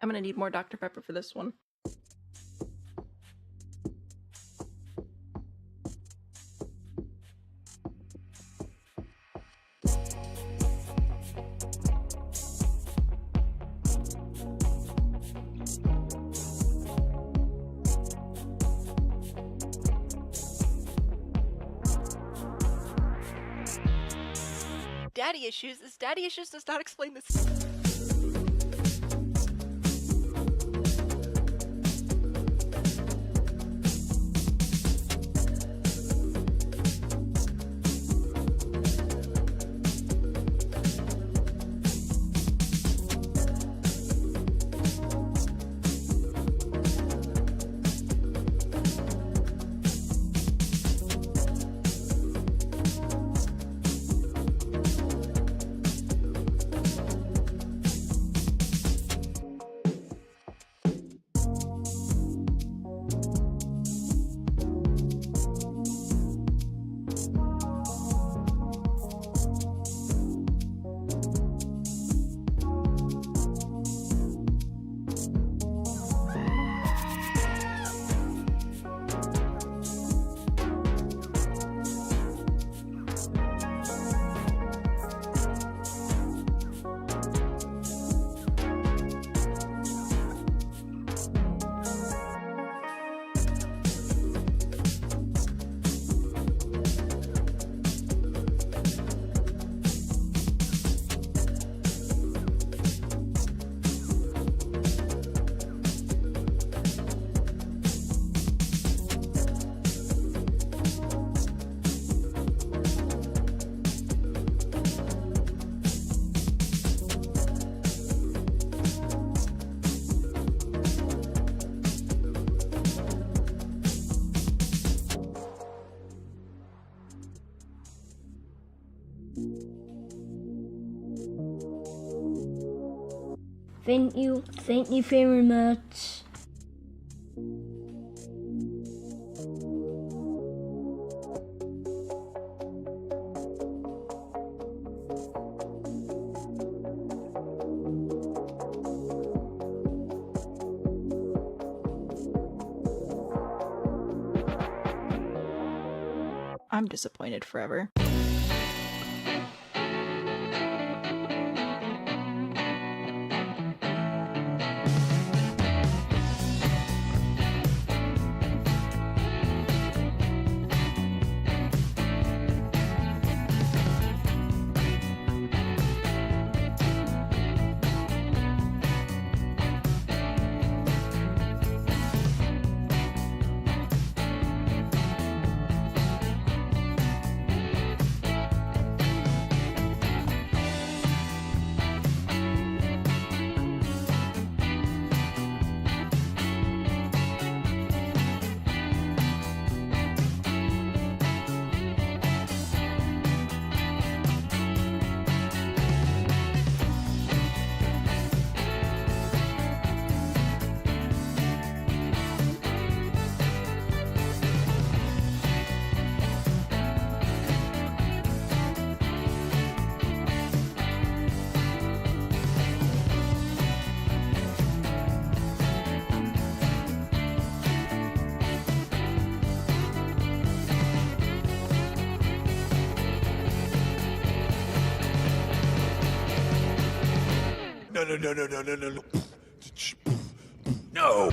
I'm gonna need more Dr. Pepper for this one. Daddy issues. This daddy issues does not explain this. Thank you very much. I'm disappointed forever. No. No.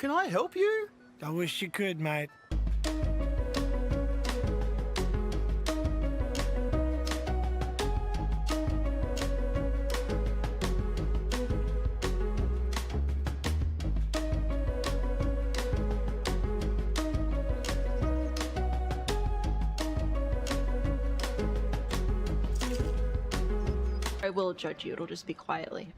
Can I help you? I wish you could, mate. I will judge you, it'll just be quietly.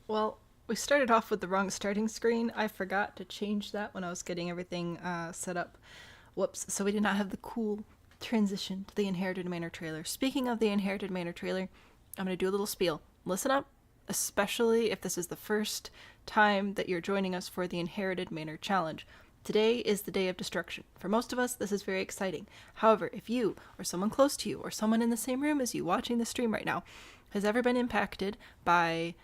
Well, we started off with the wrong starting screen. I forgot to change that when I was getting everything set up. Whoops. So we did not have the cool transition to the Inherited Manor trailer. Speaking of the Inherited Manor trailer, I'm going to do a little spiel. Listen up, especially if this is the first time that you're joining us for the Inherited Manor challenge. Today is the day of destruction. For most of us, this is very exciting. However, if you, or someone close to you, or someone in the same room as you watching the stream right now, has ever been impacted by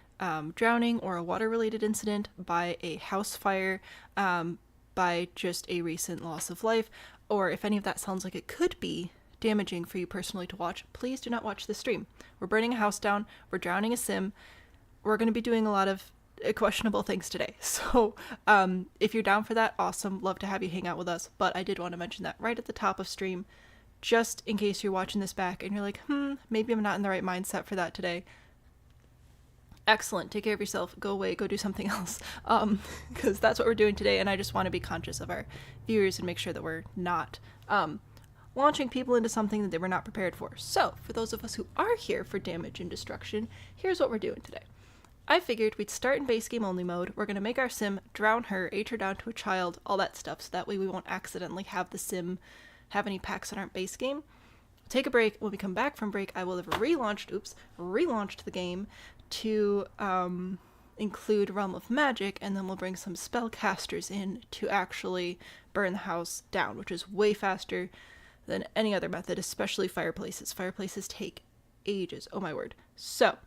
drowning or a water-related incident, by a house fire, by just a recent loss of life, or if any of that sounds like it could be damaging for you personally to watch, please do not watch the stream. We're burning a house down, we're drowning a sim, we're going to be doing a lot of questionable things today. So if you're down for that, awesome. Love to have you hang out with us. But I did want to mention that right at the top of stream, just in case you're watching this back and you're like, maybe I'm not in the right mindset for that today. Excellent. Take care of yourself. Go away. Go do something else. Because that's what we're doing today. And I just want to be conscious of our viewers and make sure that we're not launching people into something that they were not prepared for. So for those of us who are here for damage and destruction, here's what we're doing today. I figured we'd start in base game only mode. We're going to make our sim drown her, age her down to a child, all that stuff. So that way we won't accidentally have the sim have any packs that aren't base game. Take a break. When we come back from break, I will have relaunched the game to include Realm of Magic, and then we'll bring some spellcasters in to actually burn the house down, which is way faster than any other method, especially fireplaces. Fireplaces take ages. Oh my word. So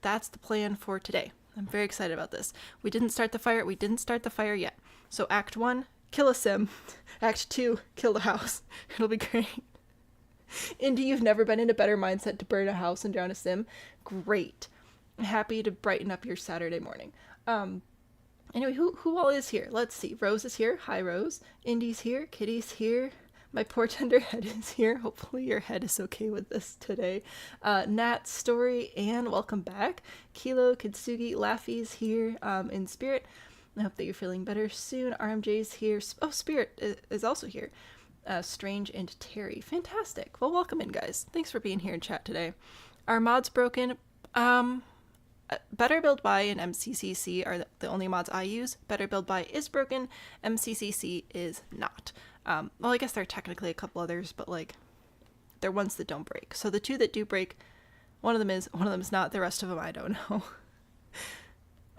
that's the plan for today. I'm very excited about this. We didn't start the fire yet. So Act 1, kill a sim. Act 2, kill the house. It'll be great. Indy, you've never been in a better mindset to burn a house and drown a sim? Great. Happy to brighten up your Saturday morning. Anyway, who all is here? Let's see. Rose is here. Hi, Rose. Indy's here. Kitty's here. My poor tender head is here. Hopefully your head is okay with this today. Nat, Story, Anne, welcome back. Kilo, Kitsugi, Laffy's here in spirit. I hope that you're feeling better soon. RMJ's here. Oh, Spirit is also here. Strange and Terry. Fantastic. Well, welcome in, guys. Thanks for being here in chat today. Our mod's broken. Better Build By and MCCC are the only mods I use. Better Build By is broken. MCCC is not. Well, I guess there are technically a couple others, but like, they're ones that don't break. So the two that do break, one of them is not. The rest of them, I don't know.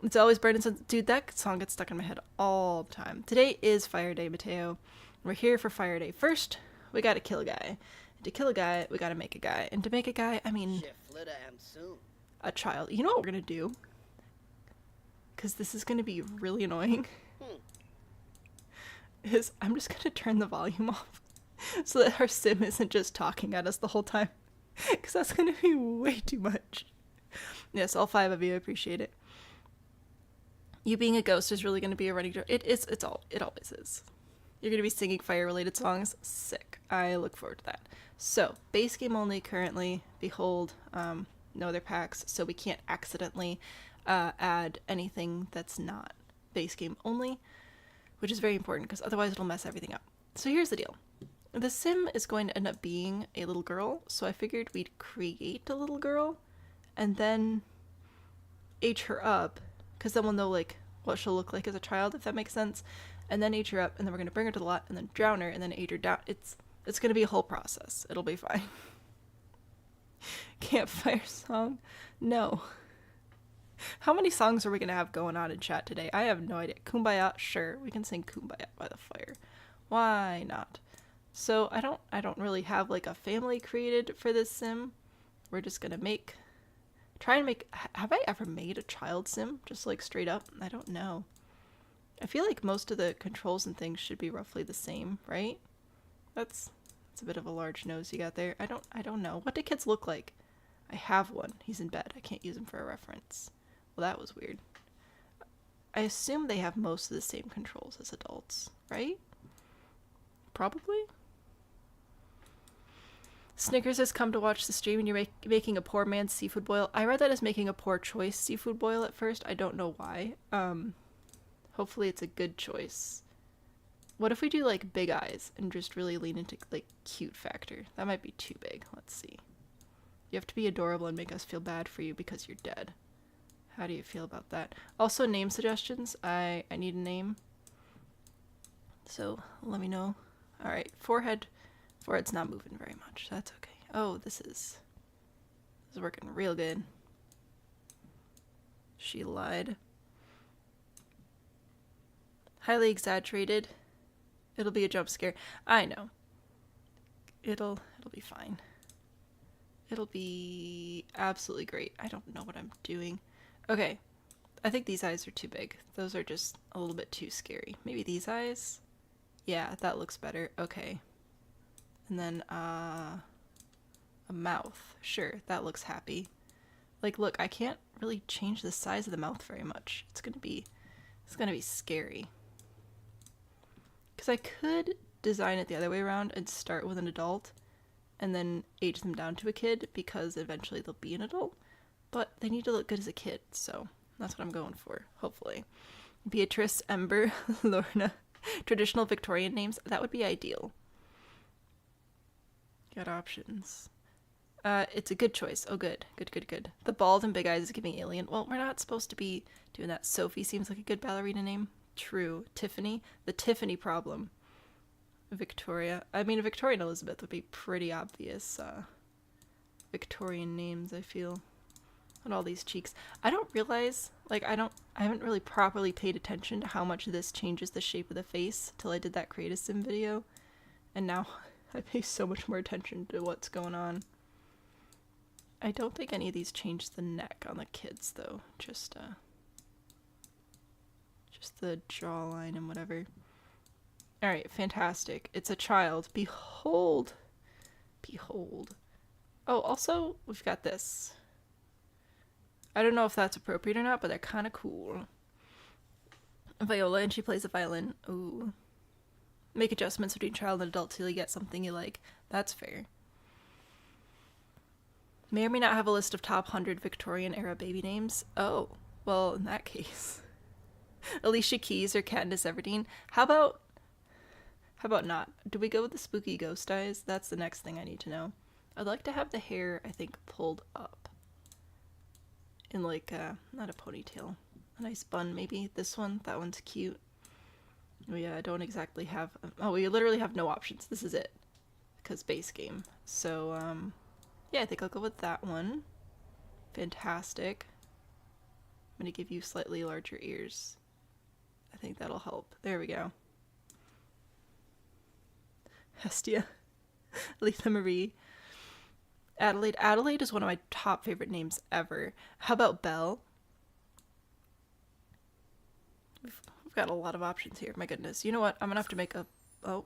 It's always burning. Dude, that song gets stuck in my head all the time. Today is Fire Day, Mateo. We're here for Fire Day. First, we gotta kill a guy. And to kill a guy, we gotta make a guy. And to make a guy, I mean, a child. You know what we're gonna do? Because this is gonna be really annoying. Is I'm just gonna turn the volume off so that our sim isn't just talking at us the whole time. Because that's gonna be way too much. Yes, all 5 of you, I appreciate it. You being a ghost is really gonna be a running joke. It always is. You're gonna be singing fire-related songs. Sick. I look forward to that. So, base game only currently. Behold, no other packs, so we can't accidentally add anything that's not base game only, which is very important because otherwise it'll mess everything up. So here's the deal. The sim is going to end up being a little girl, so I figured we'd create a little girl and then age her up, because then we'll know like what she'll look like as a child, if that makes sense, and then age her up, and then we're going to bring her to the lot and then drown her and then age her down. It's going to be a whole process. It'll be fine. Campfire song? No. How many songs are we going to have going on in chat today? I have no idea. Kumbaya? Sure. We can sing Kumbaya by the fire. Why not? So I don't really have like a family created for this sim. We're just going to have I ever made a child sim? Just like straight up? I don't know. I feel like most of the controls and things should be roughly the same, right? That's a bit of a large nose you got there. I don't know. What do kids look like? I have one. He's in bed. I can't use him for a reference. Well, that was weird. I assume they have most of the same controls as adults, right? Probably? Snickers has come to watch the stream and you're making a poor man's seafood boil. I read that as making a poor choice seafood boil at first. I don't know why. Hopefully it's a good choice. What if we do like big eyes and just really lean into like cute factor? That might be too big. Let's see. You have to be adorable and make us feel bad for you because you're dead. How do you feel about that? Also, name suggestions. I need a name. So let me know. All right, forehead. Forehead's not moving very much. That's okay. Oh, this is working real good. She lied. Highly exaggerated. It'll be a jump scare. I know. It'll be fine. It'll be absolutely great. I don't know what I'm doing. Okay. I think these eyes are too big. Those are just a little bit too scary. Maybe these eyes? Yeah, that looks better. Okay. And then, a mouth. Sure, that looks happy. Like, look, I can't really change the size of the mouth very much. It's gonna be scary. Because I could design it the other way around and start with an adult and then age them down to a kid because eventually they'll be an adult. But they need to look good as a kid, so that's what I'm going for, hopefully. Beatrice, Ember, Lorna. Traditional Victorian names, that would be ideal. Got options. It's a good choice. Oh, good. Good. The bald and big eyes is giving alien. Well, we're not supposed to be doing that. Sophie seems like a good ballerina name. True. Tiffany. The Tiffany problem. Victoria. I mean, Victoria and Elizabeth would be pretty obvious Victorian names, I feel. And all these cheeks. I don't realize, like, I haven't really properly paid attention to how much this changes the shape of the face till I did that Create a Sim video. And now I pay so much more attention to what's going on. I don't think any of these change the neck on the kids, though. Just the jawline and whatever. Alright, fantastic. It's a child. Behold. Oh, also, we've got this. I don't know if that's appropriate or not, but they're kind of cool. Viola, and she plays a violin. Ooh. Make adjustments between child and adult till you get something you like. That's fair. May or may not have a list of top 100 Victorian-era baby names. Oh, well, in that case. Alicia Keys or Katniss Everdeen. How about not? Do we go with the spooky ghost eyes? That's the next thing I need to know. I'd like to have the hair, I think, pulled up. In like, not a ponytail. A nice bun, maybe. This one, that one's cute. Oh yeah, I don't exactly have... Oh, we literally have no options. This is it. Because base game. So, yeah, I think I'll go with that one. Fantastic. I'm going to give you slightly larger ears. I think that'll help. There we go. Hestia. Letha Marie. Adelaide. Adelaide is one of my top favorite names ever. How about Belle? We've got a lot of options here. My goodness. You know what? I'm gonna have to make a... Oh.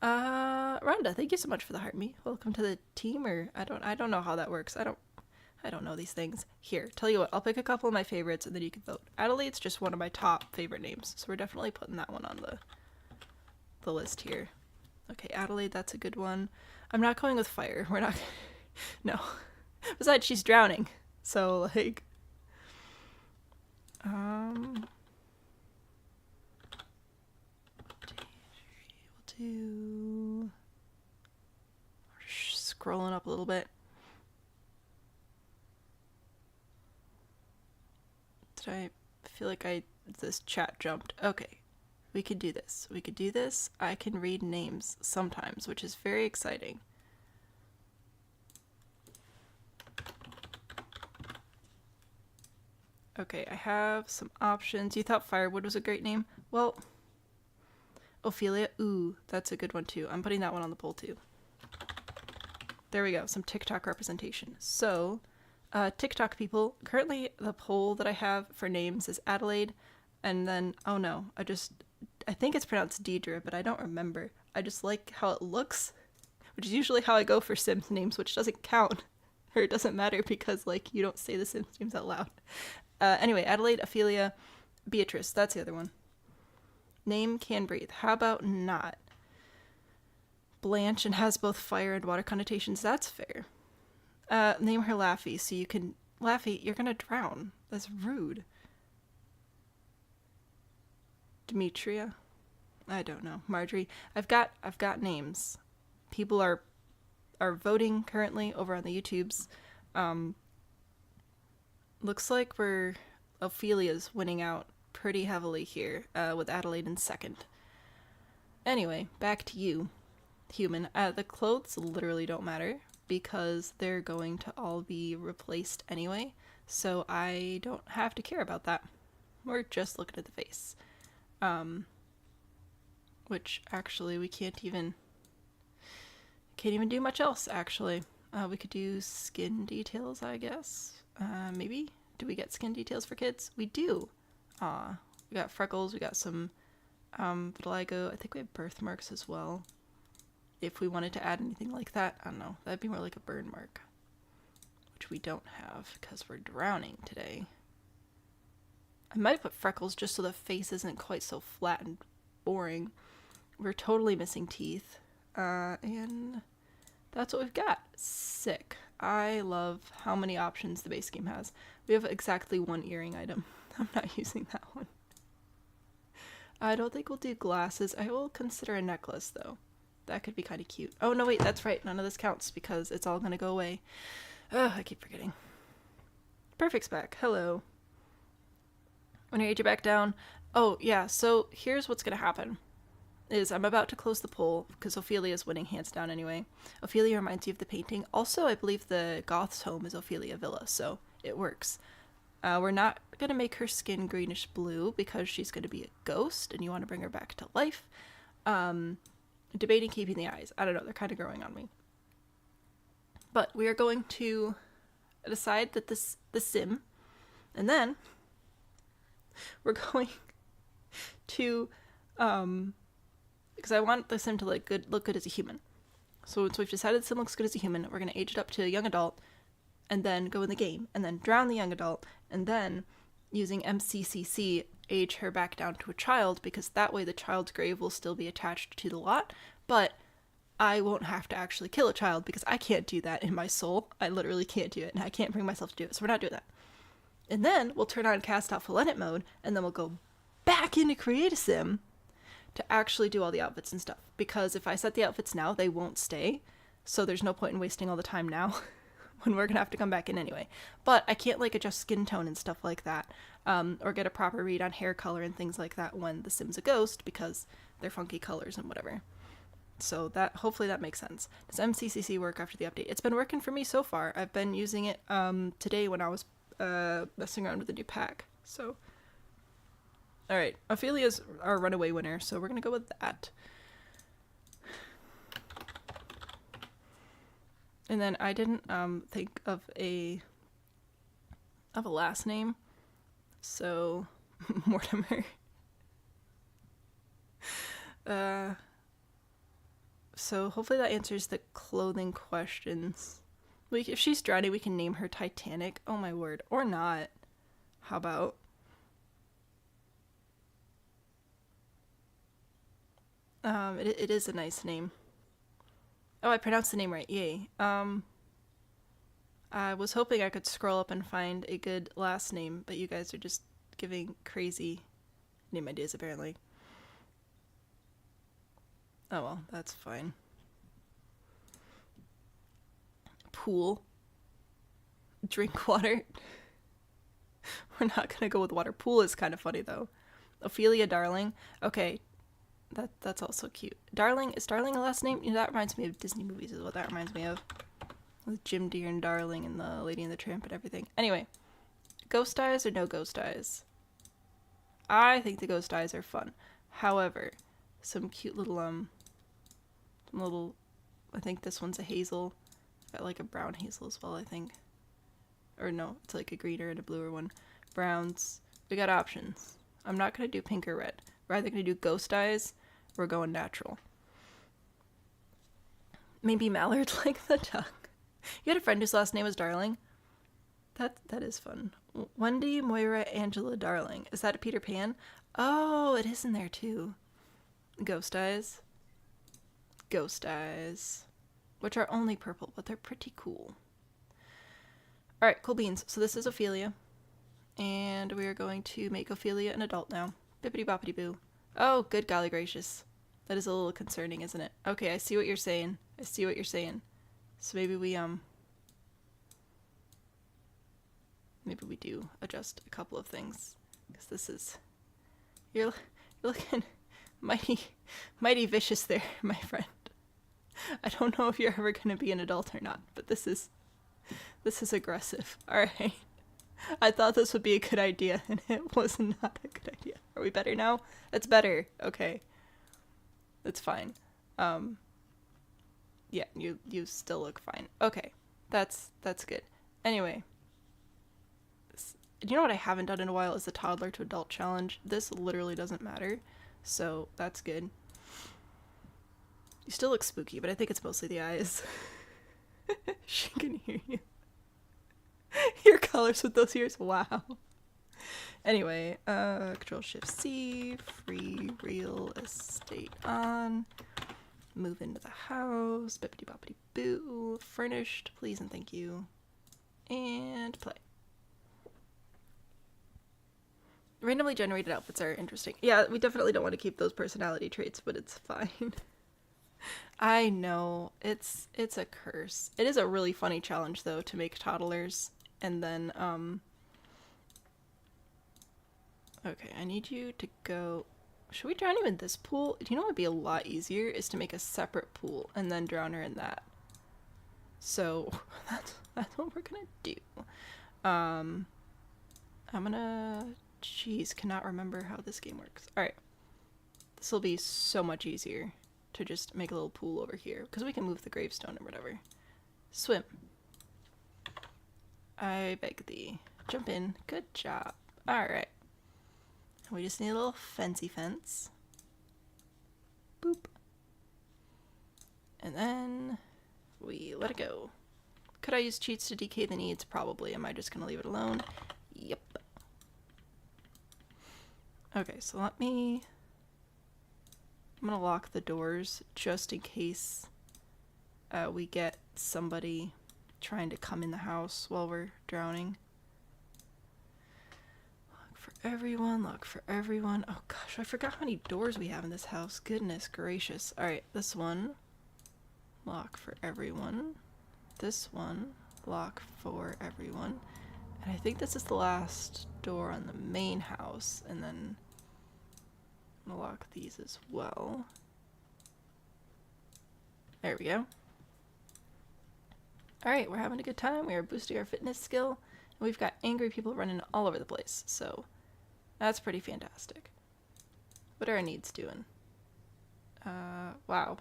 Rhonda, thank you so much for the heart me. Welcome to the team, or I don't know how that works. I don't know these things. Here, tell you what, I'll pick a couple of my favorites and then you can vote. Adelaide's just one of my top favorite names, so we're definitely putting that one on the list here. Okay, Adelaide, that's a good one. I'm not going with fire. We're not... No. Besides, she's drowning. So, like... We'll do... Scrolling up a little bit. Did I feel like this chat jumped? Okay. We could do this. We could do this. I can read names sometimes, which is very exciting. Okay, I have some options. You thought Firewood was a great name? Well, Ophelia. Ooh, that's a good one too. I'm putting that one on the poll too. There we go. Some TikTok representation. So, TikTok people, currently the poll that I have for names is Adelaide, and then, oh no, I think it's pronounced Deidre, but I don't remember. I just like how it looks, which is usually how I go for Sims names, which doesn't count, or it doesn't matter because, like, you don't say the Sims names out loud. Anyway, Adelaide, Ophelia, Beatrice, that's the other one. Name can breathe. How about not? Blanche and has both fire and water connotations. That's fair. Name her Laffy so you can... Laffy, you're gonna drown. That's rude. Demetria? I don't know. Marjorie? I've got names. People are voting currently over on the YouTubes. Looks like Ophelia's winning out pretty heavily here, with Adelaide in second. Anyway, back to you, human. The clothes literally don't matter because they're going to all be replaced anyway, so I don't have to care about that. We're just looking at the face. Which actually we can't even do much else, actually. We could do skin details, I guess. Maybe? Do we get skin details for kids? We do. We got freckles, we got some vitiligo. I think we have birthmarks as well. If we wanted to add anything like that, I don't know. That'd be more like a burn mark. which we don't have because we're drowning today. I might put freckles just so the face isn't quite so flat and boring. We're totally missing teeth. And that's what we've got. Sick. I love how many options the base game has. We have exactly one earring item. I'm not using that one. I don't think we'll do glasses. I will consider a necklace, though. That could be kind of cute. Oh, no, wait, that's right. None of this counts because it's all going to go away. Ugh, I keep forgetting. Perfect spec. Hello. When you age it back down. Oh, yeah, so here's what's going to happen. Is I'm about to close the poll because Ophelia is winning hands down anyway. Ophelia reminds you of the painting. Also, I believe the Goth's home is Ophelia Villa, so it works. We're not going to make her skin greenish blue because she's going to be a ghost and you want to bring her back to life. Debating keeping the eyes. I don't know, they're kind of growing on me. But we are going to decide that the sim, and then we're going to because I want the sim to look good as a human. So once we've decided the sim looks good as a human, we're going to age it up to a young adult, and then go in the game, and then drown the young adult, and then, using MCCC, age her back down to a child, because that way the child's grave will still be attached to the lot, but I won't have to actually kill a child, because I can't do that in my soul. I literally can't do it, and I can't bring myself to do it, so we're not doing that. And then, we'll turn on Cast Out Full Edit mode, and then we'll go back into Create a Sim, to actually do all the outfits and stuff. Because if I set the outfits now, they won't stay. So there's no point in wasting all the time now when we're going to have to come back in anyway. But I can't like adjust skin tone and stuff like that. Or get a proper read on hair color and things like that when the sim's a ghost because they're funky colors and whatever. So that hopefully that makes sense. Does MCCC work after the update? It's been working for me so far. I've been using it today when I was messing around with the new pack. So... Alright, Ophelia's our runaway winner, so we're gonna go with that. And then I didn't think of a last name, so Mortimer. So hopefully that answers the clothing questions. If she's drowning, we can name her Titanic. Oh my word. Or not. How about? It is a nice name. Oh, I pronounced the name right. Yay. I was hoping I could scroll up and find a good last name, but you guys are just giving crazy name ideas, apparently. Oh well, that's fine. Pool. Drink water. We're not gonna go with water. Pool is kind of funny, though. Ophelia Darling. Okay. That's also cute. Darling, is Darling a last name? You know, that reminds me of Disney movies is what that reminds me of. With Jim Deere and Darling and the Lady and the Tramp and everything. Anyway, ghost eyes or no ghost eyes? I think the ghost eyes are fun. However, some cute little, I think this one's a hazel. Got like a brown hazel as well, I think. Or no, it's like a greener and a bluer one. Browns. We got options. I'm not going to do pink or red. We're either going to do ghost eyes, or we're going natural. Maybe Mallard like the duck. You had a friend whose last name was Darling? That is fun. Wendy Moira Angela Darling. Is that a Peter Pan? Oh, it is in there too. Ghost eyes. Ghost eyes. Which are only purple, but they're pretty cool. Alright, cool beans. So this is Ophelia. And we are going to make Ophelia an adult now. Bippity boppity boo. Oh, good golly gracious. That is a little concerning, isn't it? Okay, I see what you're saying. I see what you're saying. So maybe we do adjust a couple of things. Because this is... You're looking mighty vicious there, my friend. I don't know if you're ever going to be an adult or not, but this is aggressive. Alright. I thought this would be a good idea, and it was not a good idea. Are we better now? That's better. Okay. That's fine. Yeah, you still look fine. Okay. That's good. Anyway. You know what I haven't done in a while is the toddler to adult challenge. This literally doesn't matter, so that's good. You still look spooky, but I think it's mostly the eyes. She can hear you. colors with those ears. Wow. Anyway, Control Shift C, free real estate on, move into the house, bippity boppity boo, furnished, please and thank you, and play. Randomly generated outfits are interesting. Yeah, we definitely don't want to keep those personality traits, but it's fine. I know, it's a curse. It is a really funny challenge though to make toddlers, and then okay, I need you to go. Should we drown you in this pool? Do you know what would be a lot easier is to make a separate pool and then drown her in that. So that's what we're gonna do. I'm gonna, jeez, cannot remember how this game works. All right, this will be so much easier to just make a little pool over here because we can move the gravestone or whatever. Swim. I beg thee. Jump in. Good job. All right. We just need a little fencey fence. Boop. And then we let it go. Could I use cheats to decay the needs? Probably. Am I just going to leave it alone? Yep. Okay, so I'm going to lock the doors just in case we get somebody trying to come in the house while we're drowning. Lock for everyone. Oh gosh, I forgot how many doors we have in this house. Goodness gracious. Alright, this one. Lock for everyone. This one. Lock for everyone. And I think this is the last door on the main house. And then I'm gonna lock these as well. There we go. Alright, we're having a good time. We are boosting our fitness skill. And we've got angry people running all over the place. So that's pretty fantastic. What are our needs doing? Wow.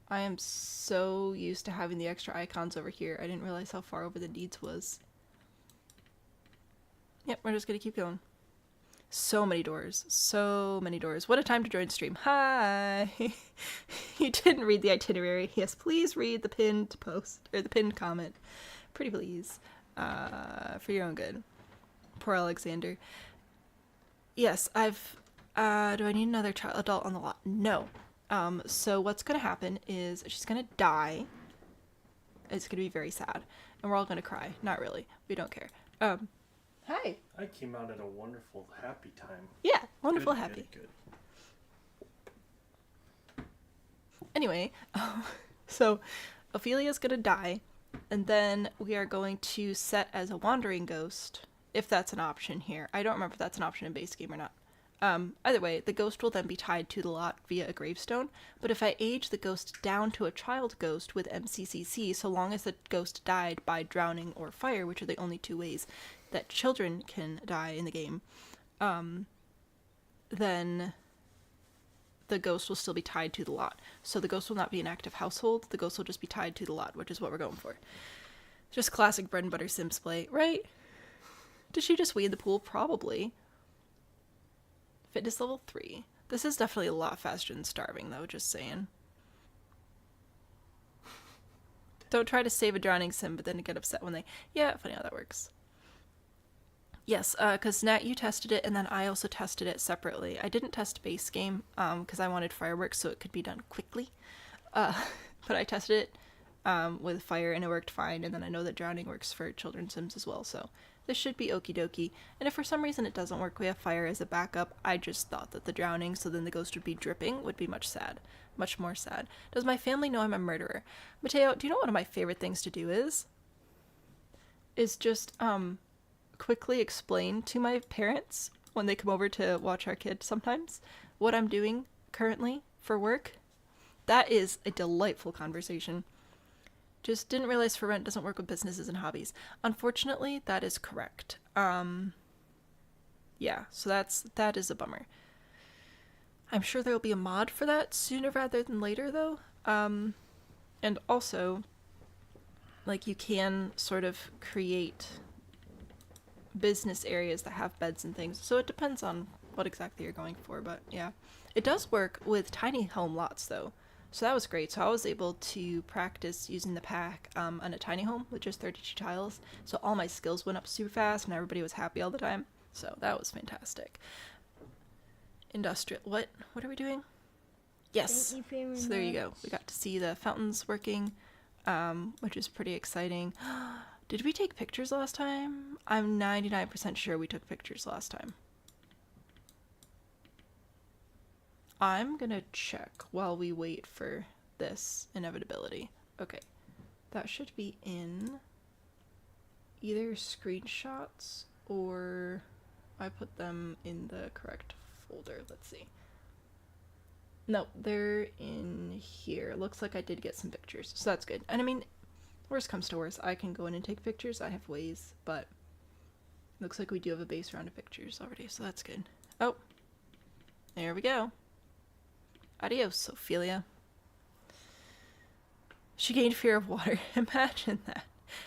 I am so used to having the extra icons over here. I didn't realize how far over the needs was. Yep, we're just gonna keep going. So many doors. So many doors. What a time to join stream. Hi! You didn't read the itinerary. Yes, please read the pinned post, or the pinned comment. Pretty please. For your own good. Poor Alexander. Yes, do I need another adult on the lot? No. So what's gonna happen is she's gonna die. It's gonna be very sad. And we're all gonna cry. Not really. We don't care. Hi. I came out at a wonderful, happy time. Yeah, wonderful, Good, happy. Good. Anyway, so Ophelia's gonna die, and then we are going to set as a wandering ghost, if that's an option here. I don't remember if that's an option in base game or not. Either way, the ghost will then be tied to the lot via a gravestone, but if I age the ghost down to a child ghost with MCCC, so long as the ghost died by drowning or fire, which are the only two ways that children can die in the game, then the ghost will still be tied to the lot. So the ghost will not be an active household, the ghost will just be tied to the lot, which is what we're going for. Just classic bread and butter Sims play, right? Did she just weed the pool? Probably. Fitness level 3. This is definitely a lot faster than starving, though, just saying. Don't try to save a drowning sim, but then get upset when they... Yeah, funny how that works. Yes, because Nat, you tested it, and then I also tested it separately. I didn't test base game, because I wanted fireworks so it could be done quickly. But I tested it with fire, and it worked fine, and then I know that drowning works for children's sims as well, so... This should be okie dokie. And if for some reason it doesn't work, we have fire as a backup. I just thought that the drowning, so then the ghost would be dripping, would be much more sad. Does my family know I'm a murderer? Mateo, do you know what one of my favorite things to do is? Is just, quickly explain to my parents when they come over to watch our kid sometimes what I'm doing currently for work. That is a delightful conversation. Just didn't realize for rent doesn't work with businesses and hobbies. Unfortunately, that is correct. Yeah, so that is a bummer. I'm sure there will be a mod for that sooner rather than later, though. And also, like, you can sort of create business areas that have beds and things. So it depends on what exactly you're going for, but yeah. It does work with tiny home lots, though. So that was great. So I was able to practice using the pack on a tiny home with just 32 tiles. So all my skills went up super fast and everybody was happy all the time. So that was fantastic. Industrial. What are we doing? Yes. Thank you very So there you go. much. We got to see the fountains working, which is pretty exciting. Did we take pictures last time? I'm 99% sure we took pictures last time. I'm gonna check while we wait for this inevitability. Okay, that should be in either screenshots or I put them in the correct folder. Let's see. No, they're in here. Looks like I did get some pictures, so that's good. And I mean, worst comes to worst, I can go in and take pictures. I have ways, but looks like we do have a base round of pictures already, so that's good. Oh, there we go. Adios, Ophelia. She gained fear of water. Imagine that.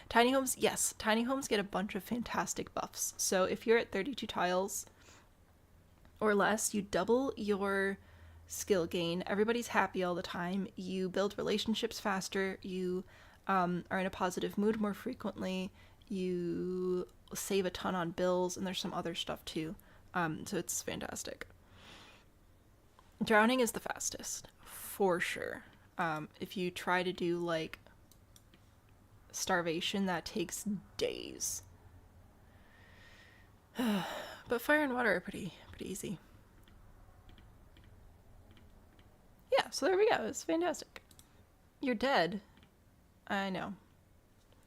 Tiny homes, yes, tiny homes get a bunch of fantastic buffs. So if you're at 32 tiles or less, you double your skill gain. Everybody's happy all the time. You build relationships faster. You are in a positive mood more frequently. You save a ton on bills, and there's some other stuff too. So it's fantastic. Drowning is the fastest, for sure. If you try to do, like, starvation, that takes days. But fire and water are pretty easy. Yeah, so there we go. It's fantastic. You're dead. I know.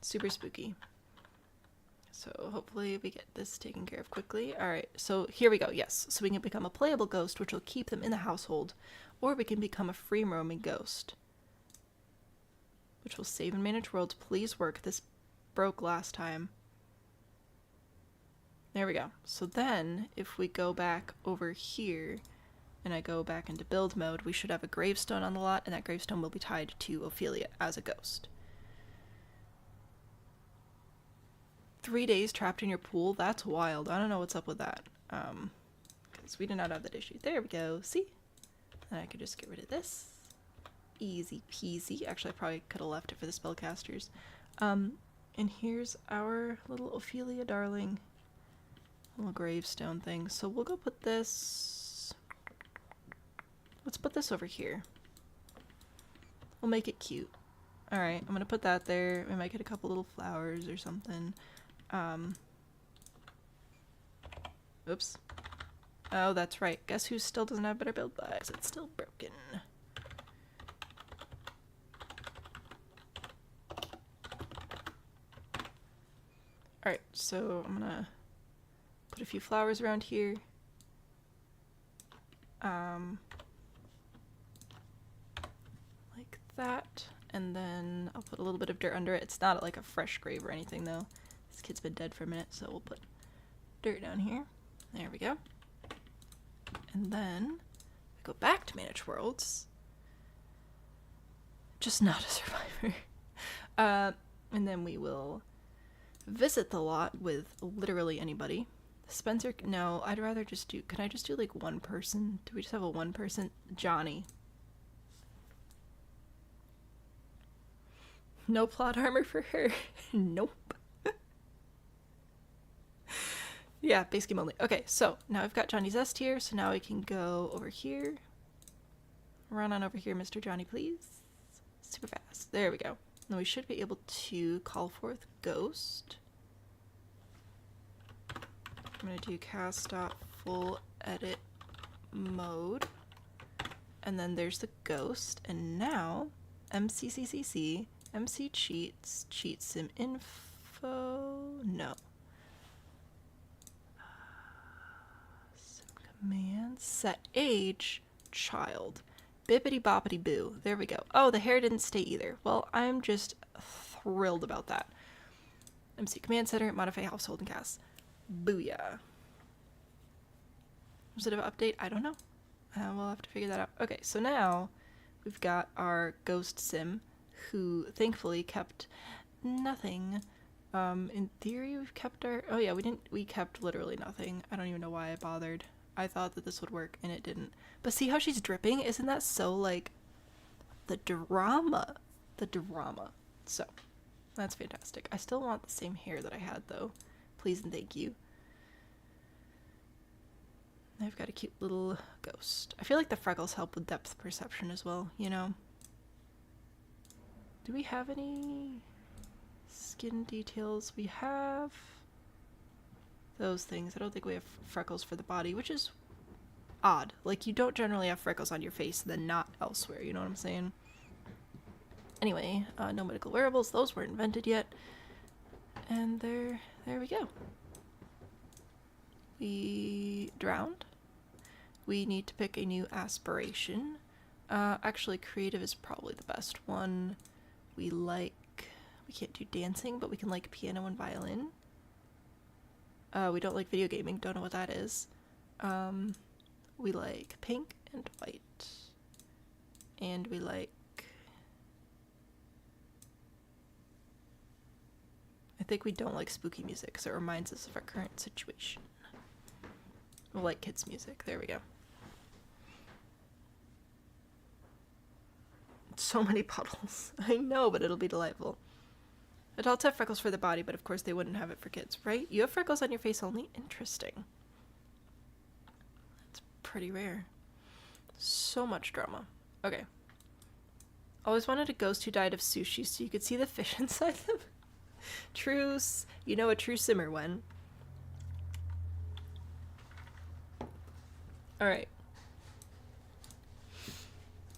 Super spooky. So hopefully we get this taken care of quickly. Alright, so here we go. Yes, so we can become a playable ghost, which will keep them in the household. Or we can become a free-roaming ghost, which will save and manage worlds. Please work. This broke last time. There we go. So then, if we go back over here, and I go back into build mode, we should have a gravestone on the lot, and that gravestone will be tied to Ophelia as a ghost. 3 days trapped in your pool? That's wild. I don't know what's up with that. Because we did not have that issue. There we go. See? And I could just get rid of this. Easy peasy. Actually, I probably could have left it for the spellcasters. And here's our little Ophelia darling. Little gravestone thing. So we'll go put this... Let's put this over here. We'll make it cute. Alright, I'm gonna put that there. We might get a couple little flowers or something. Oops. Oh, that's right. Guess who still doesn't have better build bags? It's still broken. Alright, so I'm gonna put a few flowers around here. Like that. And then I'll put a little bit of dirt under it. It's not like a fresh grave or anything though. This kid's been dead for a minute, so we'll put dirt down here. There we go. And then we go back to Manage Worlds. Just not a survivor. And then we will visit the lot with literally anybody. Spencer, no, I'd rather just do, can I just do like one person? Do we just have a one person? Johnny. No plot armor for her. Nope. Yeah, base game only. Okay, so now I've got Johnny Zest here, so now we can go over here. Run on over here, Mr. Johnny, please. Super fast. There we go. Now we should be able to call forth Ghost. I'm going to do cast.full edit mode. And then there's the Ghost. And now, MCCCC, MC cheats, cheat sim info, no. Sim command, set age, child. Bippity boppity boo. There we go. Oh, the hair didn't stay either. Well, I'm just thrilled about that. MC command center, modify household and cast. Booyah. Was it an update? I don't know. We'll have to figure that out. Okay, so now we've got our ghost sim, who thankfully kept nothing. In theory, we've kept our... Oh yeah, we kept literally nothing. I don't even know why I bothered. I thought that this would work, and it didn't. But see how she's dripping? Isn't that so, like, the drama. The drama. So, that's fantastic. I still want the same hair that I had, though. Please and thank you. I've got a cute little ghost. I feel like the freckles help with depth perception as well, you know? Do we have any skin details? We have those things. I don't think we have freckles for the body, which is odd. Like, you don't generally have freckles on your face and then not elsewhere, you know what I'm saying? Anyway, no medical wearables. Those weren't invented yet. And there we go. We drowned. We need to pick a new aspiration. Actually, creative is probably the best one. We can't do dancing, but we can like piano and violin. We don't like video gaming, don't know what that is. We like pink and white. And we like... I think we don't like spooky music because it reminds us of our current situation. We like kids' music. There we go. So many puddles. I know, but it'll be delightful. Adults have freckles for the body, but of course they wouldn't have it for kids, right? You have freckles on your face only? Interesting. That's pretty rare. So much drama. Okay. Always wanted a ghost who died of sushi so you could see the fish inside them. Truce. You know a true simmer when. Alright.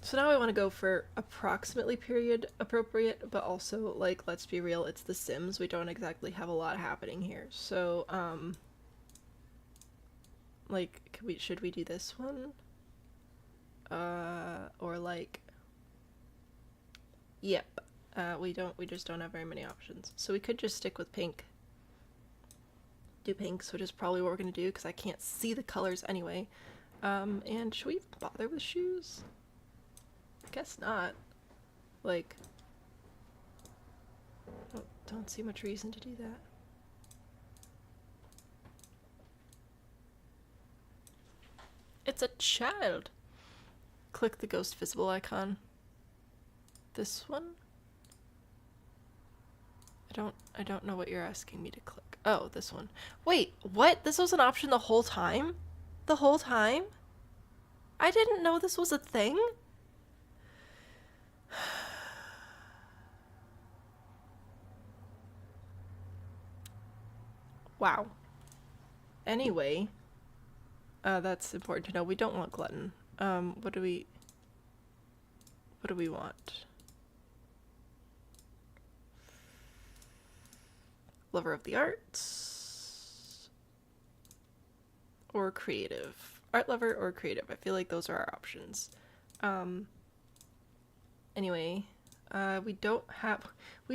So now I want to go for approximately period appropriate, but also, like, let's be real, it's The Sims. We don't exactly have a lot happening here. So, like, should we do this one? Or like, yep. We just don't have very many options. So we could just stick with pink. Do pinks, which is probably what we're gonna do, because I can't see the colors anyway. And should we bother with shoes? Guess not. Like, don't see much reason to do that. It's a child. Click the ghost visible icon. This one? I don't know what you're asking me to click. Oh, this one. Wait, what? This was an option the whole time? The whole time? I didn't know this was a thing? Wow. Anyway, that's important to know. We don't want glutton. What do we want? Lover of the arts or creative? Art lover or creative? I feel like those are our options. Anyway, we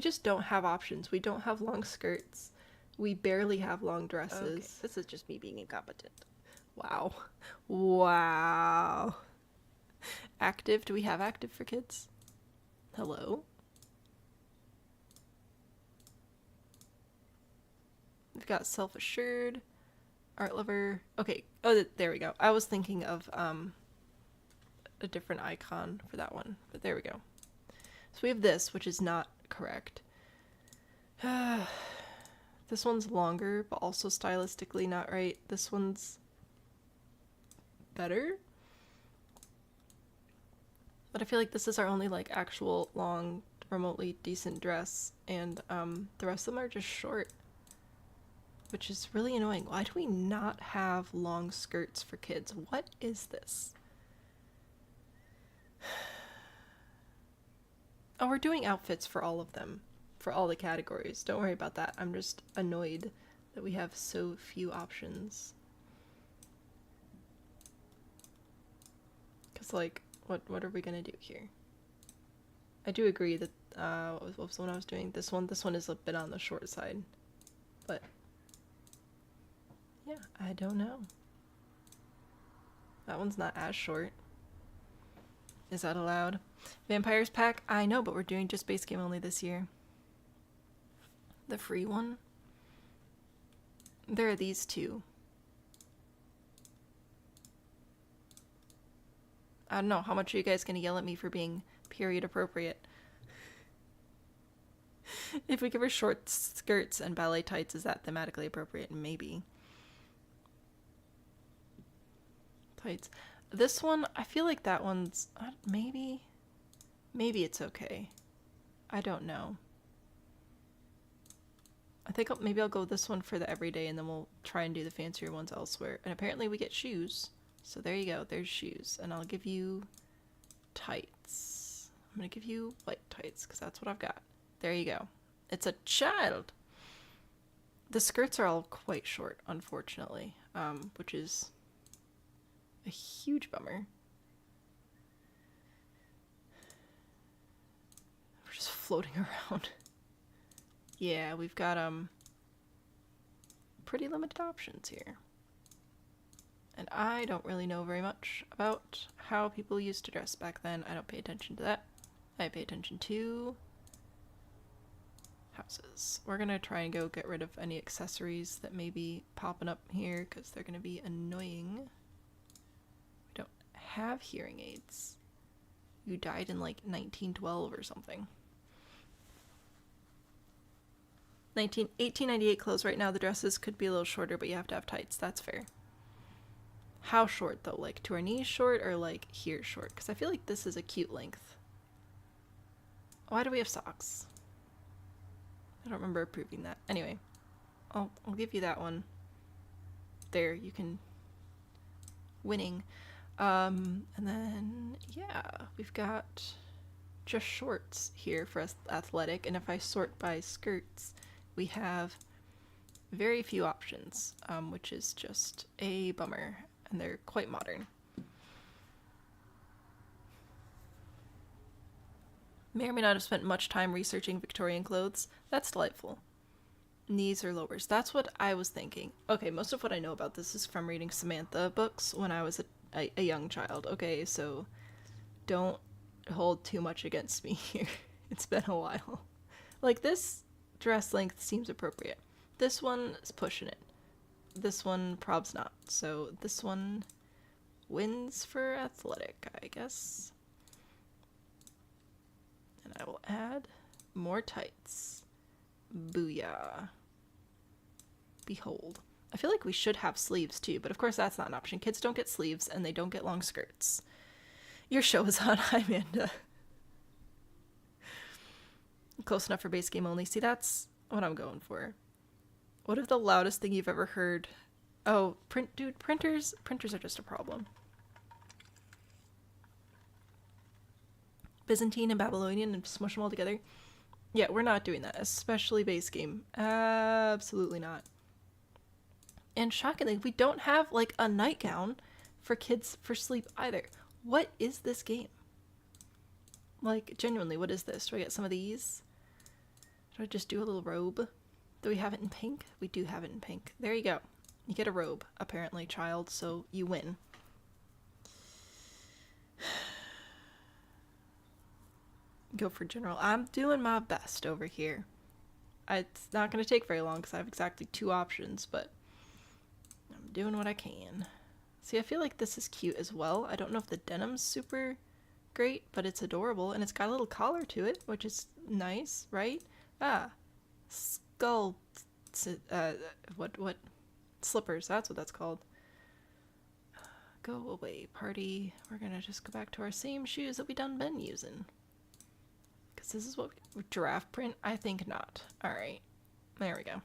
just don't have options. We don't have long skirts. We barely have long dresses. Okay, this is just me being incompetent. Wow. Wow. Active? Do we have active for kids? Hello? We've got self-assured, art lover. Okay. Oh, there we go. I was thinking of a different icon for that one, but there we go. So we have this, which is not correct. This one's longer, but also stylistically not right. This one's better. But I feel like this is our only, like, actual long, remotely decent dress, and the rest of them are just short. Which is really annoying. Why do we not have long skirts for kids? What is this? Oh, we're doing outfits for all of them. For all the categories. Don't worry about that. I'm just annoyed that we have so few options. Because, like, what are we gonna do here? I do agree that, what was the one I was doing? This one is a bit on the short side. But... yeah, I don't know. That one's not as short. Is that allowed? Vampires pack? I know, but we're doing just base game only this year. The free one? There are these two. I don't know, how much are you guys gonna yell at me for being Period appropriate. If we give her short skirts and ballet tights, is that thematically appropriate? Maybe. Tights. This one, I feel like that one's... maybe? Maybe it's okay. I don't know. I think maybe I'll go with this one for the everyday, and then we'll try and do the fancier ones elsewhere. And apparently we get shoes. So there you go. There's shoes. And I'll give you tights. I'm going to give you white tights because that's what I've got. There you go. It's a child. The skirts are all quite short, unfortunately, which is a huge bummer. We're just floating around. Yeah, we've got pretty limited options here. And I don't really know very much about how people used to dress back then. I don't pay attention to that. I pay attention to houses. We're gonna try and go get rid of any accessories that may be popping up here because they're gonna be annoying. We don't have hearing aids. You died in like 1912 or something. 1898 clothes right now. The dresses could be a little shorter, but you have to have tights. That's fair. How short though? Like to our knees short or like here short? Because I feel like this is a cute length. Why do we have socks? I don't remember approving that. Anyway, I'll give you that one. There, you can... Winning. And then, yeah, we've got just shorts here for athletic. And if I sort by skirts, we have very few options, which is just a bummer. And they're quite modern. May or may not have spent much time researching Victorian clothes. That's delightful. Knees or lowers. That's what I was thinking. Okay, most of what I know about this is from reading Samantha books when I was a young child. Okay, so don't hold too much against me here. It's been a while. Like, this dress length seems appropriate. This one is pushing it. This one probs not. So this one wins for athletic, I guess. And I will add more tights. Booyah. Behold. I feel like we should have sleeves too, but of course that's not an option. Kids don't get sleeves and they don't get long skirts. Your show is on. Hi, Amanda. Close enough for base game only. See, that's what I'm going for. What if the loudest thing you've ever heard? Oh, dude, printers are just a problem. Byzantine and Babylonian and smush them all together. Yeah, we're not doing that, especially base game. Absolutely not. And shockingly, we don't have like a nightgown for kids for sleep either. What is this game? Like, genuinely, what is this? Do I get some of these? Do I just do a little robe? Do we have it in pink? We do have it in pink. There you go. You get a robe, apparently, child, so you win. Go for general. I'm doing my best over here. It's not going to take very long because I have exactly 2 options, but I'm doing what I can. See, I feel like this is cute as well. I don't know if the denim's super great, but it's adorable, and it's got a little collar to it, which is nice, right? Ah, skull, what? Slippers, that's what that's called. Go away, party. We're gonna just go back to our same shoes that we done been using. Because this is what giraffe print? I think not. Alright, there we go.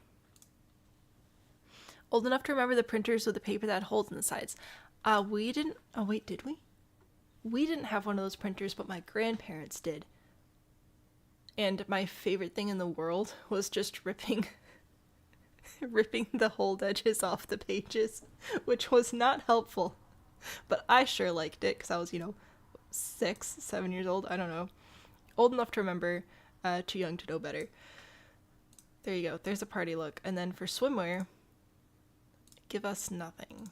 Old enough to remember the printers with the paper that had holes in the sides. We didn't, oh wait, did we? We didn't have one of those printers, but my grandparents did. And my favorite thing in the world was just ripping the hold edges off the pages, which was not helpful. But I sure liked it because I was, 6, 7 years old. I don't know. Old enough to remember, too young to know better. There you go. There's a party look. And then for swimwear, give us nothing.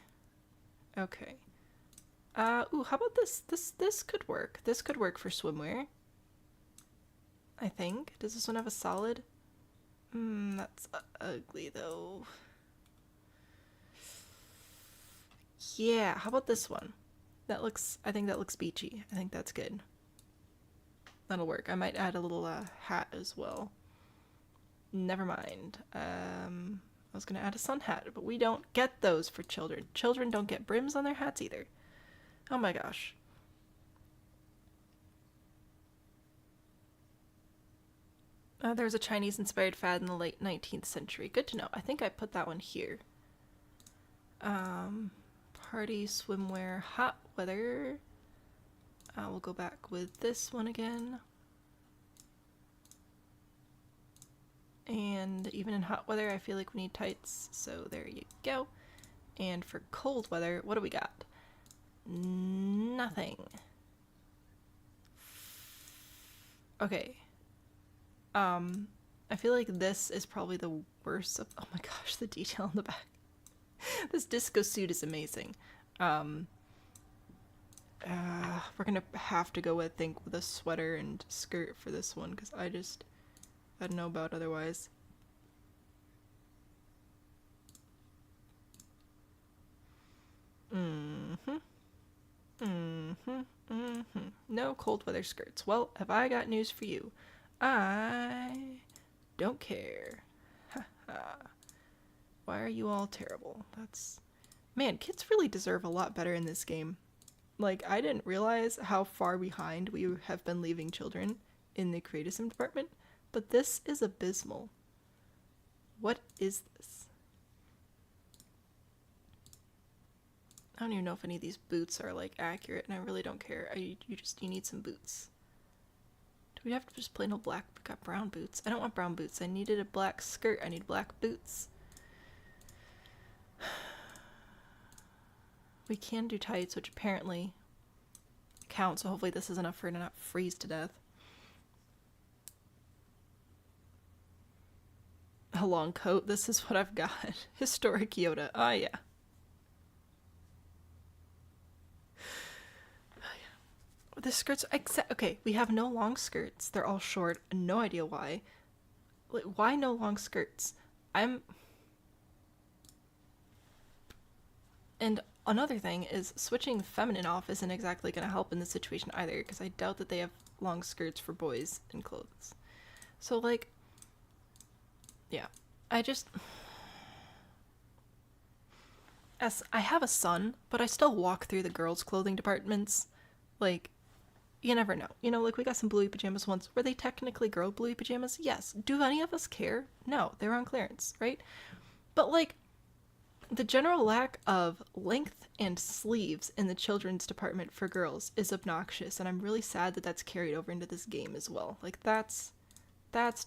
Okay. Ooh, how about this? This could work. This could work for swimwear. I think. Does this one have a solid? That's ugly though. Yeah, how about this one? I think that looks beachy. I think that's good. That'll work. I might add a little hat as well. Never mind. I was gonna add a sun hat, but we don't get those for children. Children don't get brims on their hats either. Oh my gosh. There was a Chinese-inspired fad in the late 19th century. Good to know. I think I put that one here. Party, swimwear, hot weather. We'll go back with this one again. And even in hot weather, I feel like we need tights, so there you go. And for cold weather, what do we got? Nothing. Okay. I feel like this is probably the worst of, oh my gosh, the detail on the back. This disco suit is amazing. We're gonna have to go, I think, with a sweater and skirt for this one, because I don't know about otherwise. No cold weather skirts. Well, have I got news for you? I don't care. Why are you all terrible? Man, kids really deserve a lot better in this game. Like, I didn't realize how far behind we have been leaving children in the creative sim department, but this is abysmal. What is this? I don't even know if any of these boots are, like, accurate, and I really don't care. You need some boots. Do we have to just plain old black? We got brown boots. I don't want brown boots. I needed a black skirt. I need black boots. We can do tights, which apparently counts, so hopefully this is enough for her to not freeze to death. A long coat. This is what I've got. Historic Yoda. Oh, yeah. The skirts, okay, we have no long skirts. They're all short. No idea why. Like, why no long skirts? And another thing is switching feminine off isn't exactly going to help in this situation either, because I doubt that they have long skirts for boys in clothes. So, like, yeah, as I have a son, but I still walk through the girls' clothing departments. Like, you never know. You know, like, we got some bluey pajamas once. Were they technically girl bluey pajamas? Yes. Do any of us care? No, they were on clearance, right? But, like, the general lack of length and sleeves in the children's department for girls is obnoxious, and I'm really sad that that's carried over into this game as well. Like, that's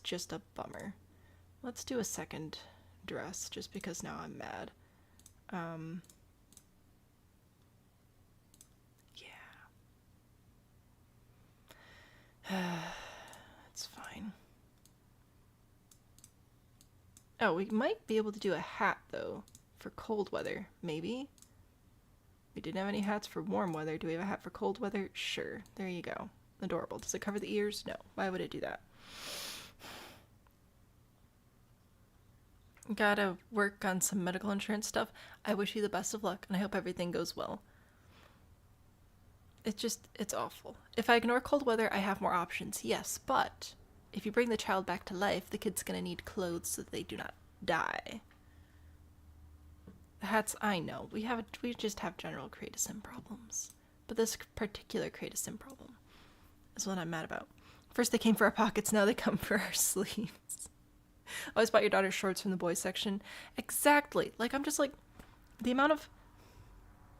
just a bummer. Let's do a second dress, just because now I'm mad. It's fine. Oh, we might be able to do a hat, though, for cold weather, maybe? We didn't have any hats for warm weather. Do we have a hat for cold weather? Sure. There you go. Adorable. Does it cover the ears? No. Why would it do that? Gotta work on some medical insurance stuff. I wish you the best of luck, and I hope everything goes well. It's awful. If I ignore cold weather, I have more options, yes, but if you bring the child back to life, the kid's gonna need clothes so that they do not die. Hats, I know. We just have general creative sim problems. But this particular creative sim problem is what I'm mad about. First they came for our pockets, now they come for our sleeves. Always bought your daughter's shorts from the boys section. Exactly. Like, I'm just like, the amount of...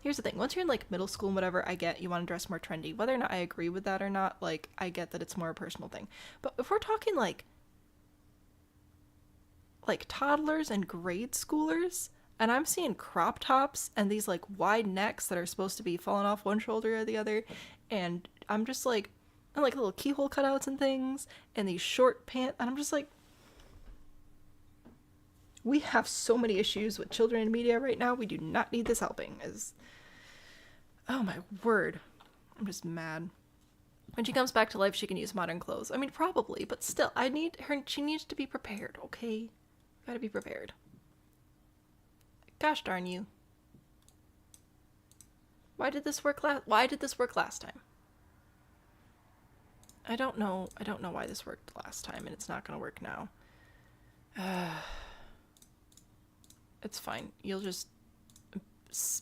Here's the thing. Once you're in, like, middle school and whatever, I get you want to dress more trendy. Whether or not I agree with that or not, like, I get that it's more a personal thing. But if we're talking, like toddlers and grade schoolers, and I'm seeing crop tops and these, like, wide necks that are supposed to be falling off one shoulder or the other, and I'm just like, and, like, little keyhole cutouts and things, and these short pants, and I'm just like, we have so many issues with children in media right now. We do not need this helping. Oh my word. I'm just mad. When she comes back to life, she can use modern clothes. I mean, probably, but still, she needs to be prepared, okay? Gotta be prepared. Gosh darn you. Why did this work last time? I don't know why this worked last time and it's not gonna work now. It's fine. You'll just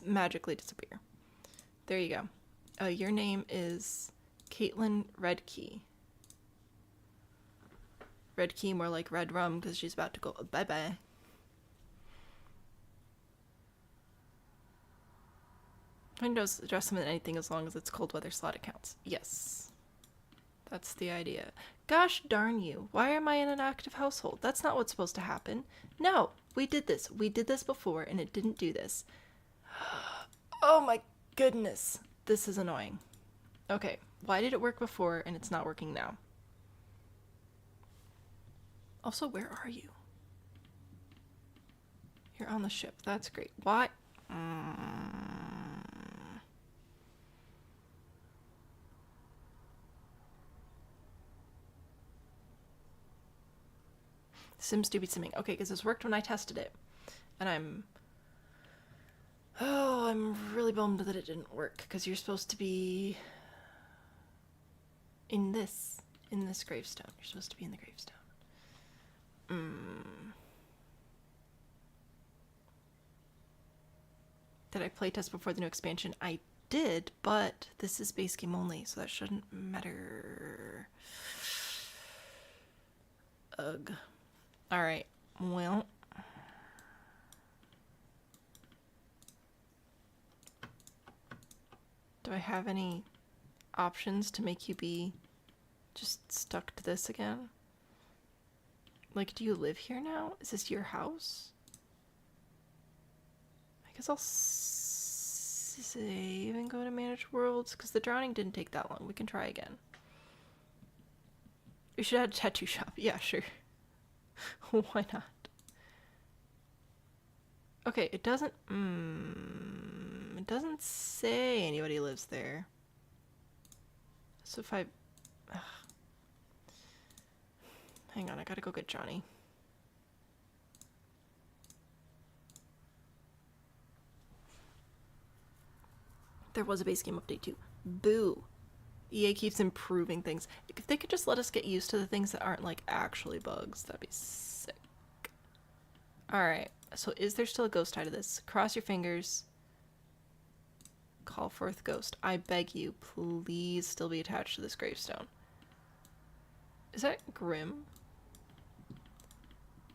magically disappear. There you go. Your name is Caitlin Redkey. Redkey, more like red rum, because she's about to go bye-bye. Windows address them in anything as long as it's cold weather slot accounts. Yes. That's the idea. Gosh darn you. Why am I in an active household? That's not what's supposed to happen. No, we did this. We did this before and it didn't do this. Oh my goodness. This is annoying. Okay, why did it work before and it's not working now? Also, where are you? You're on the ship. That's great. Why? Sim stupid simming. Okay, because this worked when I tested it. And I'm really bummed that it didn't work, because you're supposed to be in this gravestone. You're supposed to be in the gravestone. Did I playtest before the new expansion? I did, but this is base game only, so that shouldn't matter. Ugh. Alright, well. Do I have any options to make you be just stuck to this again? Like, do you live here now? Is this your house? I guess I'll save and go to Manage Worlds, because the drowning didn't take that long. We can try again. We should add a tattoo shop. Yeah, sure. Why not? Okay, it doesn't say anybody lives there. So if I hang on, I gotta go get Johnny. There was a base game update too. Boo. EA keeps improving things. If they could just let us get used to the things that aren't like actually bugs, that'd be sick. Alright, so is there still a ghost tie to this? Cross your fingers. Call forth ghost. I beg you, please still be attached to this gravestone. Is that Grim?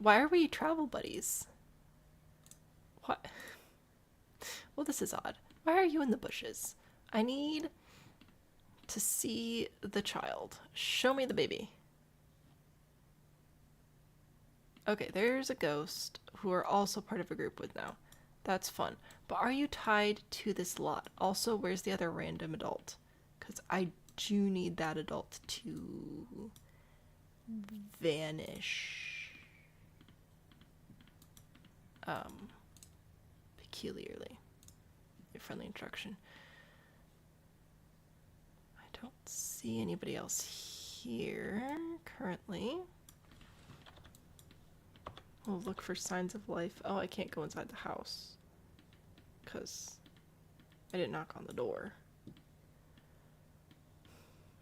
Why are we travel buddies? What? Well, this is odd. Why are you in the bushes? I need to see the child. Show me the baby. Okay, there's a ghost who are also part of a group with now. That's fun. But are you tied to this lot? Also, where's the other random adult? Because I do need that adult to vanish. Peculiarly. A friendly instruction. I don't see anybody else here currently. We'll look for signs of life. Oh, I can't go inside the house because I didn't knock on the door.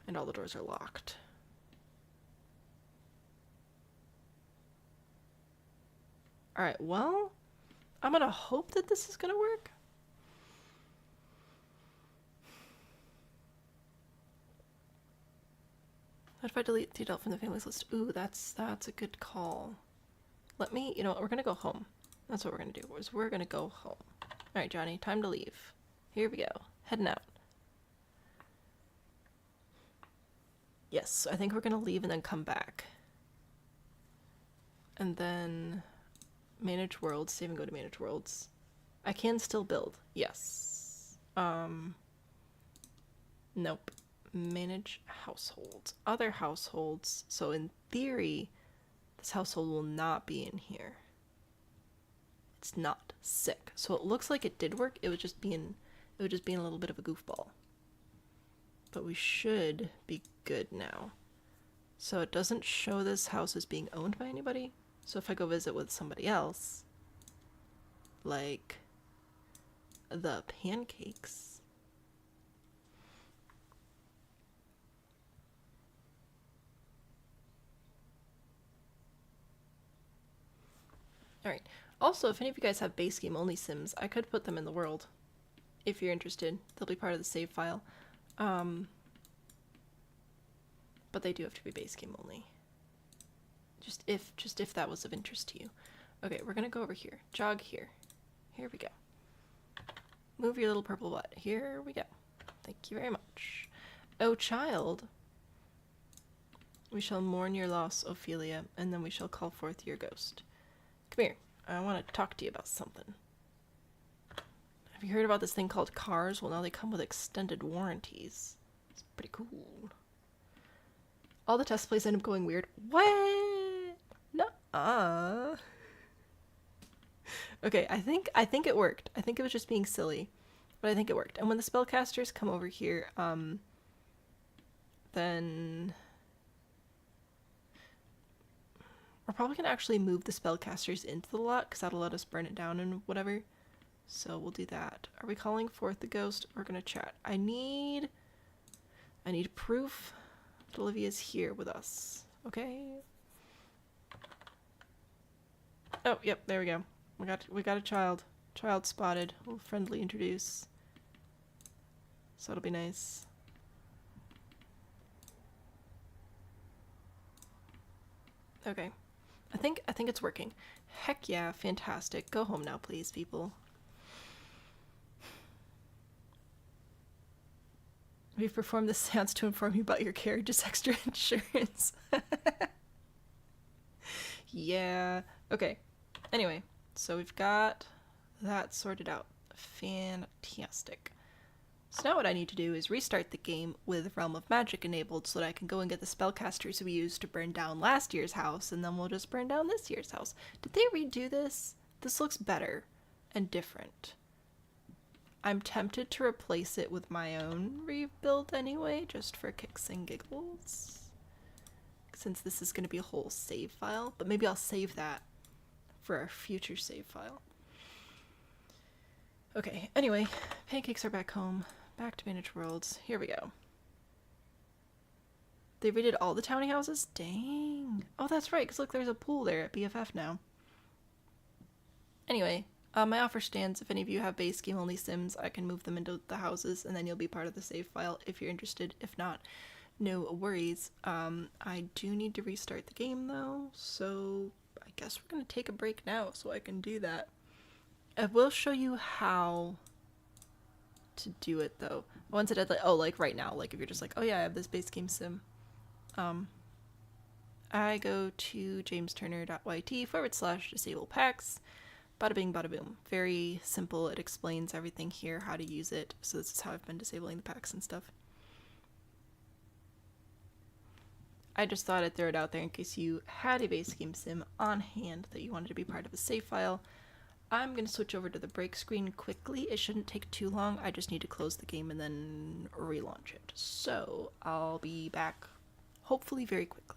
And all the doors are locked. Alright, well, I'm gonna hope that this is gonna work. What if I delete the adult from the families list? Ooh, that's a good call. Let me, you know what, we're gonna go home. That's what we're gonna do, is we're gonna go home. Alright, Johnny, time to leave. Here we go. Heading out. Yes, I think we're gonna leave and then come back. And then manage worlds, save and go to manage worlds. I can still build, yes. Nope. Manage households. Other households. So in theory, this household will not be in here. It's not sick. So it looks like it did work. It was just being a little bit of a goofball. But we should be good now. So it doesn't show this house as being owned by anybody. So if I go visit with somebody else, like the pancakes, . Alright. Also, if any of you guys have base game only sims, I could put them in the world. If you're interested. They'll be part of the save file. But they do have to be base game only. Just if that was of interest to you. Okay, we're gonna go over here. Jog here. Here we go. Move your little purple butt. Here we go. Thank you very much. Oh, child. We shall mourn your loss, Ophelia, and then we shall call forth your ghost. Come here. I want to talk to you about something. Have you heard about this thing called cars? Well, now they come with extended warranties. It's pretty cool. All the test plays end up going weird. What? No. Okay, I think it worked. I think it was just being silly, but I think it worked. And when the spellcasters come over here, then we're probably gonna actually move the spellcasters into the lot because that'll let us burn it down and whatever. So we'll do that. Are we calling forth the ghost? We're gonna chat. I need proof that Olivia's here with us. Okay. Oh, yep, there we go. We got a child. Child spotted. We'll friendly introduce. So it'll be nice. Okay. I think it's working. Heck yeah, fantastic. Go home now, please, people. We've performed the seance to inform you about your carriage's extra insurance. Yeah. Okay. Anyway, so we've got that sorted out. Fantastic. So now what I need to do is restart the game with Realm of Magic enabled so that I can go and get the spellcasters we used to burn down last year's house, and then we'll just burn down this year's house. Did they redo this? This looks better and different. I'm tempted to replace it with my own rebuild anyway, just for kicks and giggles. Since this is going to be a whole save file, but maybe I'll save that for our future save file. Okay, anyway, pancakes are back home. Back to Manage Worlds. Here we go. They redid all the townie houses? Dang. Oh, that's right, because look, there's a pool there at BFF now. Anyway, my offer stands. If any of you have base game only sims, I can move them into the houses, and then you'll be part of the save file if you're interested. If not, no worries. I do need to restart the game, though, so I guess we're going to take a break now so I can do that. I will show you how to do it, though. Once it had, like right now, like if you're just like, oh yeah, I have this base game sim. I go to jamesturner.yt/disable packs. Bada bing, bada boom. Very simple. It explains everything here, how to use it. So this is how I've been disabling the packs and stuff. I just thought I'd throw it out there in case you had a base game sim on hand that you wanted to be part of a save file. I'm going to switch over to the break screen quickly. It shouldn't take too long. I just need to close the game and then relaunch it. So I'll be back hopefully very quickly.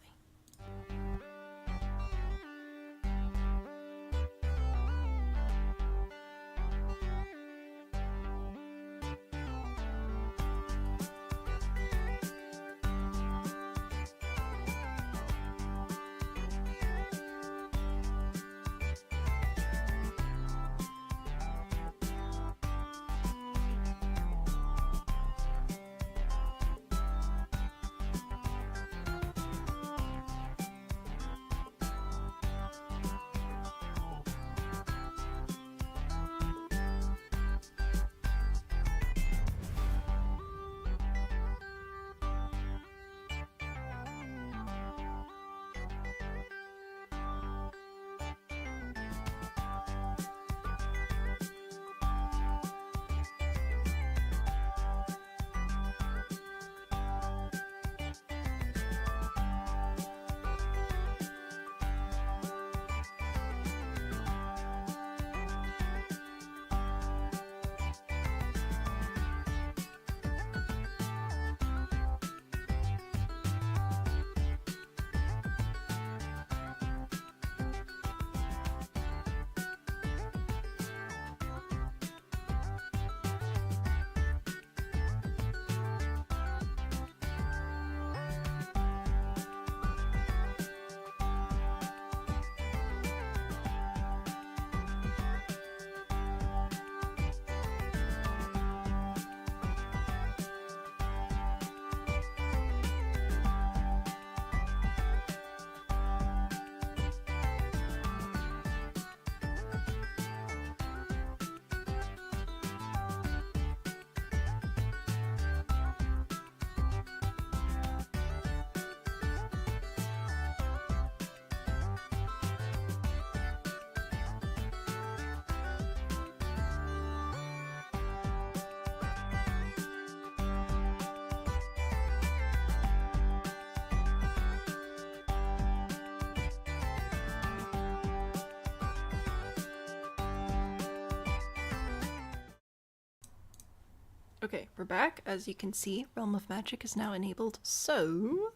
Okay, we're back. As you can see, Realm of Magic is now enabled, so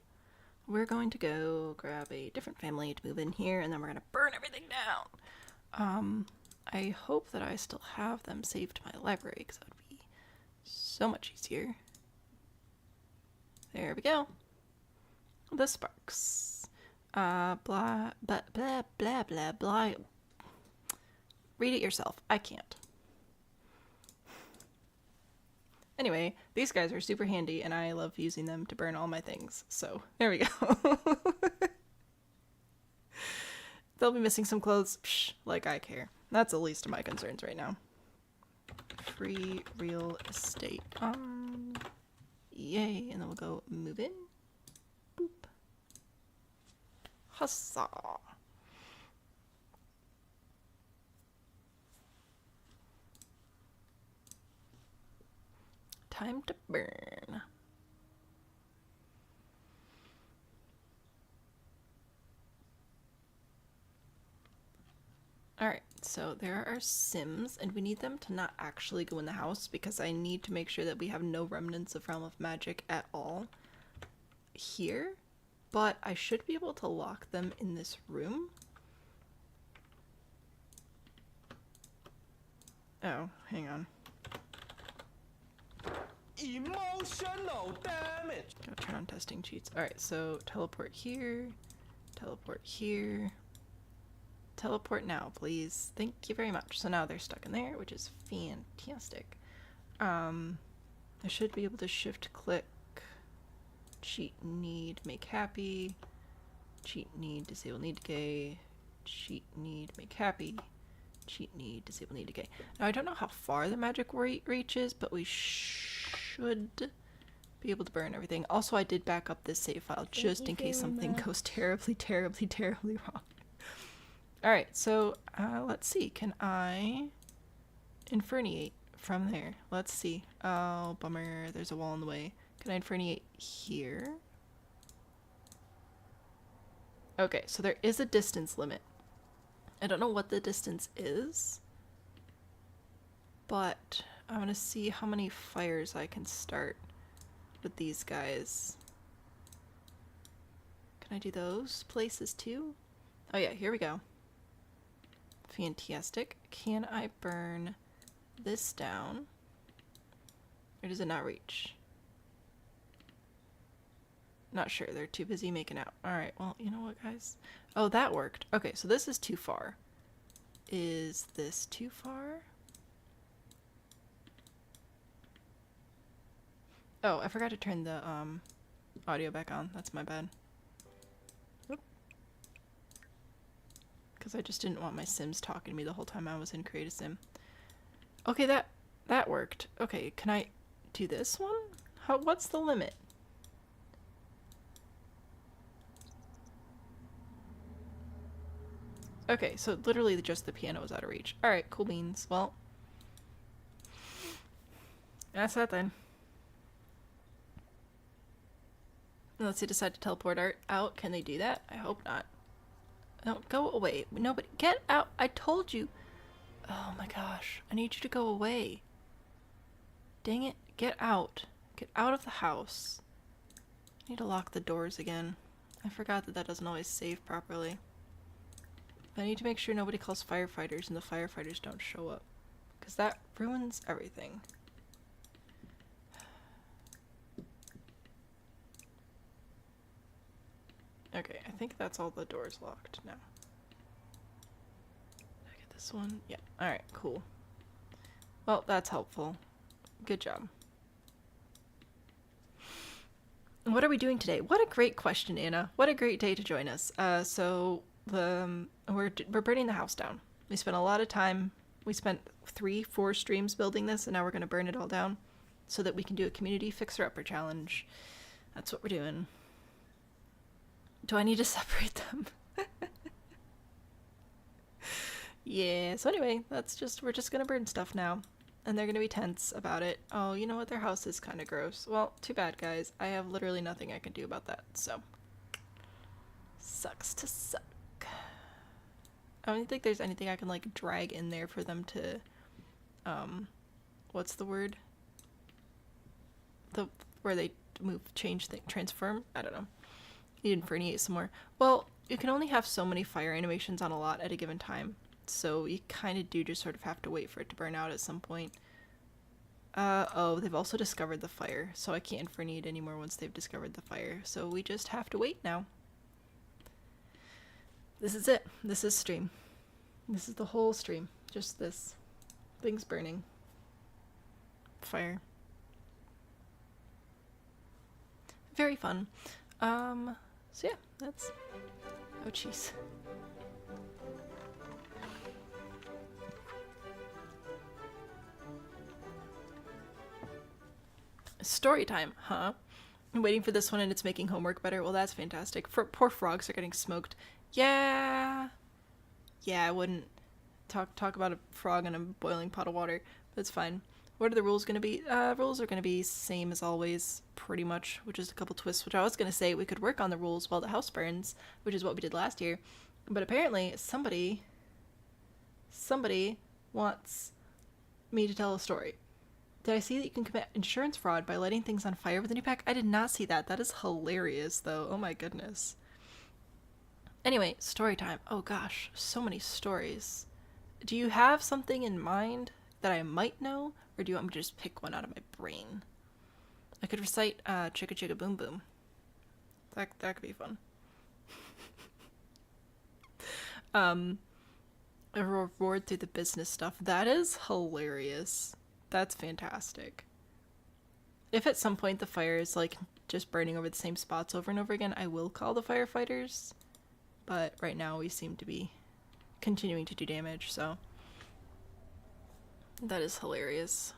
we're going to go grab a different family to move in here, and then we're going to burn everything down. I hope that I still have them saved to my library, because that would be so much easier. There we go. The sparks. Blah, blah, blah, blah, blah, blah. Read it yourself. I can't. Anyway, these guys are super handy, and I love using them to burn all my things. So, there we go. They'll be missing some clothes. Psh, like I care. That's the least of my concerns right now. Free real estate on. Yay. And then we'll go move in. Boop. Hussa. Time to burn. Alright, so there are our Sims, and we need them to not actually go in the house because I need to make sure that we have no remnants of Realm of Magic at all here. But I should be able to lock them in this room. Oh, hang on. Emotional damage. Go turn on testing cheats. Alright, so teleport here. Teleport here. Teleport now, please. Thank you very much. So now they're stuck in there, which is fantastic. I should be able to shift click. Cheat need, make happy. Cheat need, disable need decay. Cheat need, make happy. Cheat need, disable need decay. Now I don't know how far the magic reaches, but we should be able to burn everything. Also, I did back up this save file just in case something goes terribly, terribly, terribly wrong. Alright, so let's see. Can I inferniate from there? Let's see. Oh, bummer. There's a wall in the way. Can I inferniate here? Okay, so there is a distance limit. I don't know what the distance is, but I want to see how many fires I can start with these guys. Can I do those places too? Oh yeah, here we go. Fantastic. Can I burn this down? Or does it not reach? Not sure. They're too busy making out. Alright, well, you know what, guys? Oh, that worked. Okay, so this is too far. Is this too far? Oh, I forgot to turn the audio back on. That's my bad. Because I just didn't want my Sims talking to me the whole time I was in Create a Sim. Okay, that worked. Okay, can I do this one? What's the limit? Okay, so literally just the piano was out of reach. Alright, cool beans. Well, that's that then. Unless they decide to teleport out. Can they do that? I hope not. No, go away. Nobody. Get out. I told you. Oh my gosh. I need you to go away. Dang it. Get out. Get out of the house. I need to lock the doors again. I forgot that doesn't always save properly. I need to make sure nobody calls firefighters and the firefighters don't show up. Because that ruins everything. Okay, I think that's all the doors locked now. Did I get this one? Yeah. Alright, cool. Well, that's helpful. Good job. What are we doing today? What a great question, Anna. What a great day to join us. We're burning the house down. We spent a lot of time. We spent 3-4 streams building this, and now we're going to burn it all down so that we can do a community fixer-upper challenge. That's what we're doing. Do I need to separate them? Yeah, so anyway, we're just gonna burn stuff now. And they're gonna be tense about it. Oh, you know what? Their house is kind of gross. Well, too bad, guys. I have literally nothing I can do about that, so. Sucks to suck. I don't think there's anything I can, like, drag in there for them to, what's the word? the where they transform. I don't know. Need Inferniate some more. Well, you can only have so many fire animations on a lot at a given time, so you kind of do just sort of have to wait for it to burn out at some point. Oh, they've also discovered the fire, so I can't Inferniate anymore once they've discovered the fire, so we just have to wait now. This is it. This is stream. This is the whole stream. Just this. Things burning. Fire. Very fun. So yeah, that's... Oh, jeez. Story time, huh? I'm waiting for this one and it's making homework better. Well, that's fantastic. Poor frogs are getting smoked. Yeah. Yeah, I wouldn't talk about a frog in a boiling pot of water. But it's fine. What are the rules going to be? Rules are going to be same as always, pretty much, which is a couple twists, which I was going to say we could work on the rules while the house burns, which is what we did last year. But apparently somebody wants me to tell a story. Did I see that you can commit insurance fraud by lighting things on fire with a new pack? I did not see that. That is hilarious, though. Oh my goodness. Anyway, story time. Oh gosh, so many stories. Do you have something in mind that I might know, or do you want me to just pick one out of my brain? I could recite Chicka Chicka Boom Boom. That could be fun. A reward through the business stuff. That is hilarious. That's fantastic. If at some point the fire is like just burning over the same spots over and over again, I will call the firefighters. But right now we seem to be continuing to do damage, so that is hilarious.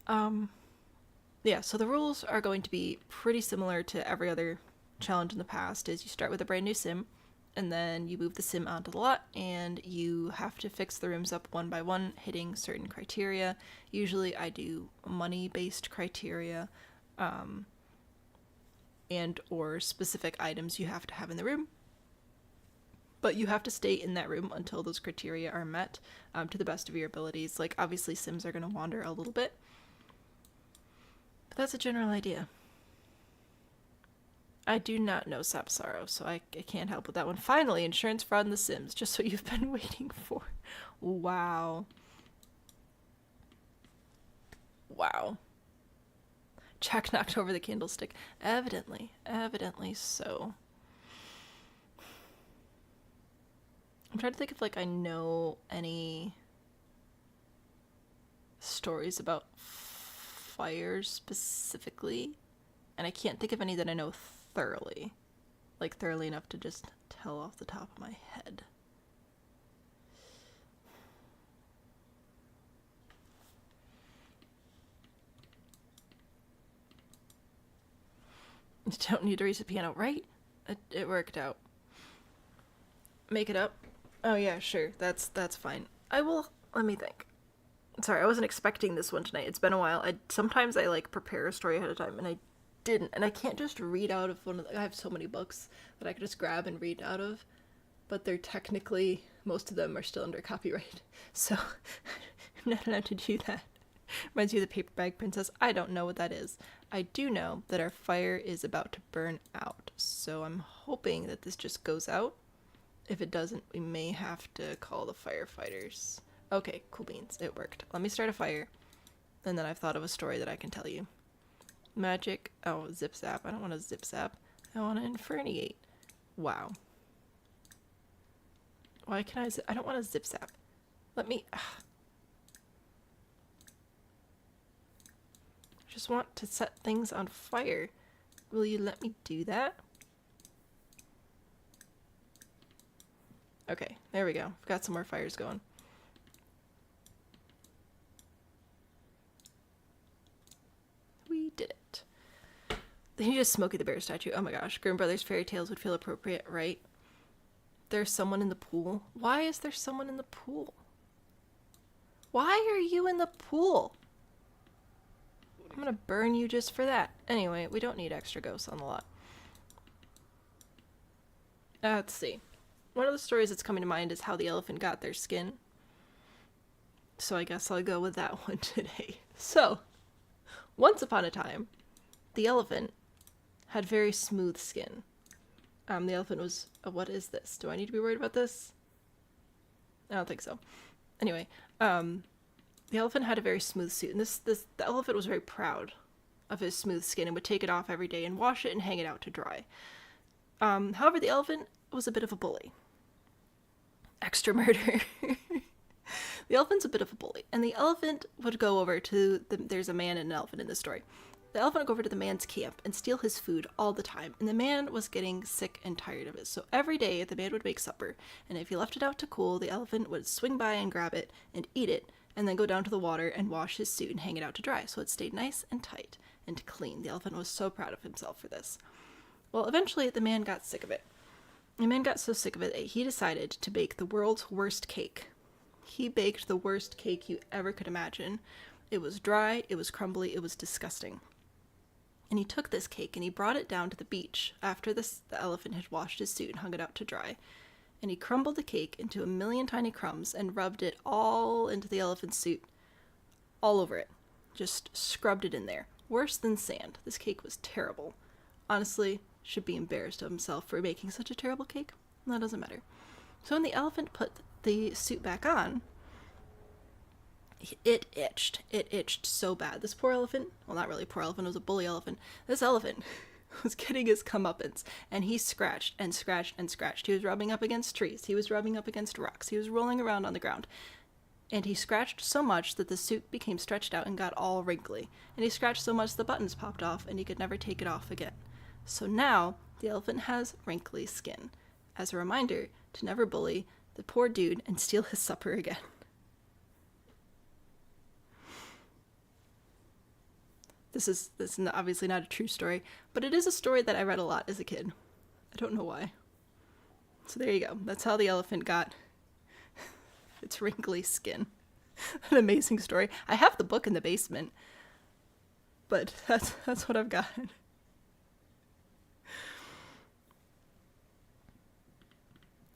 Yeah, so the rules are going to be pretty similar to every other challenge in the past. Is you start with a brand new sim, and then you move the sim onto the lot, and you have to fix the rooms up one by one, hitting certain criteria. Usually I do money-based criteria, and or specific items you have to have in the room. But you have to stay in that room until those criteria are met, to the best of your abilities. Like, obviously Sims are going to wander a little bit, but that's a general idea. I do not know Sapsaro, so I can't help with that one. Finally, insurance fraud in The Sims, just what you've been waiting for. Wow. Wow. Jack knocked over the candlestick. Evidently so. I'm trying to think if, like, I know any stories about fires specifically, and I can't think of any that I know thoroughly enough to just tell off the top of my head. You don't need to raise a piano, right? It worked out. Make it up? Oh yeah, sure. That's fine. Let me think. Sorry, I wasn't expecting this one tonight. It's been a while. Sometimes I like prepare a story ahead of time, and I didn't. And I can't just read out of I have so many books that I could just grab and read out of, but they're technically, most of them are still under copyright. So I'm not allowed to do that. Reminds you of the Paper Bag Princess. I don't know what that is. I do know that our fire is about to burn out, so I'm hoping that this just goes out. If it doesn't, we may have to call the firefighters. Okay, cool beans. It worked. Let me start a fire, and then I've thought of a story that I can tell you. Magic. Oh, zip zap. I don't want to zip zap. I want to inferniate. Wow. Why can I don't want to zip zap. Let me... I just want to set things on fire. Will you let me do that? Okay, there we go. We've got some more fires going. We did it. They need a Smokey the Bear statue. Oh my gosh. Grimm Brothers fairy tales would feel appropriate, right? There's someone in the pool. Why is there someone in the pool? Why are you in the pool? I'm gonna burn you just for that. Anyway, we don't need extra ghosts on the lot. Let's see. One of the stories that's coming to mind is how the elephant got their skin. So I guess I'll go with that one today. So, Once upon a time, the elephant had very smooth skin. The elephant was... what is this? Do I need to be worried about this? I don't think so. Anyway, the elephant had a very smooth suit, and the elephant was very proud of his smooth skin and would take it off every day and wash it and hang it out to dry. However, the elephant was a bit of a bully. Extra murder. The elephant's a bit of a bully, and the elephant would go over to there's a man and an elephant in this story. The elephant would go over to the man's camp and steal his food all the time, and the man was getting sick and tired of it. So every day the man would make supper, and if he left it out to cool, the elephant would swing by and grab it and eat it, and then go down to the water and wash his suit and hang it out to dry, so it stayed nice and tight and clean. The elephant was so proud of himself for this. Well, eventually the man got sick of it. The man got so sick of it that he decided to bake the world's worst cake. He baked the worst cake you ever could imagine. It was dry, it was crumbly, it was disgusting. And he took this cake and he brought it down to the beach after the elephant had washed his suit and hung it out to dry. And he crumbled the cake into a million tiny crumbs and rubbed it all into the elephant's suit. All over it. Just scrubbed it in there. Worse than sand. This cake was terrible. Honestly, should be embarrassed of himself for making such a terrible cake. That doesn't matter. So when the elephant put the suit back on, it itched. It itched so bad. This poor elephant, well, not really poor elephant, it was a bully elephant. This elephant was getting his comeuppance, and he scratched and scratched and scratched. He was rubbing up against trees. He was rubbing up against rocks. He was rolling around on the ground. And he scratched so much that the suit became stretched out and got all wrinkly. And he scratched so much the buttons popped off, and he could never take it off again. So now, the elephant has wrinkly skin. As a reminder to never bully the poor dude and steal his supper again. This is obviously not a true story, but it is a story that I read a lot as a kid. I don't know why. So there you go. That's how the elephant got its wrinkly skin. An amazing story. I have the book in the basement, but that's what I've got.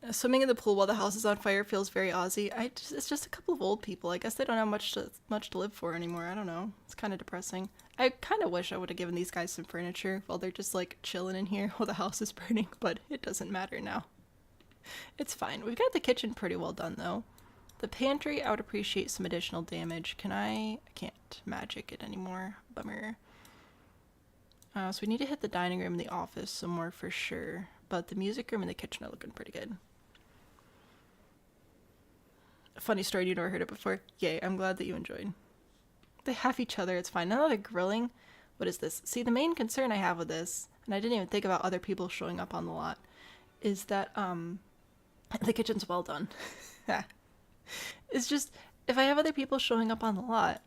Swimming in the pool while the house is on fire feels very Aussie. It's just a couple of old people. I guess they don't have much to live for anymore. I don't know. It's kind of depressing. I kind of wish I would have given these guys some furniture while they're just like chilling in here while the house is burning, but it doesn't matter now. It's fine. We've got the kitchen pretty well done though. The pantry, I would appreciate some additional damage. I can't magic it anymore. Bummer. So we need to hit the dining room and the office some more for sure, but the music room and the kitchen are looking pretty good. Funny story, you never heard it before? Yay, I'm glad that you enjoyed. They have each other, it's fine. Now that they're grilling, what is this? See, the main concern I have with this, and I didn't even think about other people showing up on the lot, is that, the kitchen's well done. It's just, if I have other people showing up on the lot,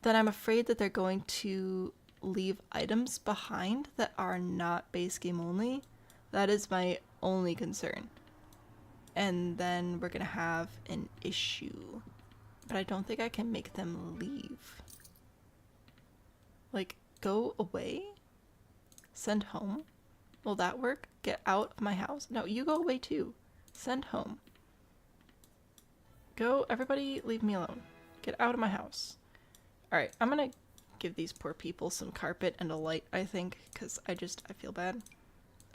then I'm afraid that they're going to leave items behind that are not base game only. That is my only concern. And then we're gonna have an issue. But I don't think I can make them leave. Like, go away? Send home? Will that work? Get out of my house? No, you go away too. Send home. Go, everybody leave me alone. Get out of my house. Alright, I'm gonna give these poor people some carpet and a light, I think, because I feel bad.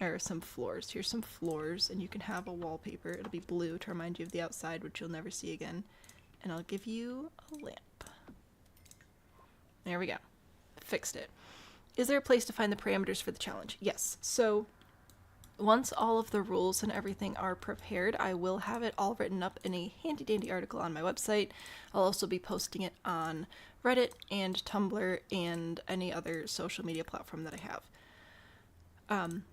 Or some floors. Here's some floors, and you can have a wallpaper. It'll be blue to remind you of the outside, which you'll never see again. And I'll give you a lamp. There we go. Fixed it. Is there a place to find the parameters for the challenge? Yes. So once all of the rules and everything are prepared, I will have it all written up in a handy dandy article on my website. I'll also be posting it on Reddit and Tumblr and any other social media platform that I have.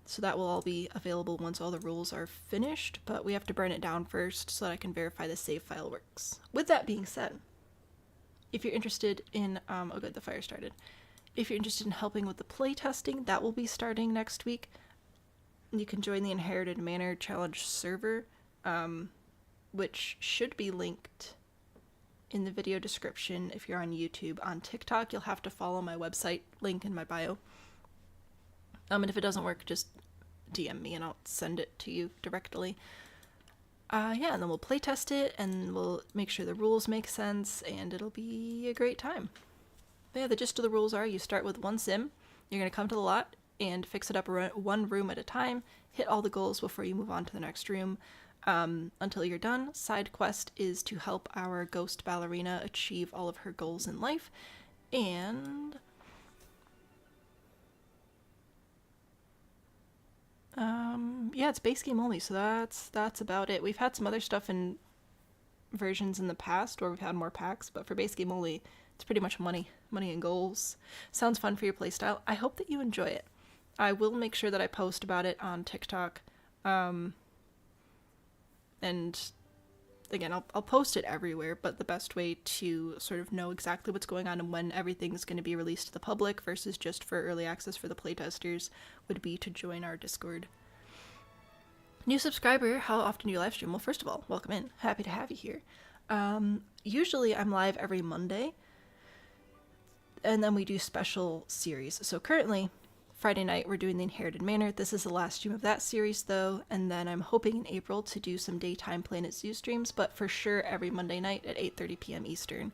So that will all be available once all the rules are finished, but we have to burn it down first so that I can verify the save file works. With that being said, if you're interested in, oh good, the fire started. If you're interested in helping with the playtesting, that will be starting next week. You can join the Inherited Manor Challenge server, which should be linked in the video description if you're on YouTube. On TikTok, you'll have to follow my website link in my bio. And if it doesn't work, just DM me and I'll send it to you directly. Yeah, and then we'll playtest it and we'll make sure the rules make sense and it'll be a great time. But yeah, the gist of the rules are you start with one sim, you're going to come to the lot and fix it up one room at a time, hit all the goals before you move on to the next room until you're done. Side quest is to help our ghost ballerina achieve all of her goals in life. And yeah, it's base game only, so that's about it. We've had some other stuff in versions in the past where we've had more packs, but for base game only, it's pretty much money and goals. Sounds fun for your playstyle. I hope that you enjoy it. I will make sure that I post about it on TikTok. And again, I'll post it everywhere, but the best way to sort of know exactly what's going on and when everything's going to be released to the public versus just for early access for the playtesters would be to join our Discord. New subscriber, how often do you live stream? Well, first of all, welcome in. Happy to have you here. Usually I'm live every Monday, and then we do special series. So currently, Friday night, we're doing the Inherited Manor. This is the last stream of that series, though, and then I'm hoping in April to do some daytime Planet Zoo streams, but for sure every Monday night at 8:30 p.m. Eastern.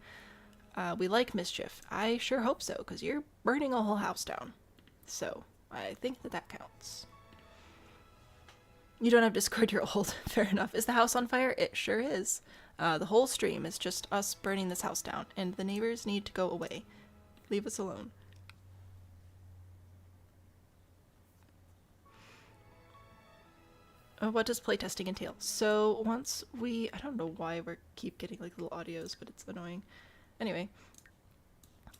We like mischief. I sure hope so, because you're burning a whole house down. So, I think that counts. You don't have Discord, you're old. Fair enough. Is the house on fire? It sure is. The whole stream is just us burning this house down, and the neighbors need to go away. Leave us alone. What does playtesting entail? So once I don't know why we keep getting like little audios, but it's annoying. Anyway,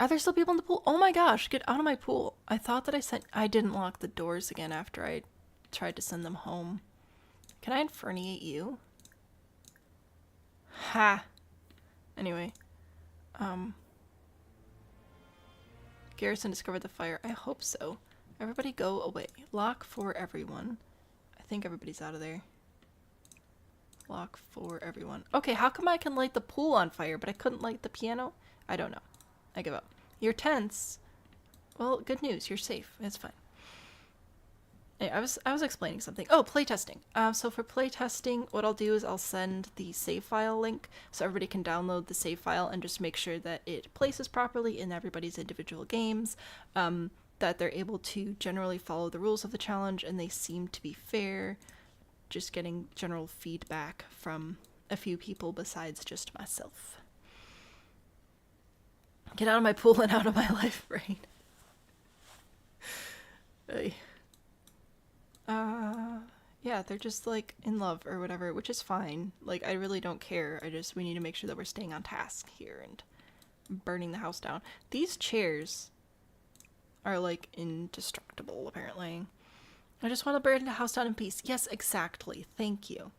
are there still people in the pool? Oh my gosh, get out of my pool. I thought that I didn't lock the doors again after I tried to send them home. Can I inferniate you? Ha! Anyway, Garrison discovered the fire. I hope so. Everybody go away. Lock for everyone. I think everybody's out of there. Lock for everyone. Okay, how come I can light the pool on fire, but I couldn't light the piano? I don't know. I give up. You're tense. Well, good news. You're safe. It's fine. Hey, I was explaining something. Oh, playtesting. So for playtesting, what I'll do is I'll send the save file link so everybody can download the save file and just make sure that it places properly in everybody's individual games, that they're able to generally follow the rules of the challenge and they seem to be fair. Just getting general feedback from a few people besides just myself. Get out of my pool and out of my life, right? Hey. Yeah, they're just like in love or whatever, which is fine. Like, I really don't care. We need to make sure that we're staying on task here and burning the house down. These chairs are like indestructible, apparently. I just want to burn the house down in peace. Yes, exactly. Thank you.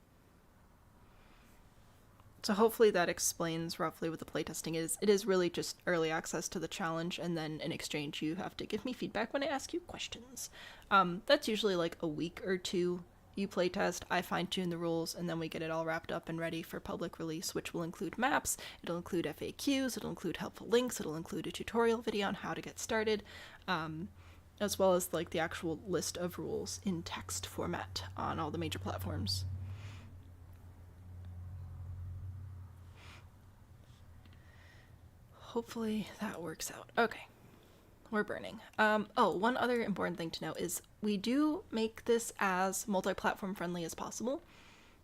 So hopefully that explains roughly what the playtesting is. It is really just early access to the challenge, and then in exchange you have to give me feedback when I ask you questions. That's usually like a week or two. You playtest, I fine-tune the rules, and then we get it all wrapped up and ready for public release, which will include maps, it'll include FAQs, it'll include helpful links, it'll include a tutorial video on how to get started, as well as like the actual list of rules in text format on all the major platforms. Hopefully that works out. Okay. We're burning. Oh, one other important thing to note is we do make this as multi-platform friendly as possible.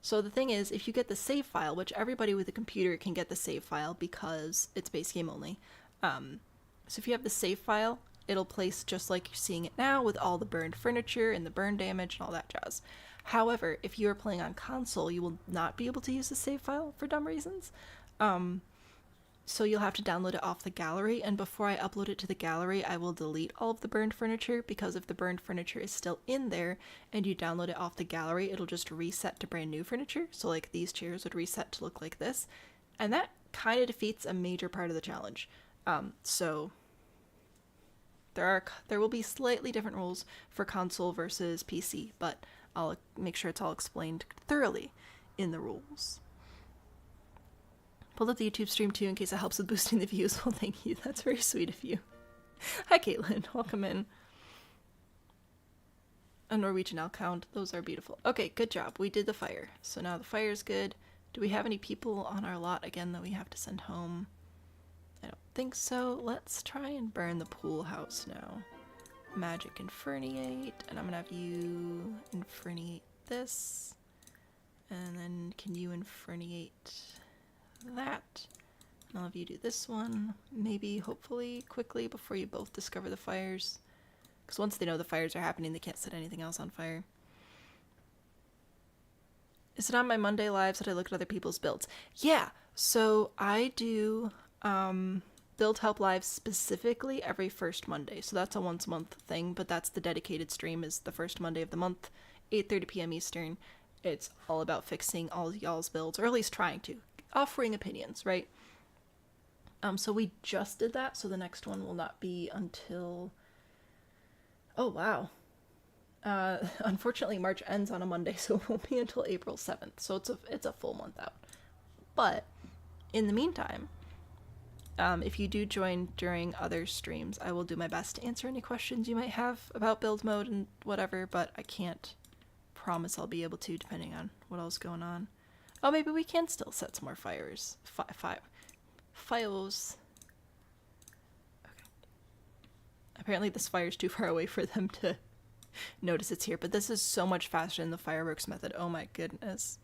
So the thing is, if you get the save file, which everybody with a computer can get the save file because it's base game only. So if you have the save file, it'll place just like you're seeing it now with all the burned furniture and the burn damage and all that jazz. However, if you are playing on console, you will not be able to use the save file for dumb reasons. So you'll have to download it off the gallery, and before I upload it to the gallery, I will delete all of the burned furniture, because if the burned furniture is still in there and you download it off the gallery, it'll just reset to brand new furniture. So like these chairs would reset to look like this, and that kind of defeats a major part of the challenge. So there will be slightly different rules for console versus PC, but I'll make sure it's all explained thoroughly in the rules. Pulled up the YouTube stream too in case it helps with boosting the views. Well, thank you. That's very sweet of you. Hi, Caitlin. Welcome in. A Norwegian elk hound. Those are beautiful. Okay, good job. We did the fire. So now the fire's good. Do we have any people on our lot again that we have to send home? I don't think so. Let's try and burn the pool house now. Magic Inferniate, and I'm gonna have you Inferniate this. And then can you Inferniate that? And I'll have you do this one, maybe, hopefully, quickly before you both discover the fires. Because once they know the fires are happening, they can't set anything else on fire. Is it on my Monday lives that I look at other people's builds? Yeah, so I do build help lives specifically every first Monday. So that's a once a month thing, but that's the dedicated stream is the first Monday of the month, 8:30 p.m. Eastern. It's all about fixing all y'all's builds, or at least trying to. Offering opinions, right? So we just did that, so the next one will not be until... Oh, wow. Unfortunately, March ends on a Monday, so it won't be until April 7th. So it's a full month out. But in the meantime, if you do join during other streams, I will do my best to answer any questions you might have about build mode and whatever, but I can't promise I'll be able to, depending on what else is going on. Oh, maybe we can still set some more fires. Fires. Okay. Apparently this fire's too far away for them to notice it's here, but this is so much faster than the fireworks method. Oh my goodness.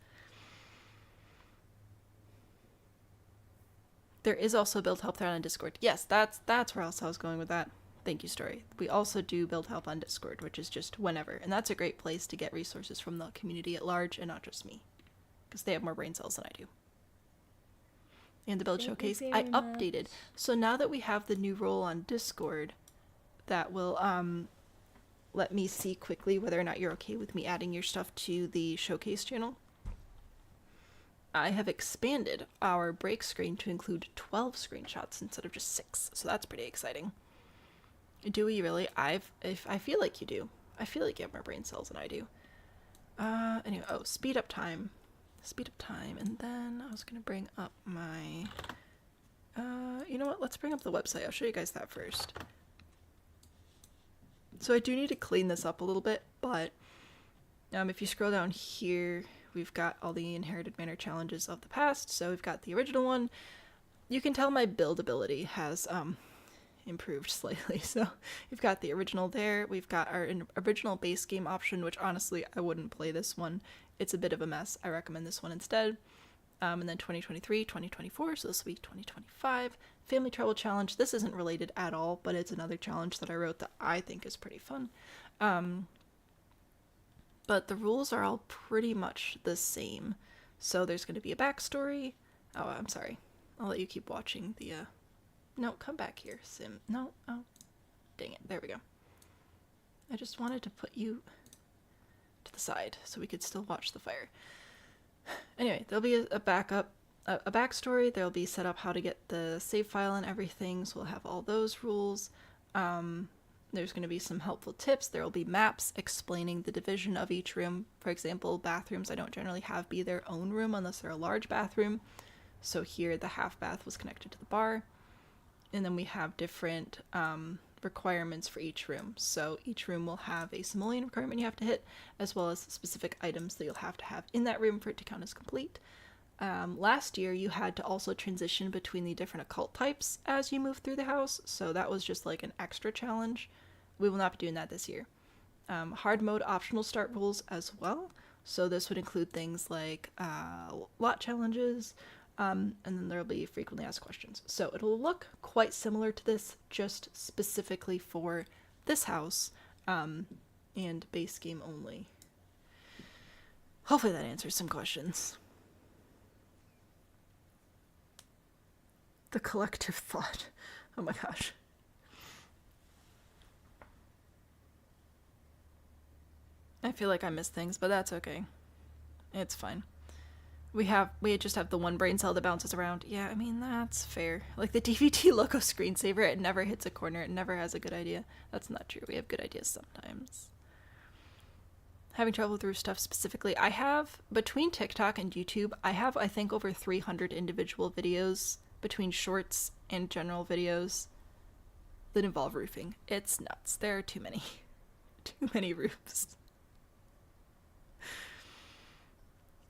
There is also build help there on Discord. Yes, that's where else I was going with that. Thank you, Story. We also do build help on Discord, which is just whenever, and that's a great place to get resources from the community at large and not just me, because they have more brain cells than I do. And the build showcase I updated. So now that we have the new role on Discord, that will let me see quickly whether or not you're okay with me adding your stuff to the showcase channel. I have expanded our break screen to include 12 screenshots instead of just 6, so that's pretty exciting. Do we really? I feel like you do. I feel like you have more brain cells than I do. Anyway, oh, speed up time, and then I was gonna bring up my, you know what, let's bring up the website. I'll show you guys that first. So I do need to clean this up a little bit, but if you scroll down here, we've got all the Inherited Manor challenges of the past. So we've got the original one. You can tell my buildability has improved slightly. So we've got the original there. We've got our original base game option, which honestly, I wouldn't play this one. It's a bit of a mess. I recommend this one instead. And then 2023, 2024, so this will be 2025. Family Trouble Challenge. This isn't related at all, but it's another challenge that I wrote that I think is pretty fun. But the rules are all pretty much the same. So there's going to be a backstory. Oh, I'm sorry. I'll let you keep watching the, No, come back here, Sim. No, oh. Dang it. There we go. I just wanted to put you to the side so we could still watch the fire. Anyway, there'll be a backup, a backstory. There'll be set up how to get the save file and everything, so we'll have all those rules. There's going to be some helpful tips. There will be maps explaining the division of each room. For example, bathrooms I don't generally have be their own room unless they're a large bathroom. So here the half bath was connected to the bar. And then we have different requirements for each room. So each room will have a simoleon requirement you have to hit, as well as specific items that you'll have to have in that room for it to count as complete. Last year, you had to also transition between the different occult types as you move through the house, so that was just like an extra challenge. We will not be doing that this year. Hard mode optional start rules as well, so this would include things like lot challenges, and then there'll be frequently asked questions. So it'll look quite similar to this, just specifically for this house, and base game only. Hopefully that answers some questions. The collective thought. Oh my gosh. I feel like I missed things, but that's okay. It's fine. We just have the one brain cell that bounces around. Yeah, I mean, that's fair. Like the DVD logo screensaver, it never hits a corner. It never has a good idea. That's not true. We have good ideas sometimes. Having trouble through stuff specifically. I have, between TikTok and YouTube, I have, I think, over 300 individual videos between shorts and general videos that involve roofing. It's nuts. There are too many. Too many roofs.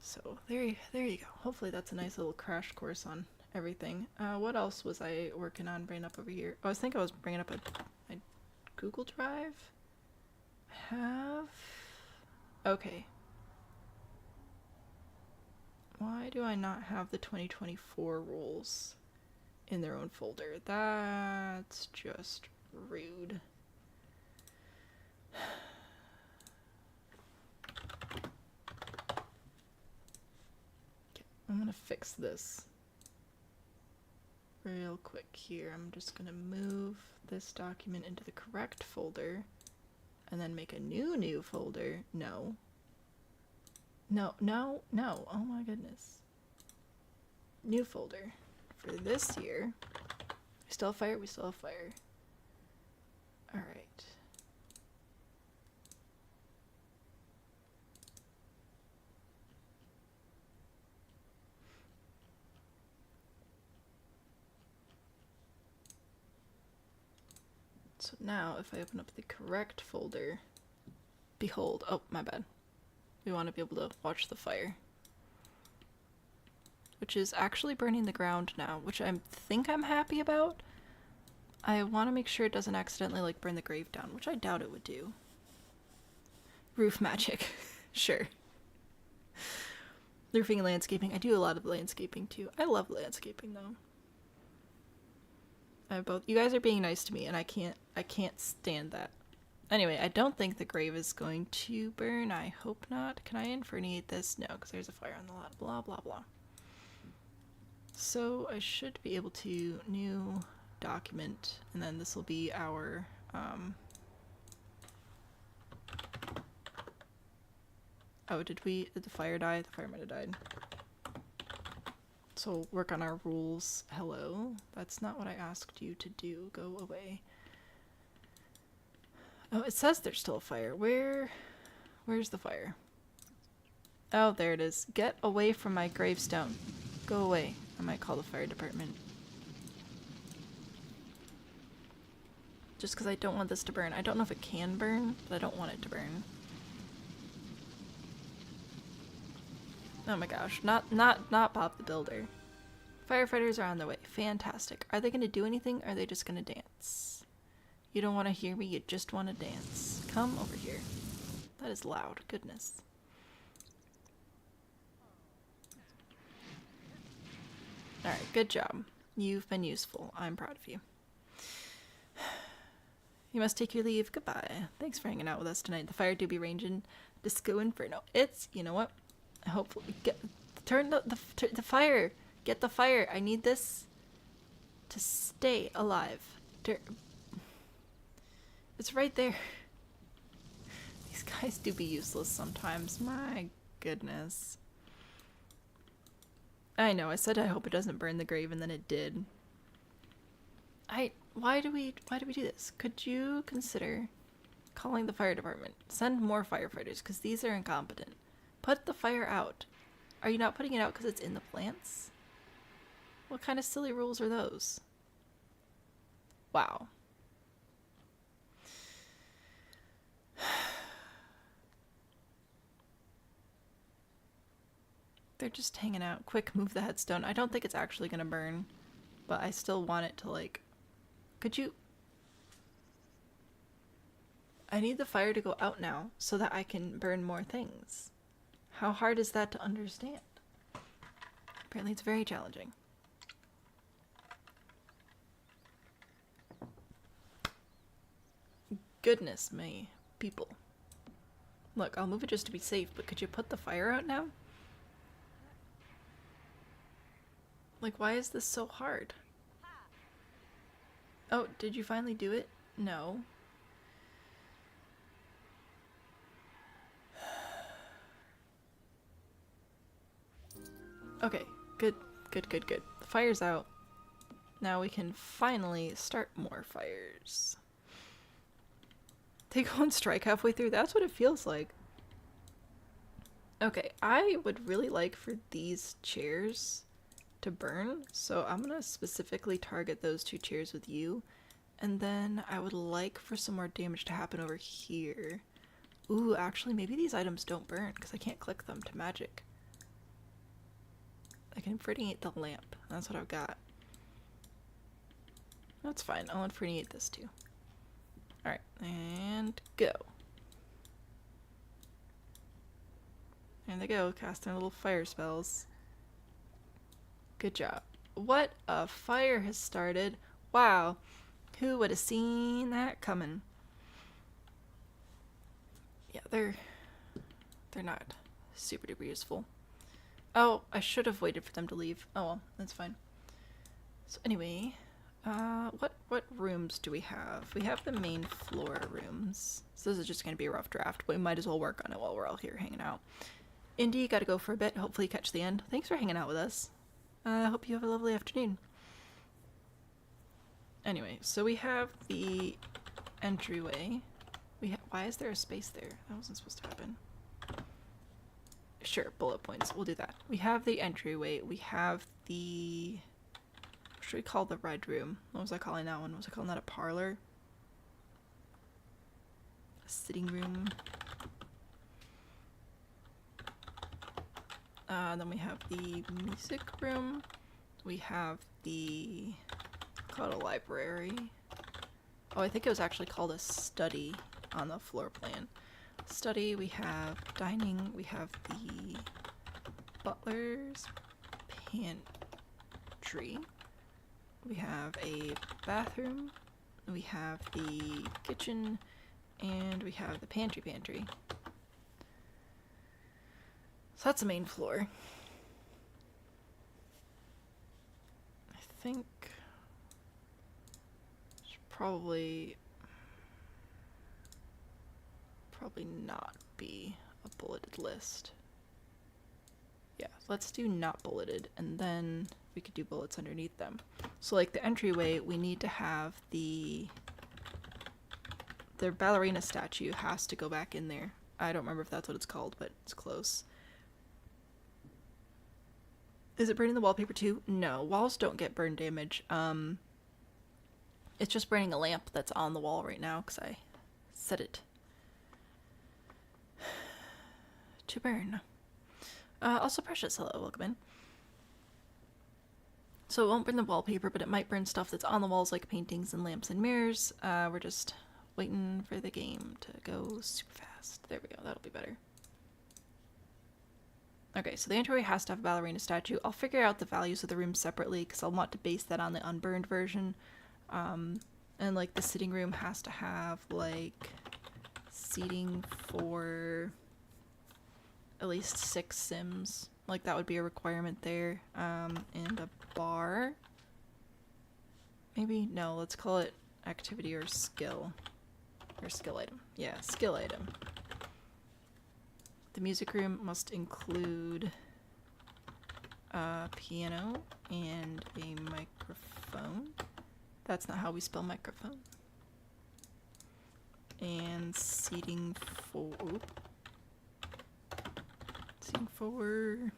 So there you go. Hopefully that's a nice little crash course on everything. What else was I working on bringing up over here? Oh, I think I was bringing up my Google Drive. I have... Okay. Why do I not have the 2024 rules in their own folder? That's just rude. Okay, I'm gonna fix this real quick here. I'm just gonna move this document into the correct folder and then make a new folder. No. No, no, no. Oh my goodness. New folder for this year. We still have fire, we still have fire. Alright. So now if I open up the correct folder, behold, oh my bad. We want to be able to watch the fire. Which is actually burning the ground now, which I think I'm happy about. I want to make sure it doesn't accidentally like burn the grave down, which I doubt it would do. Roof magic. Sure. Roofing and landscaping. I do a lot of landscaping too. I love landscaping though. I have both. You guys are being nice to me and I can't stand that. Anyway, I don't think the grave is going to burn. I hope not. Can I infernate this? No, because there's a fire on the lot. Blah, blah, blah. So I should be able to new document, and then this will be our, oh, did the fire die? The fire might have died. So work on our rules. Hello? That's not what I asked you to do. Go away. Oh, it says there's still a fire. Where's the fire? Oh, there it is. Get away from my gravestone. Go away. I might call the fire department. Just because I don't want this to burn. I don't know if it can burn, but I don't want it to burn. Oh my gosh. Not Bob the Builder. Firefighters are on their way. Fantastic. Are they going to do anything, or are they just going to dance? You don't want to hear me, you just want to dance. Come over here. That is loud. Goodness. Alright, good job. You've been useful. I'm proud of you. You must take your leave. Goodbye. Thanks for hanging out with us tonight. The fire do be raging. Disco Inferno. It's, you know what? Hopefully, turn the fire. Get the fire. I need this to stay alive. It's right there. These guys do be useless sometimes. My goodness. I know, I said I hope it doesn't burn the grave, and then it did. Why do we do this? Could you consider calling the fire department? Send more firefighters, because these are incompetent. Put the fire out. Are you not putting it out because it's in the plants? What kind of silly rules are those? Wow. They're just hanging out. Quick, move the headstone. I don't think it's actually gonna burn, but I still want it to, like... Could you... I need the fire to go out now so that I can burn more things. How hard is that to understand? Apparently it's very challenging. Goodness me, people. Look, I'll move it just to be safe, but could you put the fire out now? Like, why is this so hard? Oh, did you finally do it? No. Okay, good. The fire's out. Now we can finally start more fires. They go and strike halfway through. That's what it feels like. Okay, I would really like for these chairs to burn, so I'm gonna specifically target those two chairs with you, and then I would like for some more damage to happen over here. Ooh, actually maybe these items don't burn because I can't click them to magic. I can infernate the lamp. That's what I've got. That's fine. I'll infernate this too. Alright, and go. And they go, casting little fire spells. Good job. What a fire has started. Wow. Who would have seen that coming? Yeah, they're not super duper useful. Oh, I should have waited for them to leave. Oh well, that's fine. So anyway, what rooms do we have? We have the main floor rooms. So this is just gonna be a rough draft, but we might as well work on it while we're all here hanging out. Indy, gotta go for a bit. Hopefully catch the end. Thanks for hanging out with us. I hope you have a lovely afternoon. Anyway, so we have the entryway. Why is there a space there? That wasn't supposed to happen. Sure, bullet points. We'll do that. We have the entryway. We have the... What should we call the red room? What was I calling that one? Was I calling that a parlor? A sitting room. Then we have the music room. We have the... called a library. Oh, I think it was actually called a study on the floor plan. Study, we have dining, we have the butler's pantry, we have a bathroom, we have the kitchen, and we have the pantry. So that's the main floor. I think should probably not be a bulleted list. Yeah, let's do not bulleted, and then we could do bullets underneath them. So like the entryway, we need to have the ballerina statue has to go back in there. I don't remember if that's what it's called, but it's close. Is it burning the wallpaper too? No, walls don't get burn damage. It's just burning a lamp that's on the wall right now because I set it to burn. Also Precious, hello, welcome in. So it won't burn the wallpaper, but it might burn stuff that's on the walls like paintings and lamps and mirrors. We're just waiting for the game to go super fast. There we go, that'll be better. Okay, so the entryway has to have a ballerina statue. I'll figure out the values of the rooms separately because I'll want to base that on the unburned version. And like the sitting room has to have like seating for at least 6 Sims. Like that would be a requirement there. And a bar. Maybe? No, let's call it activity or skill. Or skill item. Yeah, skill item. The music room must include a piano and a microphone. That's not how we spell microphone. And seating for... Seating for...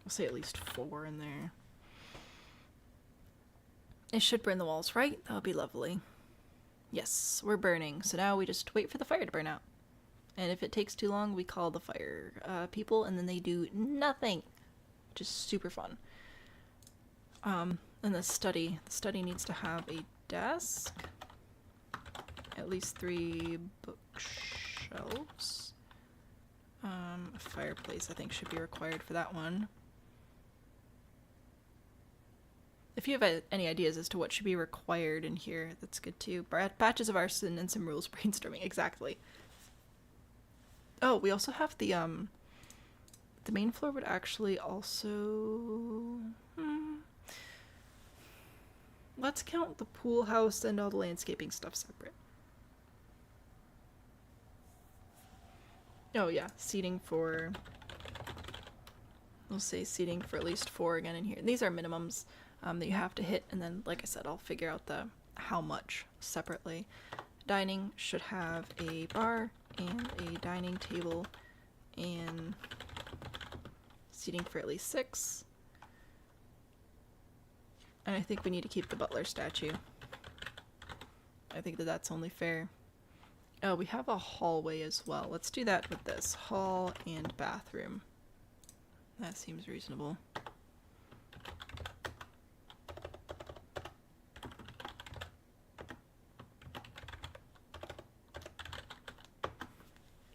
I'll say at least 4 in there. It should burn the walls, right? That would be lovely. Yes, we're burning. So now we just wait for the fire to burn out. And if it takes too long, we call the fire people, and then they do nothing, which is super fun. And the study needs to have a desk, at least 3 bookshelves. A fireplace, I think, should be required for that one. If you have any ideas as to what should be required in here, that's good too. Patches of arson and some rules brainstorming, exactly. Oh, we also have the main floor would actually also... Let's count the pool house and all the landscaping stuff separate. Oh yeah, seating for... We'll say seating for at least 4 again in here. These are minimums that you have to hit, and then, like I said, I'll figure out the how much separately. Dining should have a bar and a dining table and seating for at least 6. And I think we need to keep the butler statue. I think that that's only fair. Oh, we have a hallway as well. Let's do that with this. Hall and bathroom. That seems reasonable.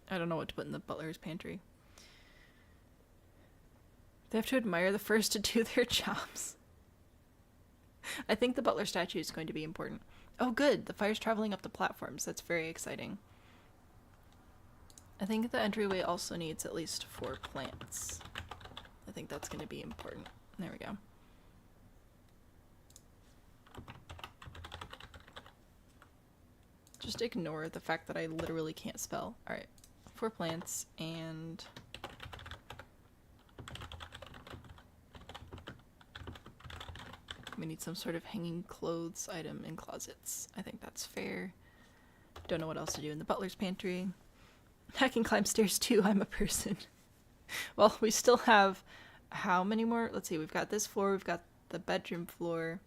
I don't know what to put in the butler's pantry. They have to admire the first to do their jobs. I think the butler statue is going to be important. Oh good, the fire's traveling up the platforms. That's very exciting. I think the entryway also needs at least 4 plants. I think that's going to be important. There we go. Just ignore the fact that I literally can't spell. Alright, 4 plants and... we need some sort of hanging clothes item in closets. I think that's fair. Don't know what else to do in the butler's pantry. I can climb stairs too, I'm a person. Well, we still have how many more? Let's see, we've got this floor, we've got the bedroom floor.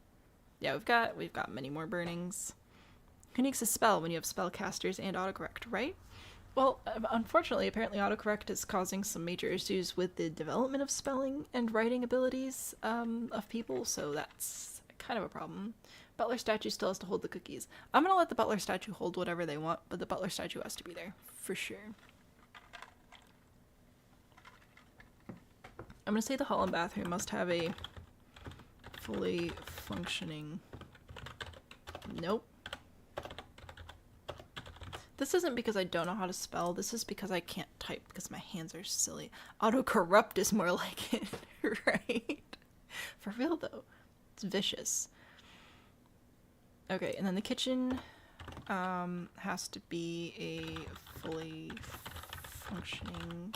Yeah, we've got many more burnings. Who needs a spell when you have spellcasters and autocorrect, right? Well, unfortunately, apparently autocorrect is causing some major issues with the development of spelling and writing abilities of people, so that's kind of a problem. Butler statue still has to hold the cookies. I'm gonna let the butler statue hold whatever they want, but the butler statue has to be there, for sure. I'm gonna say the hall and bathroom must have a fully functioning... Nope. This isn't because I don't know how to spell, this is because I can't type because my hands are silly. Autocorrupt is more like it, right? For real though. It's vicious. Okay, and then the kitchen has to be a fully functioning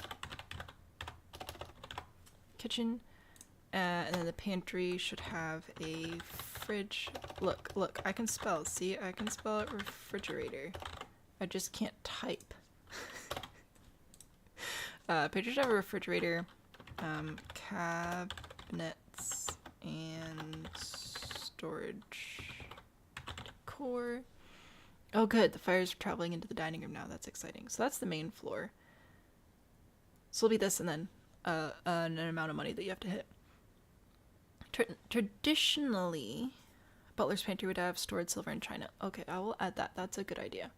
kitchen. And then the pantry should have a fridge. Look, I can spell. See, I can spell it refrigerator. I just can't type. Pantry should have a refrigerator, cabinets, and storage decor. Oh good, the fire's traveling into the dining room now. That's exciting. So that's the main floor. So it'll be this and then an amount of money that you have to hit. Traditionally, butler's pantry would have stored silver and china. Okay, I will add that. That's a good idea.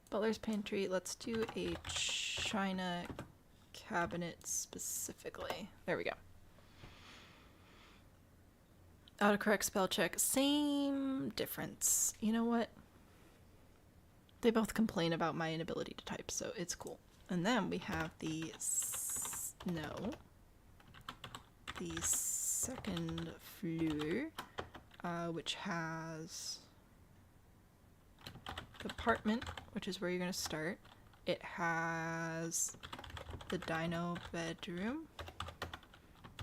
Butler's pantry, let's do a china cabinet specifically. There we go. Autocorrect spell check. Same difference. You know what? They both complain about my inability to type, so it's cool. And then we have the second floor, which has the apartment, which is where you're going to start. It has the dino bedroom,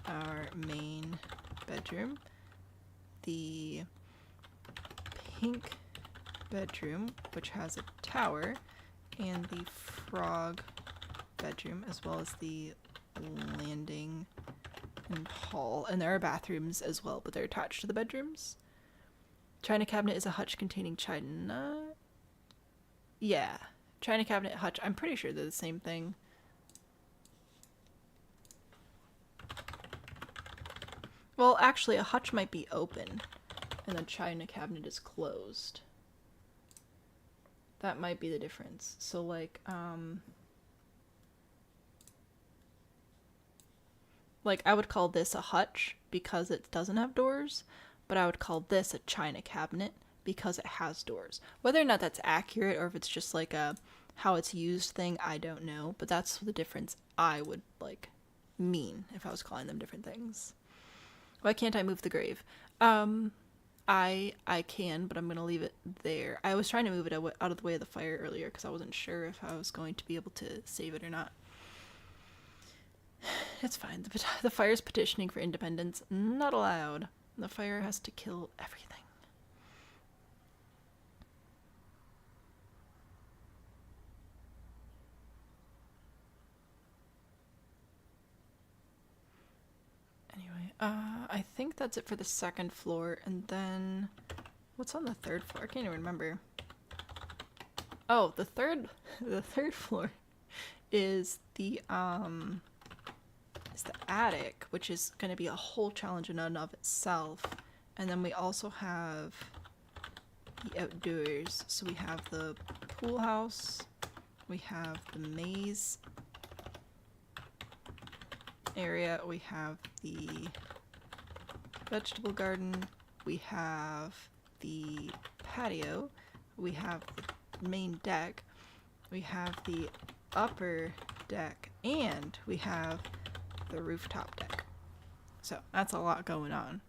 our main bedroom, the pink bedroom, which has a tower, and the frog bedroom, as well as the landing and hall. And there are bathrooms as well, but they're attached to the bedrooms. China cabinet is a hutch containing china. Yeah, china cabinet, hutch. I'm pretty sure they're the same thing. Well, actually, a hutch might be open, and the china cabinet is closed. That might be the difference. So, like I would call this a hutch because it doesn't have doors, but I would call this a china cabinet because it has doors. Whether or not that's accurate or if it's just like a how it's used thing, I don't know, but that's the difference I would like mean if I was calling them different things. Why can't I move the grave? I can, but I'm going to leave it there. I was trying to move it out of the way of the fire earlier because I wasn't sure if I was going to be able to save it or not. It's fine. The fire's petitioning for independence. Not allowed. The fire has to kill everything. Anyway, I think that's it for the second floor, and then what's on the third floor? I can't even remember. Oh, the third floor is the attic, which is going to be a whole challenge in and of itself. And then we also have the outdoors. So we have the pool house, We have the maze area. We have the vegetable garden. We have the patio. We have the main deck. We have the upper deck. And we have the rooftop deck. So that's a lot going on.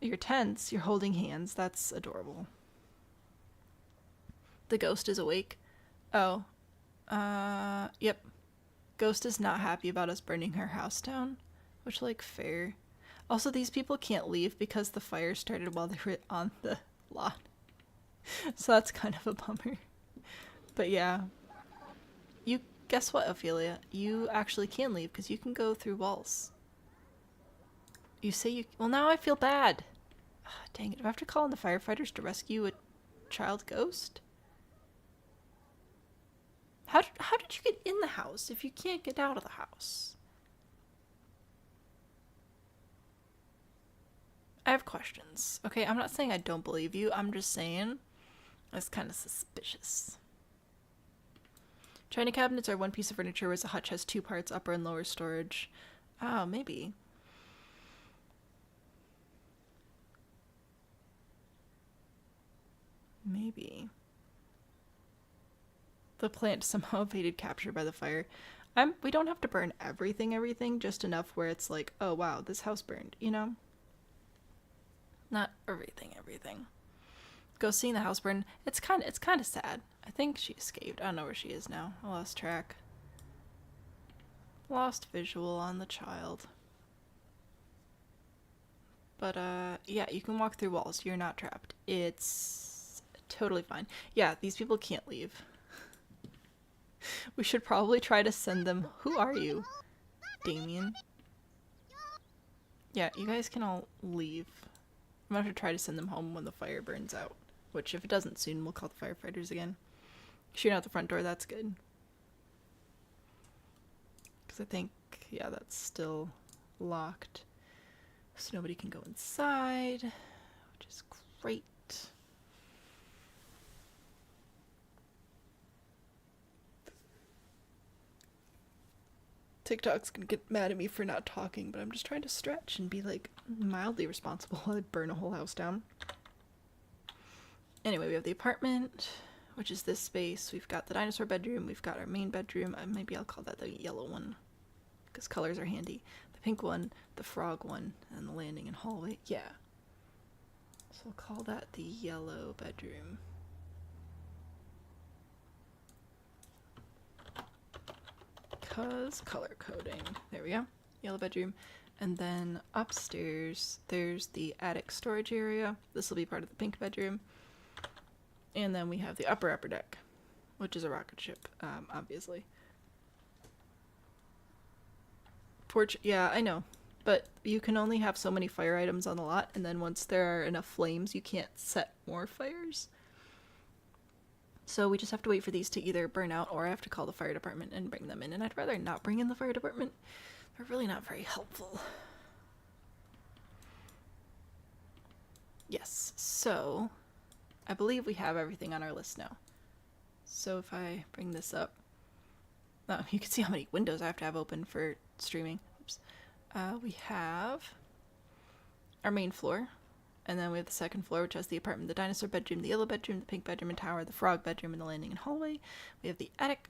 Your tents, you're holding hands. That's adorable. The ghost is awake. Oh. Yep. Ghost is not happy about us burning her house down. Which, like, fair. Also, these people can't leave because the fire started while they were on the lawn. So that's kind of a bummer. But yeah. You, guess what, Ophelia? You actually can leave because you can go through walls. You say you... Well, now I feel bad. Dang it. Do I have to call in the firefighters to rescue a child ghost? How did you get in the house if you can't get out of the house? I have questions. Okay, I'm not saying I don't believe you. I'm just saying that's kind of suspicious. China cabinets are one piece of furniture, whereas a hutch has two parts, upper and lower storage. Oh, maybe. Maybe. The plant somehow evaded capture by the fire. We don't have to burn everything, just enough where it's like, oh wow, this house burned, you know? Not everything. Go seeing the house burn. It's kind of sad. I think she escaped. I don't know where she is now. I lost track. Lost visual on the child. But yeah, you can walk through walls. You're not trapped. It's totally fine. Yeah, these people can't leave. We should probably try to send them. Who are you? Damien? Yeah, you guys can all leave. I'm gonna have to try to send them home when the fire burns out. Which, if it doesn't soon, we'll call the firefighters again. Shooting out the front door, that's good. Because I think, yeah, that's still locked. So nobody can go inside. Which is great. TikTok's gonna get mad at me for not talking, but I'm just trying to stretch and be, like, mildly responsible while I burn a whole house down. Anyway, we have the apartment, which is this space. We've got the dinosaur bedroom. We've got our main bedroom. Maybe I'll call that the yellow one, because colors are handy. The pink one, the frog one, and the landing and hallway. Yeah. So we'll call that the yellow bedroom. Because color coding. There we go. Yellow bedroom. And then upstairs, there's the attic storage area. This will be part of the pink bedroom. And then we have the upper deck, which is a rocket ship, obviously. Porch, yeah, I know. But you can only have so many fire items on the lot, and then once there are enough flames, you can't set more fires. So we just have to wait for these to either burn out, or I have to call the fire department and bring them in. And I'd rather not bring in the fire department. They're really not very helpful. Yes, so I believe we have everything on our list now. So if I bring this up, oh, you can see how many windows I have to have open for streaming. Oops. We have our main floor, and then we have the second floor, which has the apartment, the dinosaur bedroom, the yellow bedroom, the pink bedroom and tower, the frog bedroom, and the landing and hallway. We have the attic,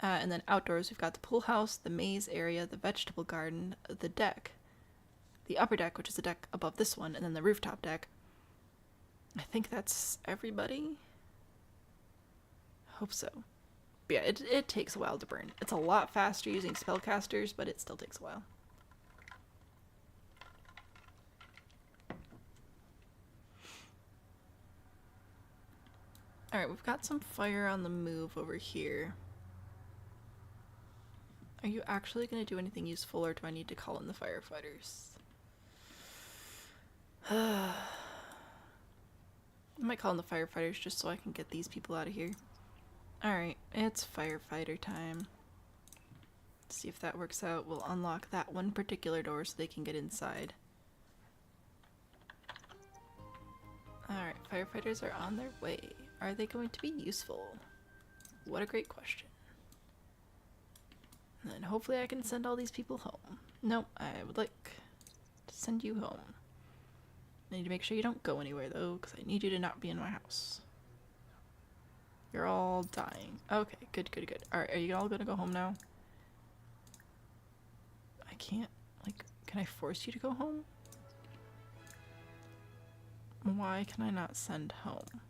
and then outdoors we've got the pool house, the maze area, the vegetable garden, the deck, the upper deck, which is the deck above this one, and then the rooftop deck. I think that's everybody. Hope so. But yeah, it takes a while to burn. It's a lot faster using spellcasters, but it still takes a while. Alright, we've got some fire on the move over here. Are you actually going to do anything useful, or do I need to call in the firefighters? I might call in the firefighters just so I can get these people out of here. Alright, it's firefighter time. Let's see if that works out. We'll unlock that one particular door so they can get inside. Alright, firefighters are on their way. Are they going to be useful? What a great question. And then hopefully I can send all these people home. Nope, I would like to send you home. I need to make sure you don't go anywhere though, because I need you to not be in my house. You're all dying. Okay, good, good, good. Alright, are you all gonna go home now? I can't, like, can I force you to go home? Why can I not send home?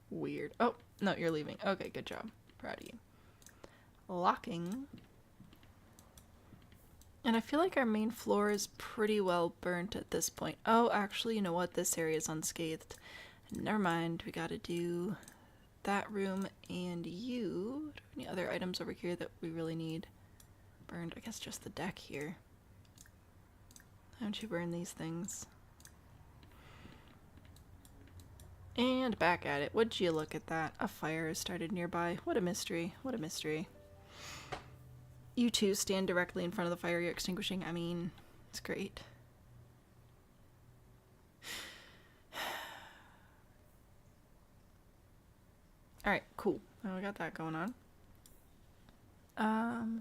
Weird. Oh, no, you're leaving. Okay, good job. Proud of you. Locking. And I feel like our main floor is pretty well burnt at this point. Oh, actually, you know what? This area is unscathed. Never mind. We gotta do that room and you. Do we have any other items over here that we really need burned? I guess just the deck here. Why don't you burn these things? And back at it. Would you look at that? A fire has started nearby. What a mystery. What a mystery. You two stand directly in front of the fire you're extinguishing. I mean, it's great. Alright, cool. Now we got that going on.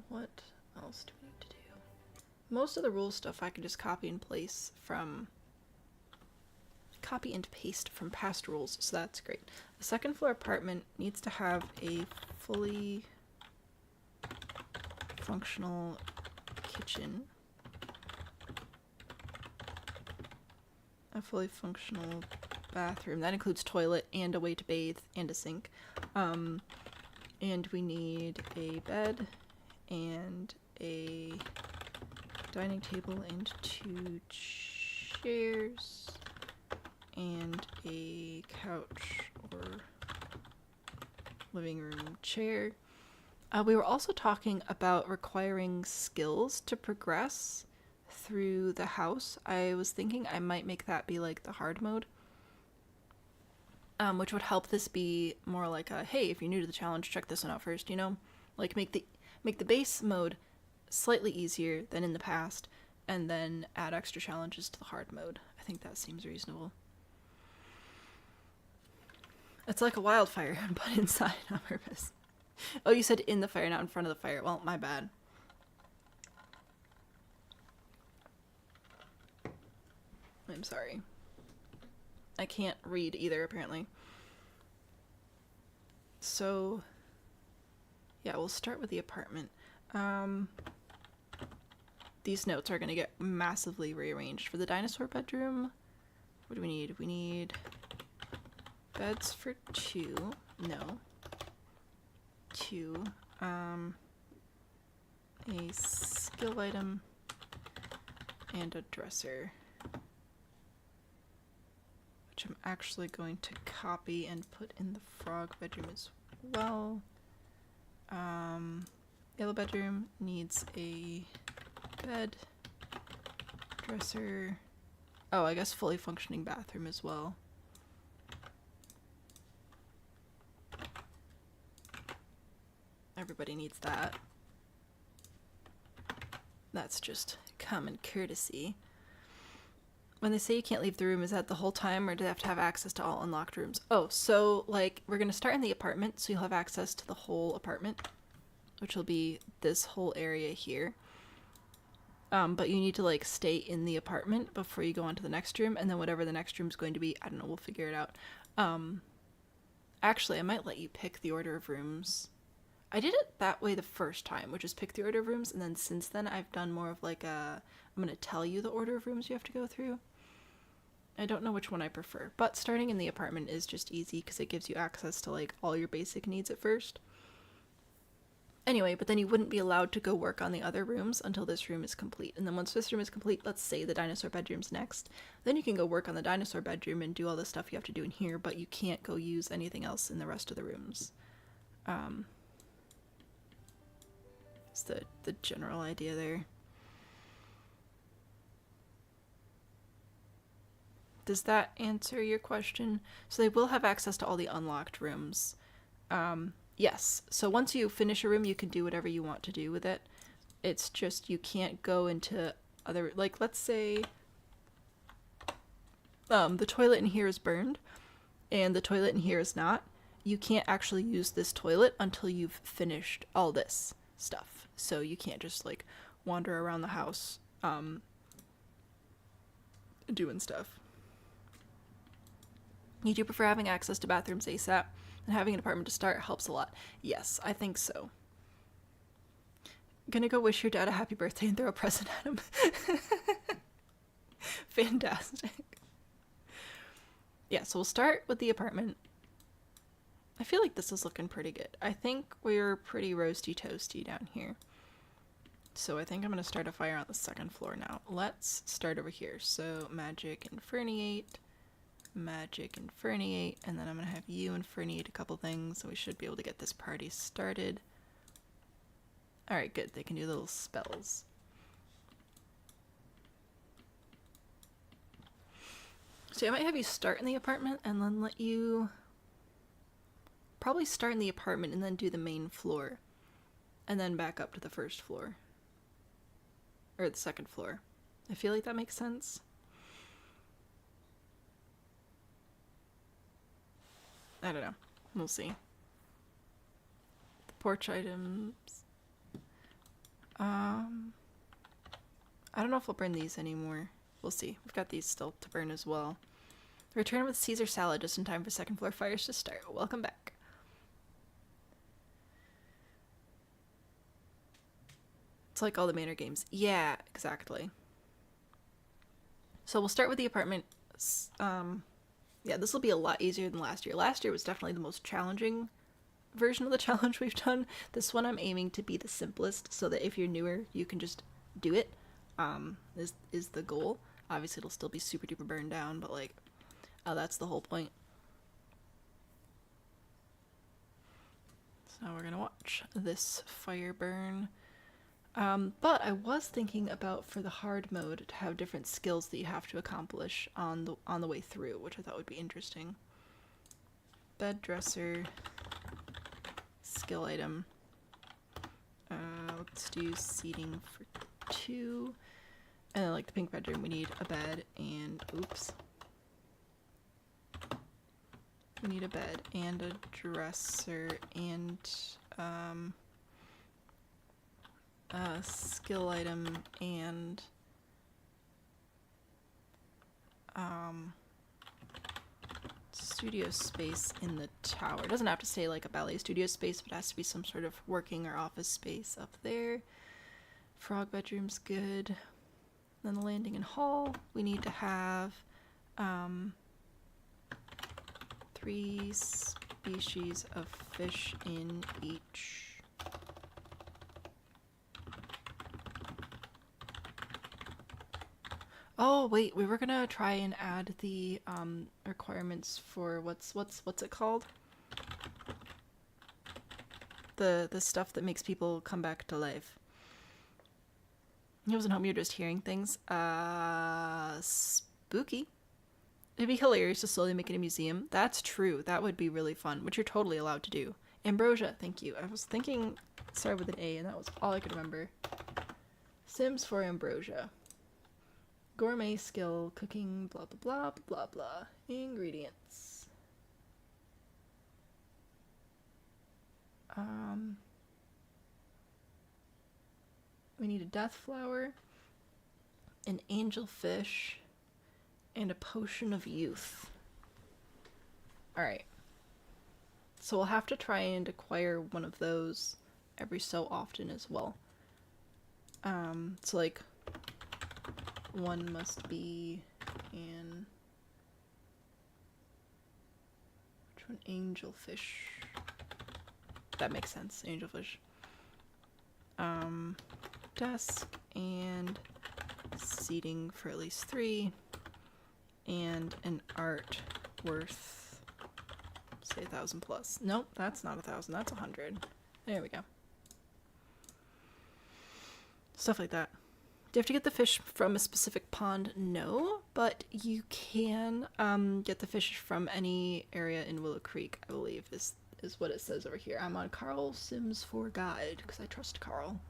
What else do we need to do? Most of the rule stuff I can just copy and paste from past rules, so that's great. The second floor apartment needs to have a fully functional kitchen, a fully functional bathroom that includes toilet and a way to bathe and a sink, and we need a bed and a dining table and 2 chairs and a couch or living room chair. We were also talking about requiring skills to progress through the house. I was thinking I might make that be like the hard mode, which would help this be more like a, hey, if you're new to the challenge, check this one out first, you know? Like make the base mode slightly easier than in the past, and then add extra challenges to the hard mode. I think that seems reasonable. It's like a wildfire, but inside on purpose. Oh, you said in the fire, not in front of the fire. Well, my bad. I'm sorry. I can't read either, apparently. So, yeah, we'll start with the apartment. These notes are going to get massively rearranged. For the dinosaur bedroom, what do we need? We need beds for 2. No. 2. A skill item and a dresser, which I'm actually going to copy and put in the frog bedroom as well. Yellow bedroom needs a bed, dresser. Oh, I guess fully functioning bathroom as well. Everybody needs that. That's just common courtesy. When they say you can't leave the room, is that the whole time, or do they have to have access to all unlocked rooms? Oh, so, like, we're gonna start in the apartment, so you'll have access to the whole apartment, which will be this whole area here. But you need to, like, stay in the apartment before you go on to the next room, and then whatever the next room's going to be, I don't know, we'll figure it out. Actually, I might let you pick the order of rooms. I did it that way the first time, which is pick the order of rooms, and then since then I've done more of like a, I'm gonna tell you the order of rooms you have to go through. I don't know which one I prefer, but starting in the apartment is just easy because it gives you access to like all your basic needs at first. Anyway, but then you wouldn't be allowed to go work on the other rooms until this room is complete. And then once this room is complete, let's say the dinosaur bedroom's next, then you can go work on the dinosaur bedroom and do all the stuff you have to do in here, but you can't go use anything else in the rest of the rooms. It's the general idea there. Does that answer your question? So they will have access to all the unlocked rooms. Yes. So once you finish a room, you can do whatever you want to do with it. It's just you can't go into other, like, let's say the toilet in here is burned, and the toilet in here is not, you can't actually use this toilet until you've finished all this stuff. So you can't just like wander around the house doing stuff. You do prefer having access to bathrooms ASAP, and having an apartment to start helps a lot. Yes, I think so. Gonna go wish your dad a happy birthday and throw a present at him. Fantastic. Yeah, so we'll start with the apartment. I feel like this is looking pretty good. I think we're pretty roasty toasty down here. So I think I'm going to start a fire on the second floor now. Let's start over here. So magic inferniate, and then I'm going to have you inferniate a couple things, so we should be able to get this party started. Alright, good. They can do little spells. So I might have you start in the apartment and then let you probably start in the apartment and then do the main floor and then back up to the first floor or the second floor. I feel like that makes sense. I don't know. We'll see. The porch items. I don't know if we'll burn these anymore. We'll see. We've got these still to burn as well. Return with Caesar salad just in time for second floor fires to start. Welcome back. It's like all the Manor games. Yeah, exactly. So we'll start with the apartment. Yeah, this will be a lot easier than last year. Last year was definitely the most challenging version of the challenge we've done. This one I'm aiming to be the simplest so that if you're newer, you can just do it. Is the goal. Obviously it'll still be super duper burned down, but like, that's the whole point. So now we're gonna watch this fire burn. But I was thinking about for the hard mode to have different skills that you have to accomplish on the way through, which I thought would be interesting. Bed dresser, skill item. Let's do seating for 2. And then, like the pink bedroom, we need a bed and oops. We need a bed and a dresser and a skill item and studio space in the tower. It doesn't have to say like a ballet studio space, but it has to be some sort of working or office space up there. Frog bedroom's good. Then the landing and hall, we need to have 3 species of fish in each. Oh wait, we were gonna try and add the requirements for what's it called? The stuff that makes people come back to life. He wasn't home, you're just hearing things. Spooky. It'd be hilarious to slowly make it a museum. That's true. That would be really fun, which you're totally allowed to do. Ambrosia, thank you. I was thinking it started with an A, and that was all I could remember. Sims for Ambrosia. Gourmet skill, cooking, blah blah blah blah blah. Ingredients. We need a death flower, an angelfish, and a potion of youth. Alright. So we'll have to try and acquire one of those every so often as well. So like, one must be an... Which one? Angelfish. That makes sense. Angelfish. Desk and seating for at least 3. And an art worth, say 1,000 plus. Nope, that's not 1,000. That's 100. There we go. Stuff like that. Do you have to get the fish from a specific pond? No, but you can get the fish from any area in Willow Creek, I believe, is what it says over here. I'm on Carl Sims 4 Guide, because I trust Carl.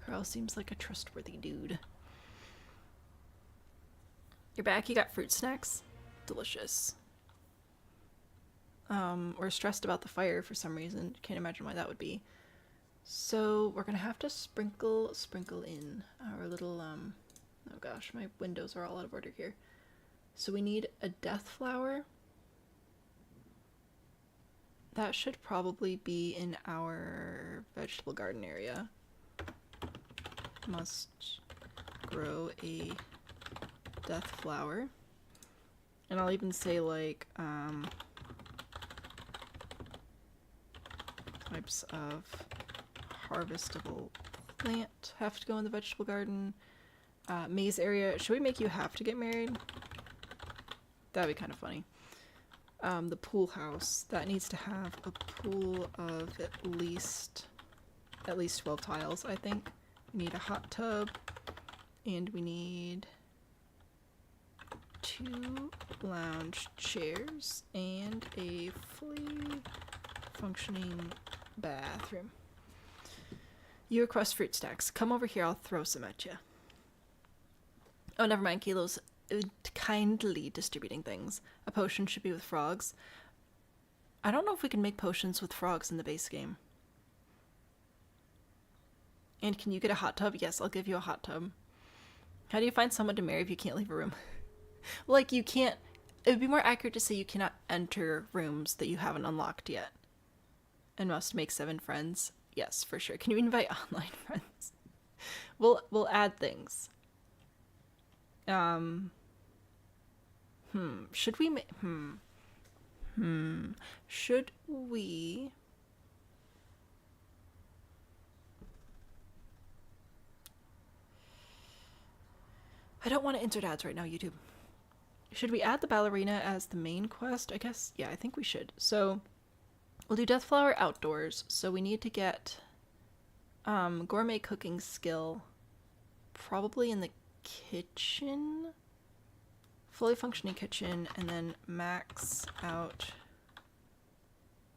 Carl seems like a trustworthy dude. You're back. You got fruit snacks. Delicious. We're stressed about the fire for some reason. Can't imagine why that would be. So we're gonna have to sprinkle in our little oh gosh, my windows are all out of order here. So we need a death flower. That should probably be in our vegetable garden area. Must grow a death flower. And I'll even say like types of harvestable plant have to go in the vegetable garden. Maze area. Should we make you have to get married? That'd be kind of funny. The pool house. That needs to have a pool of at least 12 tiles, I think. We need a hot tub. And we need 2 lounge chairs and a fully functioning bathroom. You request fruit stacks. Come over here, I'll throw some at you. Oh, never mind. Kilo's kindly distributing things. A potion should be with frogs. I don't know if we can make potions with frogs in the base game. And can you get a hot tub? Yes, I'll give you a hot tub. How do you find someone to marry if you can't leave a room? Like, you can't... It would be more accurate to say you cannot enter rooms that you haven't unlocked yet. And must make 7 friends. Yes, for sure. Can you invite online friends? We'll add things. Should we should we... I don't want to insert ads right now, YouTube. Should we add the ballerina as the main quest? I guess, yeah, I think we should. So, we'll do Death Flower outdoors. So we need to get gourmet cooking skill probably in the kitchen. Fully functioning kitchen, and then max out,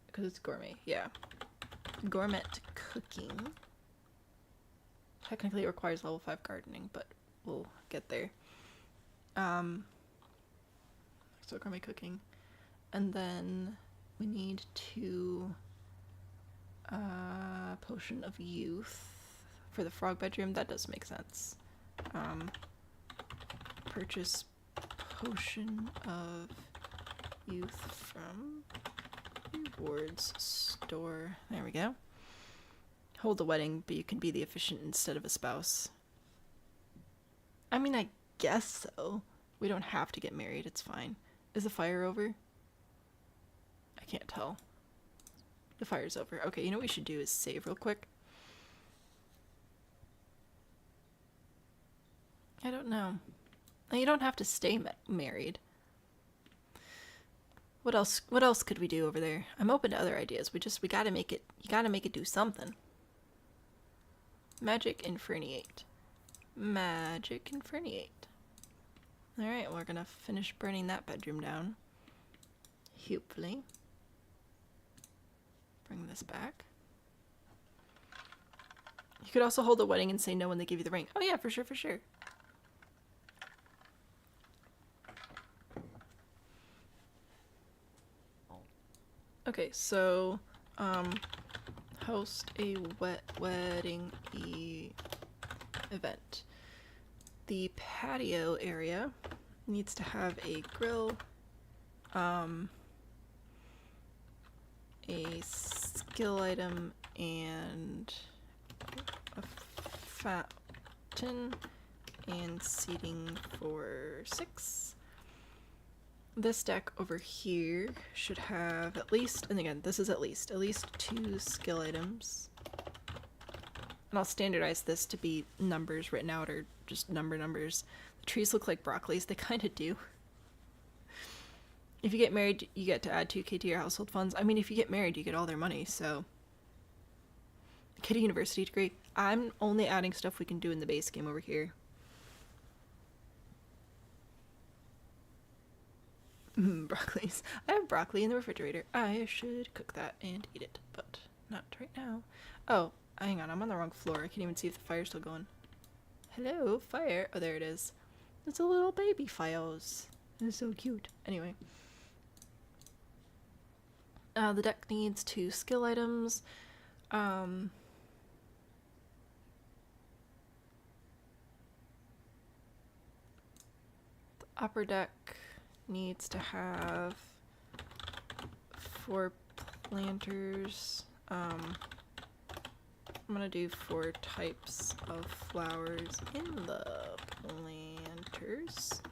because it's gourmet, yeah. Gourmet cooking. Technically it requires level 5 gardening, but we'll get there. So gourmet cooking. And then we need to potion of youth for the frog bedroom. That does make sense. Purchase potion of youth from rewards store. There we go. Hold the wedding, but you can be the officiant instead of a spouse. I mean, I guess so. We don't have to get married, it's fine. Is the fire over? I can't tell. The fire's over. Okay, you know what we should do is save real quick. I don't know. You don't have to stay married. What else could we do over there? I'm open to other ideas. We gotta make it, you gotta make it do something. Magic Inferniate. Magic Inferniate. Alright, we're gonna finish burning that bedroom down. Hopefully. Bring this back. You could also hold a wedding and say no when they give you the ring. Oh yeah, for sure, for sure. Okay, so, host a wedding event. The patio area needs to have a grill, a skill item, and a fountain, and seating for 6. This deck over here should have at least, and again, this is at least 2 skill items. And I'll standardize this to be numbers written out, or just numbers. The trees look like broccolis. They kind of do. If you get married, you get to add 2k to your household funds. I mean, if you get married, you get all their money, so. Get a university degree. I'm only adding stuff we can do in the base game over here. Broccolis. I have broccoli in the refrigerator. I should cook that and eat it, but not right now. Oh, hang on. I'm on the wrong floor. I can't even see if the fire's still going. Hello, fire. Oh, there it is. It's a little baby Fios. It's so cute. Anyway. The deck needs 2 skill items. The upper deck needs to have 4 planters. I'm gonna do 4 types of flowers in the planters.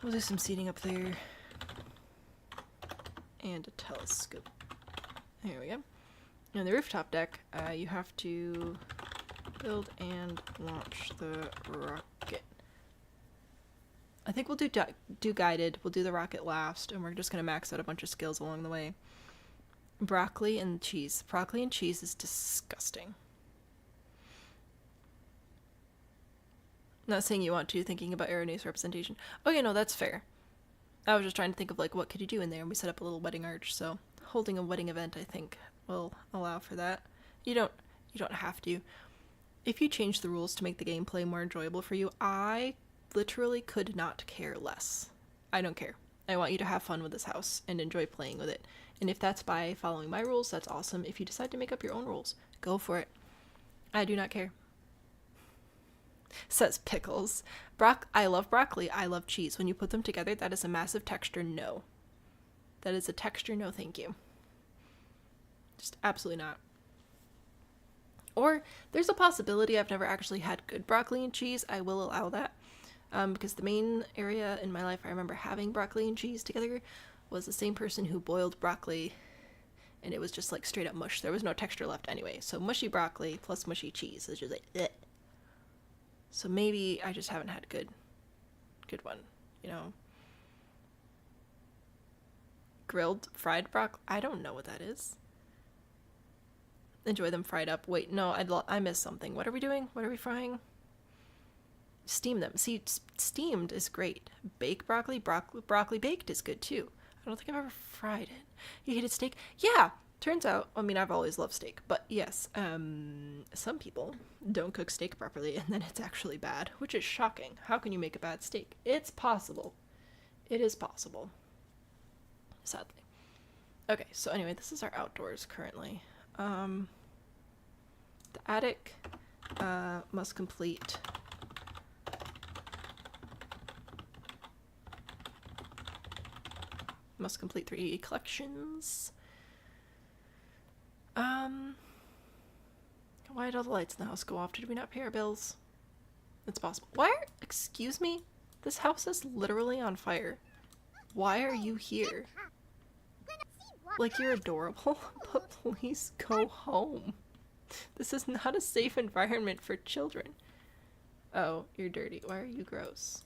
We'll do some seeding up there. And a telescope. There we go. And the rooftop deck, you have to build and launch the rocket. I think we'll do guided. We'll do the rocket last, and we're just gonna max out a bunch of skills along the way. Broccoli and cheese. Broccoli and cheese is disgusting. Not saying you want to, thinking about erroneous representation. Oh yeah, no, that's fair. I was just trying to think of like what could you do in there, and we set up a little wedding arch, so holding a wedding event I think will allow for that. You don't have to. If you change the rules to make the gameplay more enjoyable for you, I literally could not care less. I don't care. I want you to have fun with this house and enjoy playing with it. And if that's by following my rules, that's awesome. If you decide to make up your own rules, go for it. I do not care. Says Pickles. I love broccoli. I love cheese. When you put them together, that is a massive texture no. That is a texture no, thank you. Just absolutely not. Or there's a possibility I've never actually had good broccoli and cheese. I will allow that. Because the main area in my life I remember having broccoli and cheese together was the same person who boiled broccoli, and it was just like straight up mush. There was no texture left anyway. So mushy broccoli plus mushy cheese is just like bleh. So maybe I just haven't had a good one, you know. Grilled fried broccoli. I don't know what that is. Enjoy them fried up. Wait, no, I missed something. What are we doing? What are we frying? Steam them. See, steamed is great. Baked broccoli baked is good too. I don't think I've ever fried it. You hated steak? Yeah. Turns out, I mean, I've always loved steak, but yes, some people don't cook steak properly and then it's actually bad, which is shocking. How can you make a bad steak? It's possible. It is possible. Sadly. Okay, so anyway, this is our outdoors currently. The attic must complete Must complete 3 collections. Why did all the lights in the house go off? Did we not pay our bills? It's possible. Excuse me? This house is literally on fire. Why are you here? Like, you're adorable, but please go home. This is not a safe environment for children. Oh, you're dirty. Why are you gross?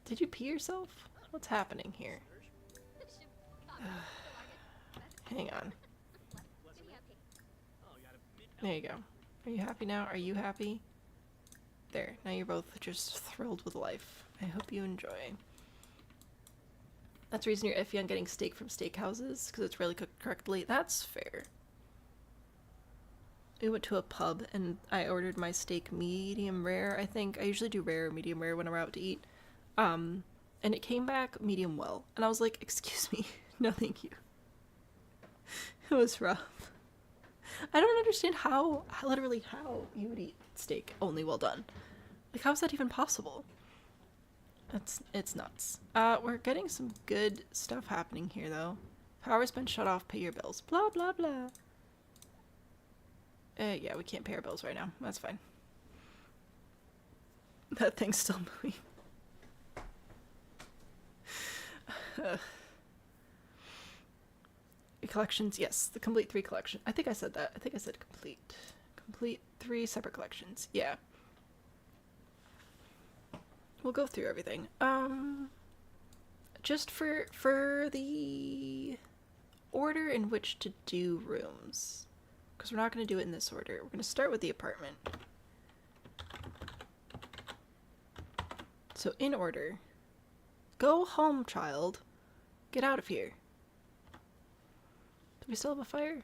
Did you pee yourself? What's happening here? Hang on. There you go. Are you happy now? Are you happy? There. Now you're both just thrilled with life. I hope you enjoy. That's the reason you're iffy on getting steak from steakhouses, because it's really cooked correctly. That's fair. We went to a pub and I ordered my steak medium rare, I think. I usually do rare or medium rare when we're out to eat. And it came back medium well. And I was like, excuse me. No, thank you. It was rough. I don't understand literally how you would eat steak only well done. Like, how is that even possible? It's nuts. We're getting some good stuff happening here, though. Power's been shut off, pay your bills. Blah, blah, blah. Yeah, we can't pay our bills right now. That's fine. That thing's still moving. Collections, yes. The complete 3 collection. I think I said that. I think I said complete. Complete 3 separate collections. Yeah. We'll go through everything. Just for the order in which to do rooms. Because we're not going to do it in this order. We're going to start with the apartment. So in order. Go home, child. Get out of here. Do we still have a fire?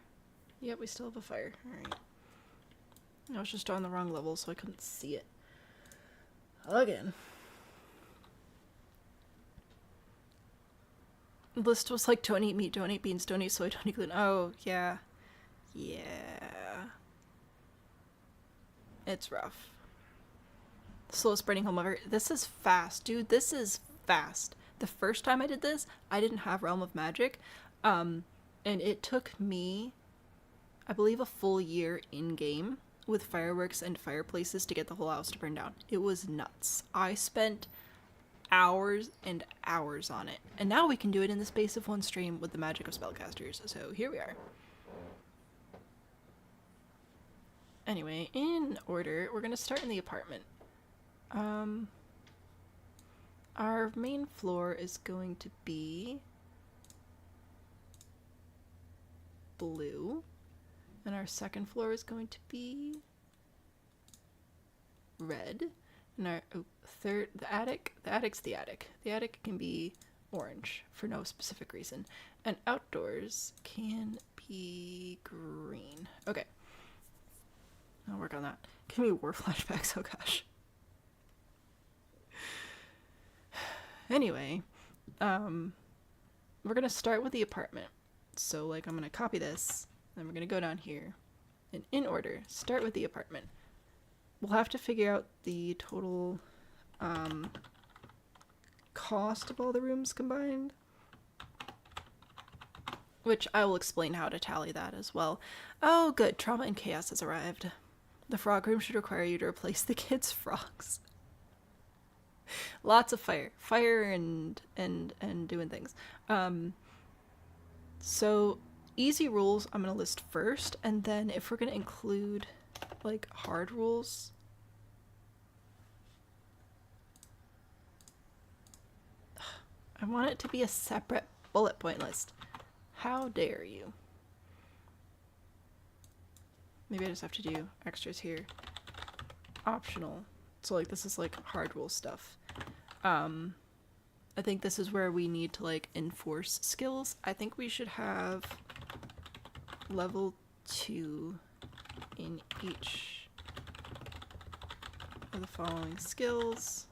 Yep, we still have a fire. Alright. I was just on the wrong level, so I couldn't see it. Again. The list was like, don't eat meat, don't eat beans, don't eat soy, don't eat gluten. Oh, yeah. Yeah. It's rough. Slowest burning home ever. This is fast, dude. This is fast. The first time I did this, I didn't have Realm of Magic. And it took me, I believe, a full year in-game with fireworks and fireplaces to get the whole house to burn down. It was nuts. I spent hours and hours on it. And now we can do it in the space of one stream with the magic of spellcasters. So here we are. Anyway, in order, we're going to start in the apartment. Our main floor is going to be blue, and our second floor is going to be red, and our third, the attic's the attic. The attic can be orange for no specific reason, and outdoors can be green. Okay, I'll work on that. Give me war flashbacks. Oh gosh. Anyway, we're gonna start with the apartment. So, like, I'm gonna copy this, then we're gonna go down here, and in order, start with the apartment. We'll have to figure out the total, cost of all the rooms combined, which I will explain how to tally that as well. Oh, good, Trauma and Chaos has arrived. The frog room should require you to replace the kids' frogs. Lots of fire and doing things. So easy rules I'm gonna list first, and then if we're gonna include like hard rules, I want it to be a separate bullet point list. How dare you? Maybe I just have to do extras here. Optional. So like this is like hard rule stuff. I think this is where we need to like enforce skills. I think we should have level 2 in each of the following skills.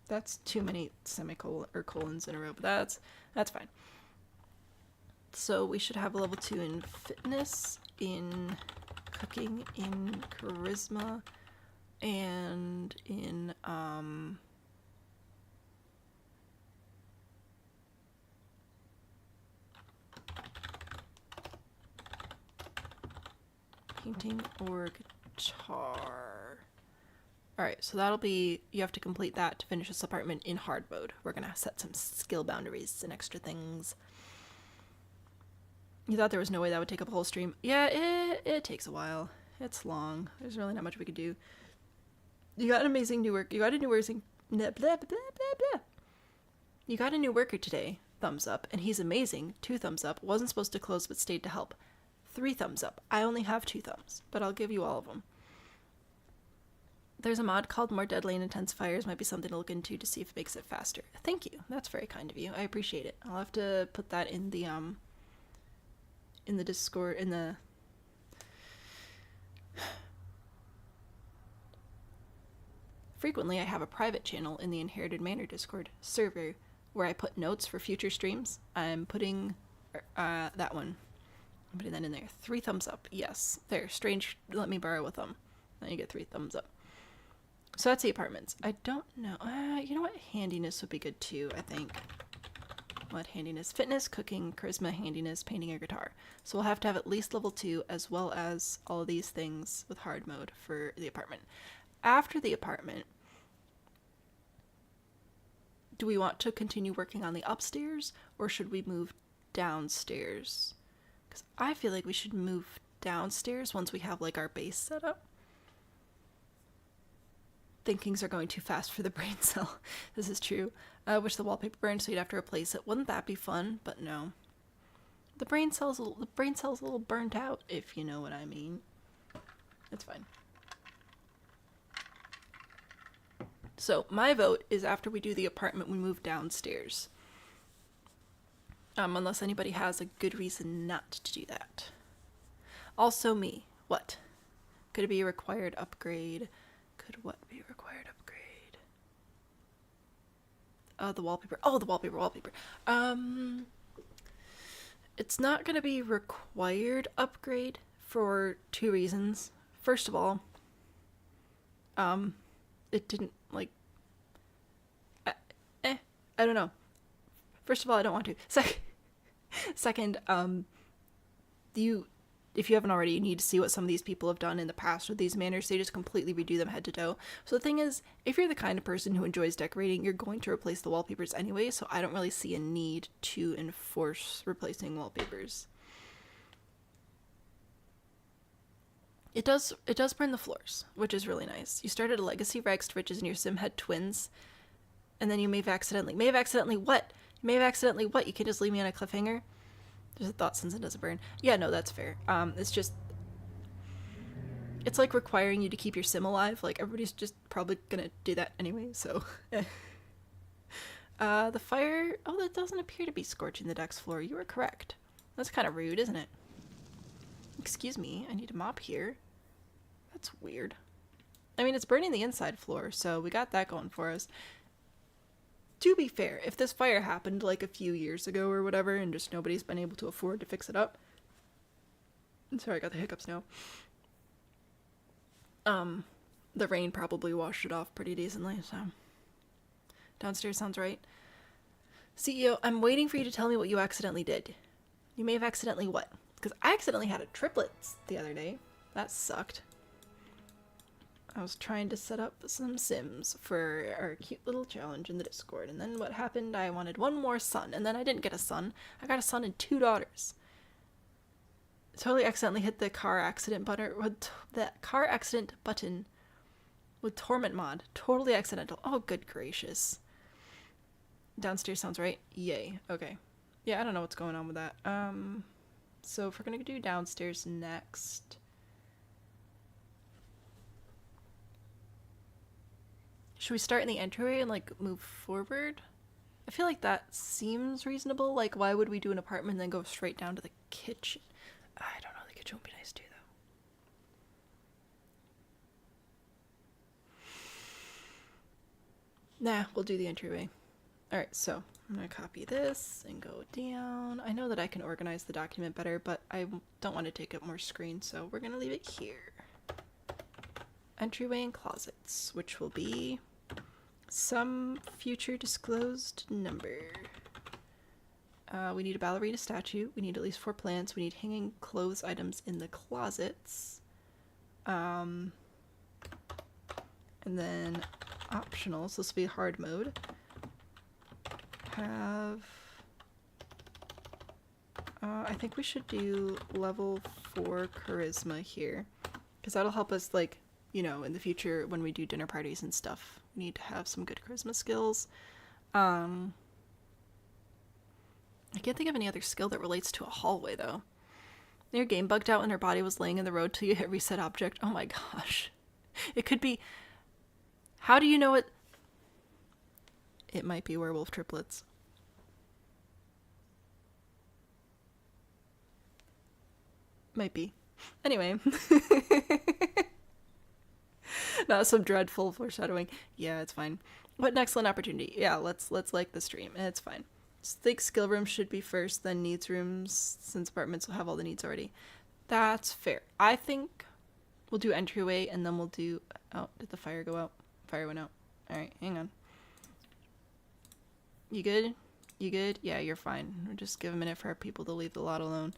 That's too many semicolons or colons in a row, but that's fine. So we should have a level 2 in fitness, in cooking, in charisma, and in painting or guitar. Alright, so that'll be, you have to complete that to finish this apartment in hard mode. We're gonna set some skill boundaries and extra things. You thought there was no way that would take up a whole stream? Yeah, it takes a while. It's long. There's really not much we could do. You got an amazing new work. You got a new working. Blah, blah, blah, blah, blah. You got a new worker today. Thumbs up. And he's amazing. 2 thumbs up. Wasn't supposed to close but stayed to help. 3 thumbs up. I only have 2 thumbs, but I'll give you all of them. There's a mod called More Deadly and Intense Fires. Might be something to look into to see if it makes it faster. Thank you. That's very kind of you. I appreciate it. I'll have to put that in the Discord, in the frequently I have a private channel in the Inherited Manor Discord server where I put notes for future streams. I'm putting that one. I'm putting that in there. 3 thumbs up. Yes. There. Strange. Let me borrow with them. Then you get 3 thumbs up. So that's the apartments. I don't know. You know what? Handiness would be good too, I think. What handiness? Fitness, cooking, charisma, handiness, painting, or guitar. So we'll have to have at least level 2 as well as all of these things with hard mode for the apartment. After the apartment, do we want to continue working on the upstairs or should we move downstairs? Because I feel like we should move downstairs once we have like our base set up. Thinkings are going too fast for the brain cell. This is true. I wish the wallpaper burned so you'd have to replace it. Wouldn't that be fun? But no. The brain cell's a little burnt out, if you know what I mean. It's fine. So my vote is after we do the apartment, we move downstairs. Unless anybody has a good reason not to do that. Also me. What? Could it be a required upgrade? Could what be a required upgrade? The wallpaper. Oh, the wallpaper. It's not gonna be required upgrade for two reasons. First of all, it didn't, like, I don't know. First of all, I don't want to. Second, if you haven't already, you need to see what some of these people have done in the past with these manors. They just completely redo them head to toe. So the thing is, if you're the kind of person who enjoys decorating, you're going to replace the wallpapers anyway, so I don't really see a need to enforce replacing wallpapers. It does burn the floors, which is really nice. You started a legacy rags to riches and your sim had twins, and then you may have accidentally what? You may have accidentally what? You can just leave me on a cliffhanger? There's a thought since it doesn't burn. Yeah, no, that's fair. It's just, it's like requiring you to keep your sim alive. Like, everybody's just probably gonna do that anyway, so. The fire, oh, that doesn't appear to be scorching the deck's floor. You were correct. That's kind of rude, isn't it? Excuse me, I need to mop here. That's weird. I mean, it's burning the inside floor, so we got that going for us. To be fair, if this fire happened like a few years ago or whatever, and just nobody's been able to afford to fix it up. I'm sorry, I got the hiccups now. The rain probably washed it off pretty decently, so. Downstairs sounds right. CEO, I'm waiting for you to tell me what you accidentally did. You may have accidentally what? Because I accidentally had a triplets the other day. That sucked. I was trying to set up some sims for our cute little challenge in the Discord, and then what happened, I wanted one more son, and then I didn't get a son. I got a son and 2 daughters. Totally accidentally hit the car accident button with Torment mod. Totally accidental. Oh, good gracious. Downstairs sounds right. Yay. Okay. Yeah, I don't know what's going on with that. So if we're gonna do downstairs next, should we start in the entryway and, like, move forward? I feel like that seems reasonable. Like, why would we do an apartment and then go straight down to the kitchen? I don't know, the kitchen would be nice too, though. Nah, we'll do the entryway. Alright, so I'm gonna copy this and go down. I know that I can organize the document better, but I don't want to take up more screen, so we're gonna leave it here. Entryway and closets, which will be some future disclosed number. We need a ballerina statue. We need at least 4 plants. We need hanging clothes items in the closets. And then optional, so this will be hard mode. I think we should do level 4 charisma here, because that'll help us, like, you know, in the future when we do dinner parties and stuff. We need to have some good charisma skills. I can't think of any other skill that relates to a hallway, though. Your game bugged out when her body was laying in the road till you hit reset object. Oh my gosh. It could be... How do you know it? It might be werewolf triplets. Might be. Anyway. Not some dreadful foreshadowing. Yeah, it's fine. What an excellent opportunity. Yeah, let's like the stream. It's fine. Think skill rooms should be first, then needs rooms, since apartments will have all the needs already. That's fair. I think we'll do entryway, and then we'll do... Oh, did the fire go out? Fire went out. Alright, hang on. You good? You good? Yeah, you're fine. We'll just give a minute for our people to leave the lot alone.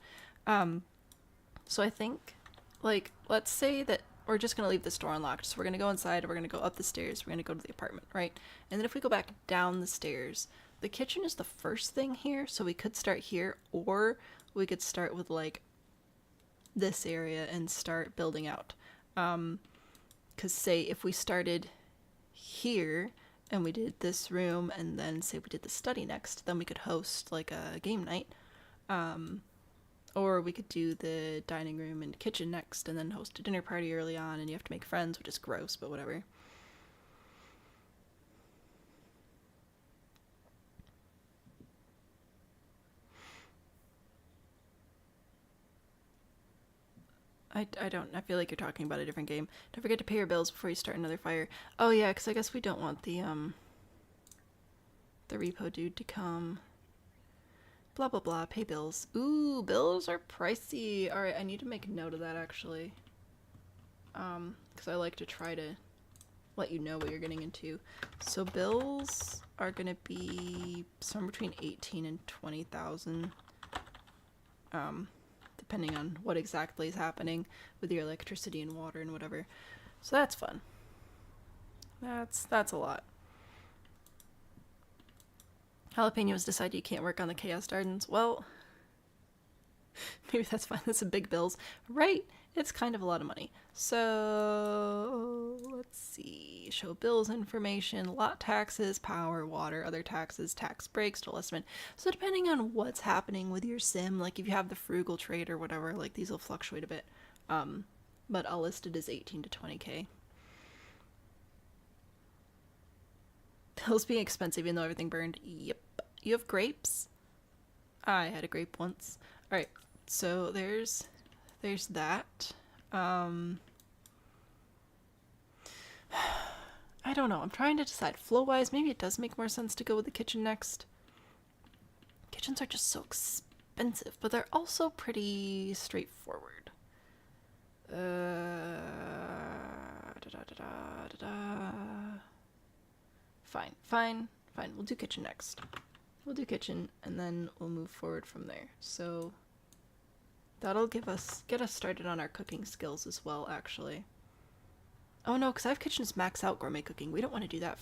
So I think, like, let's say that we're just going to leave this door unlocked. So we're going to go inside, we're going to go up the stairs, we're going to go to the apartment, right? And then if we go back down the stairs, the kitchen is the first thing here, so we could start here, or we could start with, like, this area and start building out. Because say if we started here and we did this room and then say we did the study next, then we could host, like, a game night. Or we could do the dining room and kitchen next and then host a dinner party early on, and you have to make friends, which is gross, but whatever. I feel like you're talking about a different game. Don't forget to pay your bills before you start another fire. Oh yeah, because I guess we don't want the repo dude to come. Blah blah blah, pay bills. Ooh, bills are pricey. Alright, I need to make note of that actually. Because I like to try to let you know what you're getting into. So bills are gonna be somewhere between 18 and 20,000. Depending on what exactly is happening with your electricity and water and whatever. So that's fun. That's a lot. Jalapenos decide you can't work on the Chaos Gardens. Well, maybe that's fine. That's some big bills. Right? It's kind of a lot of money. So, let's see. Show bills information, lot taxes, power, water, other taxes, tax breaks, total estimate. So depending on what's happening with your sim, like if you have the frugal trade or whatever, like these will fluctuate a bit. But I'll list it as 18 to 20k. Bills being expensive even though everything burned. Yep. You have grapes? I had a grape once. Alright, so there's that. I don't know. I'm trying to decide. Flow-wise, maybe it does make more sense to go with the kitchen next. Kitchens are just so expensive, but they're also pretty straightforward. Fine. We'll do kitchen next. We'll do kitchen, and then we'll move forward from there. So that'll get us started on our cooking skills as well, actually. Oh no, because I have kitchens max out gourmet cooking. We don't want to do that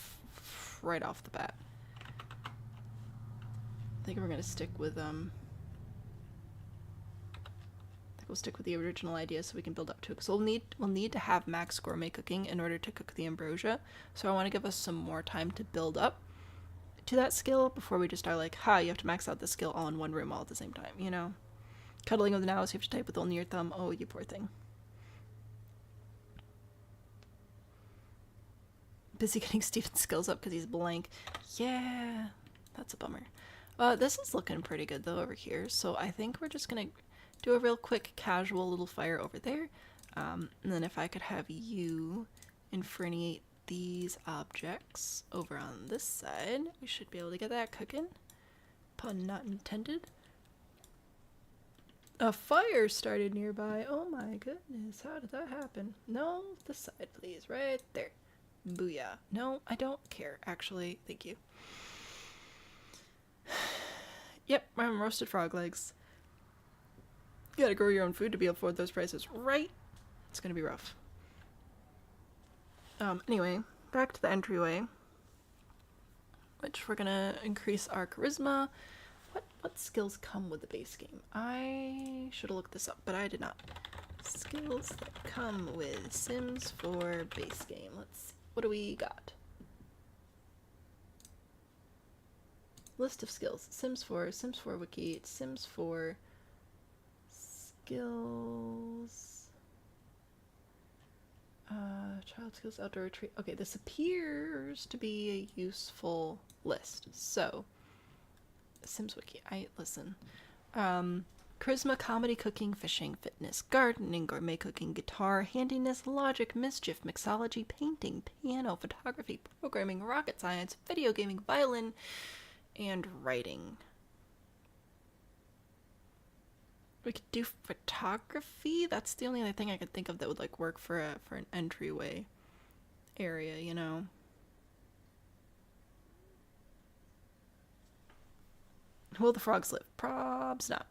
right off the bat. I think we're gonna stick with I think we'll stick with the original idea so we can build up to it. So we'll need to have max gourmet cooking in order to cook the ambrosia. So I want to give us some more time to build up to that skill before we just are like, you have to max out the skill all in one room all at the same time, you know? Cuddling with the nows, you have to type with only your thumb. Oh, you poor thing. Busy getting Steven's skills up because he's blank. Yeah, that's a bummer. This is looking pretty good though over here, so I think we're just gonna do a real quick casual little fire over there. And then if I could have you inferniate these objects over on this side, we should be able to get that cooking. Pun not intended. A fire started nearby. Oh my goodness, how did that happen? No, this side please, right there. Booyah. No, I don't care, actually. Thank you. Yep, I'm roasted frog legs. You gotta grow your own food to be able to afford those prices, right? It's gonna be rough. Anyway, back to the entryway, which we're gonna increase our charisma. What skills come with the base game? I should have looked this up, but I did not. Skills that come with Sims 4 base game. Let's see. What do we got? List of skills. Sims 4 Wiki, Sims 4 skills. Child skills, outdoor retreat. Okay, this appears to be a useful list. So, Sims Wiki. Listen. Charisma, comedy, cooking, fishing, fitness, gardening, gourmet cooking, guitar, handiness, logic, mischief, mixology, painting, piano, photography, programming, rocket science, video gaming, violin, and writing. We could do photography. That's the only other thing I could think of that would like work for an entryway area, you know. Will the frogs live? Probs not.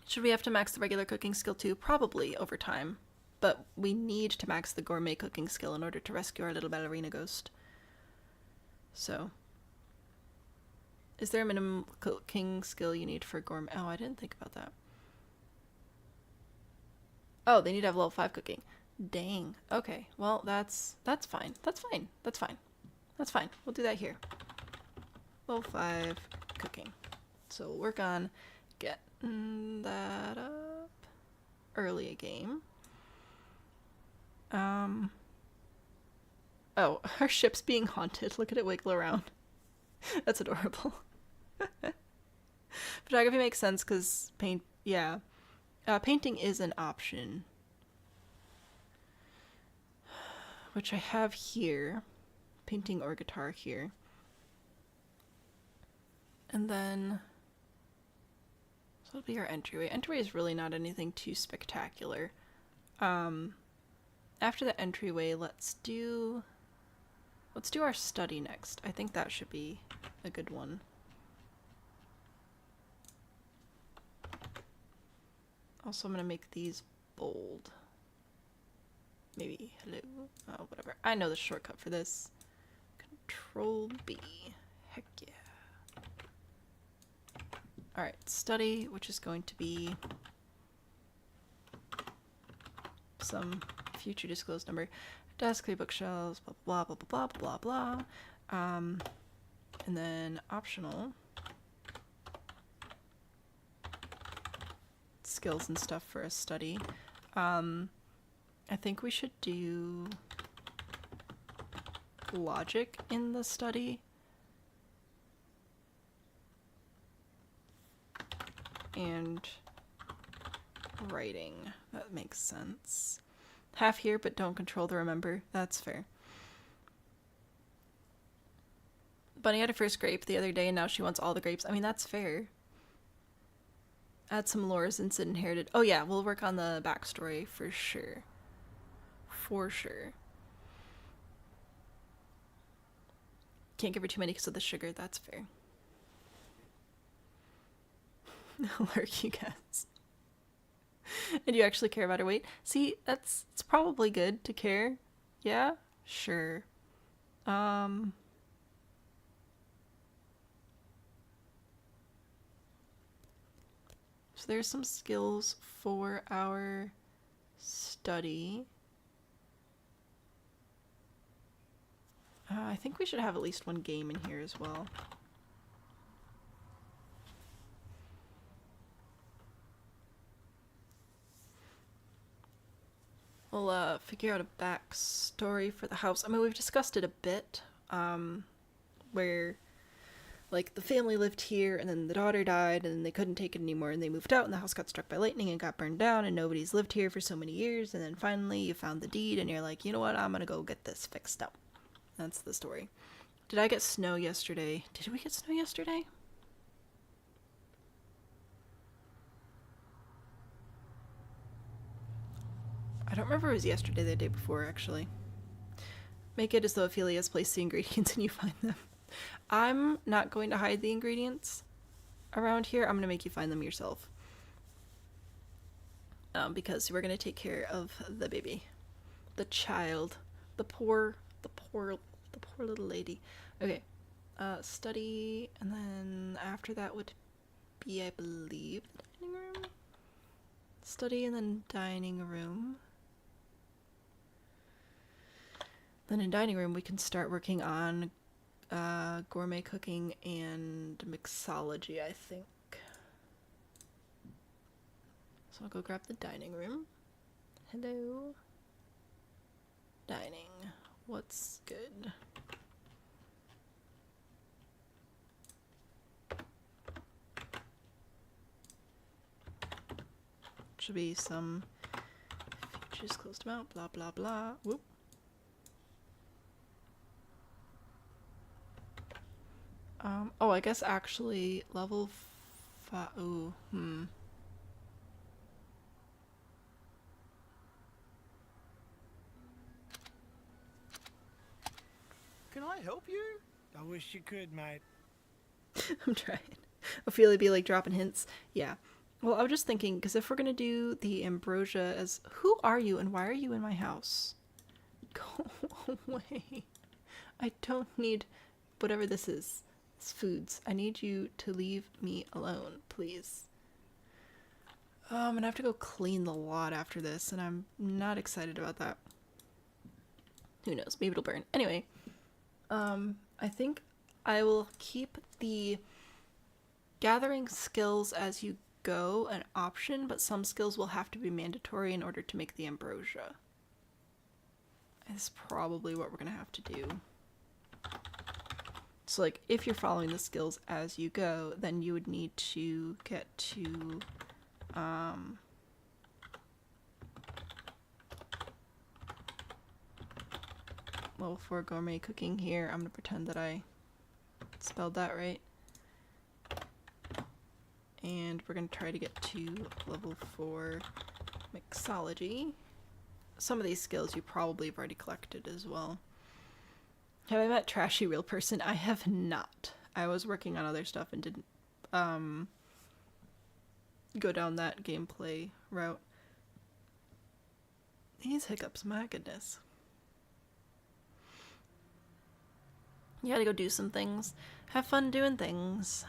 Should we have to max the regular cooking skill too? Probably over time. But we need to max the gourmet cooking skill in order to rescue our little ballerina ghost. So, is there a minimum cooking skill you need for gourmet? Oh, I didn't think about that. Oh, they need to have level 5 cooking. Dang. Okay. Well, that's fine. That's fine. We'll do that here. Level 5 cooking. So we'll work on getting that up early a game. Oh, our ship's being haunted. Look at it wiggle around. That's adorable. Photography makes sense because paint, yeah. Painting is an option, which I have here. Painting or guitar here. And then, so that'll be our entryway. Entryway is really not anything too spectacular. After the entryway, let's do our study next. I think that should be a good one. Also, I'm gonna make these bold. Maybe hello. Oh, whatever. I know the shortcut for this. Control B. Heck yeah. Alright, study, which is going to be some future disclosed number. Desk, 3 bookshelves, blah blah blah blah blah blah blah. And then optional skills and stuff for a study. I think we should do logic in the study. And writing. That makes sense. Half here, but don't control the remember. That's fair. Bunny had her first grape the other day, and now she wants all the grapes. I mean, that's fair. Add some lore since it inherited. Oh yeah, we'll work on the backstory for sure. For sure. Can't give her too many because of the sugar. That's fair. Lurk, you guys. And you actually care about her weight? See, it's probably good to care. Yeah? Sure. So there's some skills for our study. I think we should have at least one game in here as well. We'll figure out a backstory for the house. I mean, we've discussed it a bit, where, like, the family lived here, and then the daughter died, and they couldn't take it anymore, and they moved out, and the house got struck by lightning and got burned down, and nobody's lived here for so many years, and then finally you found the deed, and you're like, you know what, I'm gonna go get this fixed up. That's the story. Did I get snow yesterday? Did we get snow yesterday? I don't remember if it was yesterday or the day before, actually. Make it as though Ophelia has placed the ingredients and you find them. I'm not going to hide the ingredients around here. I'm going to make you find them yourself. Because we're going to take care of the baby. The child. The poor little lady. Okay. Study, and then after that would be, I believe, the dining room? Study and then dining room. Then in dining room we can start working on gourmet cooking and mixology, I think. So I'll go grab the dining room. Hello. Dining. What's good? Should be some features closed them out, blah blah blah. Whoop. Oh, I guess actually level 5. Ooh, Can I help you? I wish you could, mate. I'm trying. Ophelia be like dropping hints. Yeah. Well, I was just thinking, because if we're gonna do the ambrosia as... Who are you and why are you in my house? Go away. I don't need whatever this is. It's foods. I need you to leave me alone, please. I'm gonna have to go clean the lot after this, and I'm not excited about that. Who knows? Maybe it'll burn. Anyway, I think I will keep the gathering skills as you go an option, but some skills will have to be mandatory in order to make the ambrosia. That's probably what we're gonna have to do. So, like, if you're following the skills as you go, then you would need to get to, level 4 gourmet cooking here. I'm gonna pretend that I spelled that right. And we're gonna try to get to level 4 mixology. Some of these skills you probably have already collected as well. Have I met Trashy Real Person? I have not. I was working on other stuff and didn't go down that gameplay route. These hiccups, my goodness. You gotta go do some things. Have fun doing things.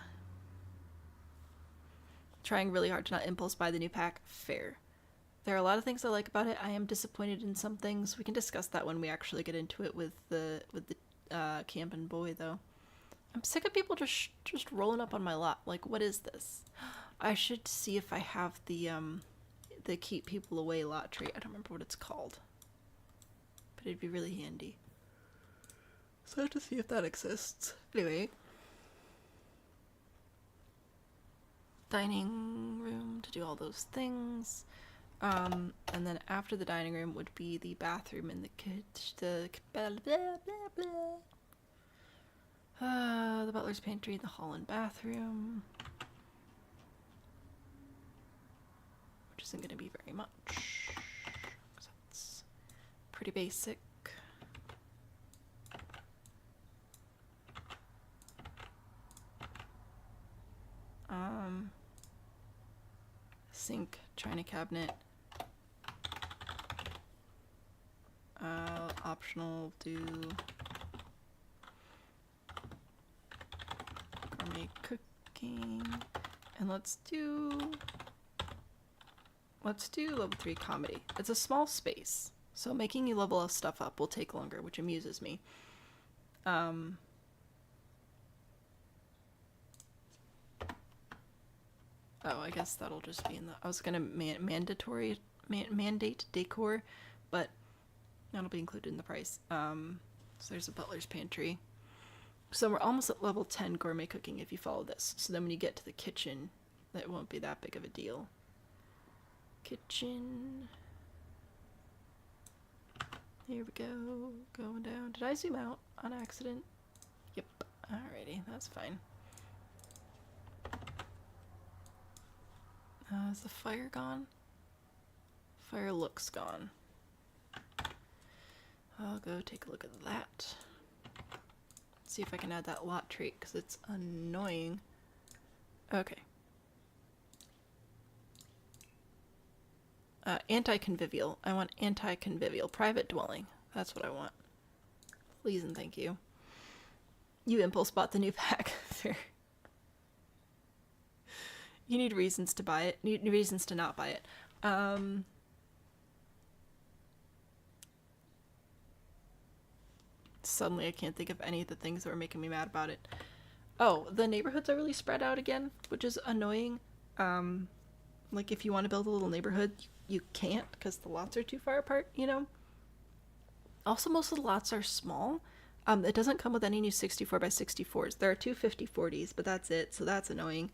Trying really hard to not impulse buy the new pack. Fair. There are a lot of things I like about it. I am disappointed in some things. We can discuss that when we actually get into it with the camping boy, though. I'm sick of people just rolling up on my lot. Like, what is this? I should see if I have the keep people away lot tree. I don't remember what it's called, but it'd be really handy. So I have to see if that exists. Anyway. Dining room to do all those things. And then after the dining room would be the bathroom and the blah, blah, blah, blah. The butler's pantry, the hall and bathroom. Which isn't going to be very much. 'Cause that's pretty basic. Sink, china cabinet. Optional do gourmet cooking, and let's do level 3 comedy. It's a small space, so making you level stuff up will take longer, which amuses me. Oh, I guess that'll just be in the... I was gonna mandate decor, but that'll be included in the price. So there's a butler's pantry. So we're almost at level 10 gourmet cooking if you follow this. So then when you get to the kitchen, that won't be that big of a deal. Kitchen. Here we go. Going down. Did I zoom out on accident? Yep. Alrighty, that's fine. Is the fire gone? Fire looks gone. I'll go take a look at that. See if I can add that lot trait, because it's annoying. Okay. Anti-convivial. I want anti-convivial. Private dwelling. That's what I want. Please and thank you. You impulse bought the new pack. Fair. You need reasons to buy it. You need reasons to not buy it. Suddenly I can't think of any of the things that were making me mad about it. Oh, the neighborhoods are really spread out again, which is annoying. Like if you want to build a little neighborhood, you can't because the lots are too far apart, you know? Also, most of the lots are small. It doesn't come with any new 64 by 64s. There are two 50/40s, but that's it, so that's annoying.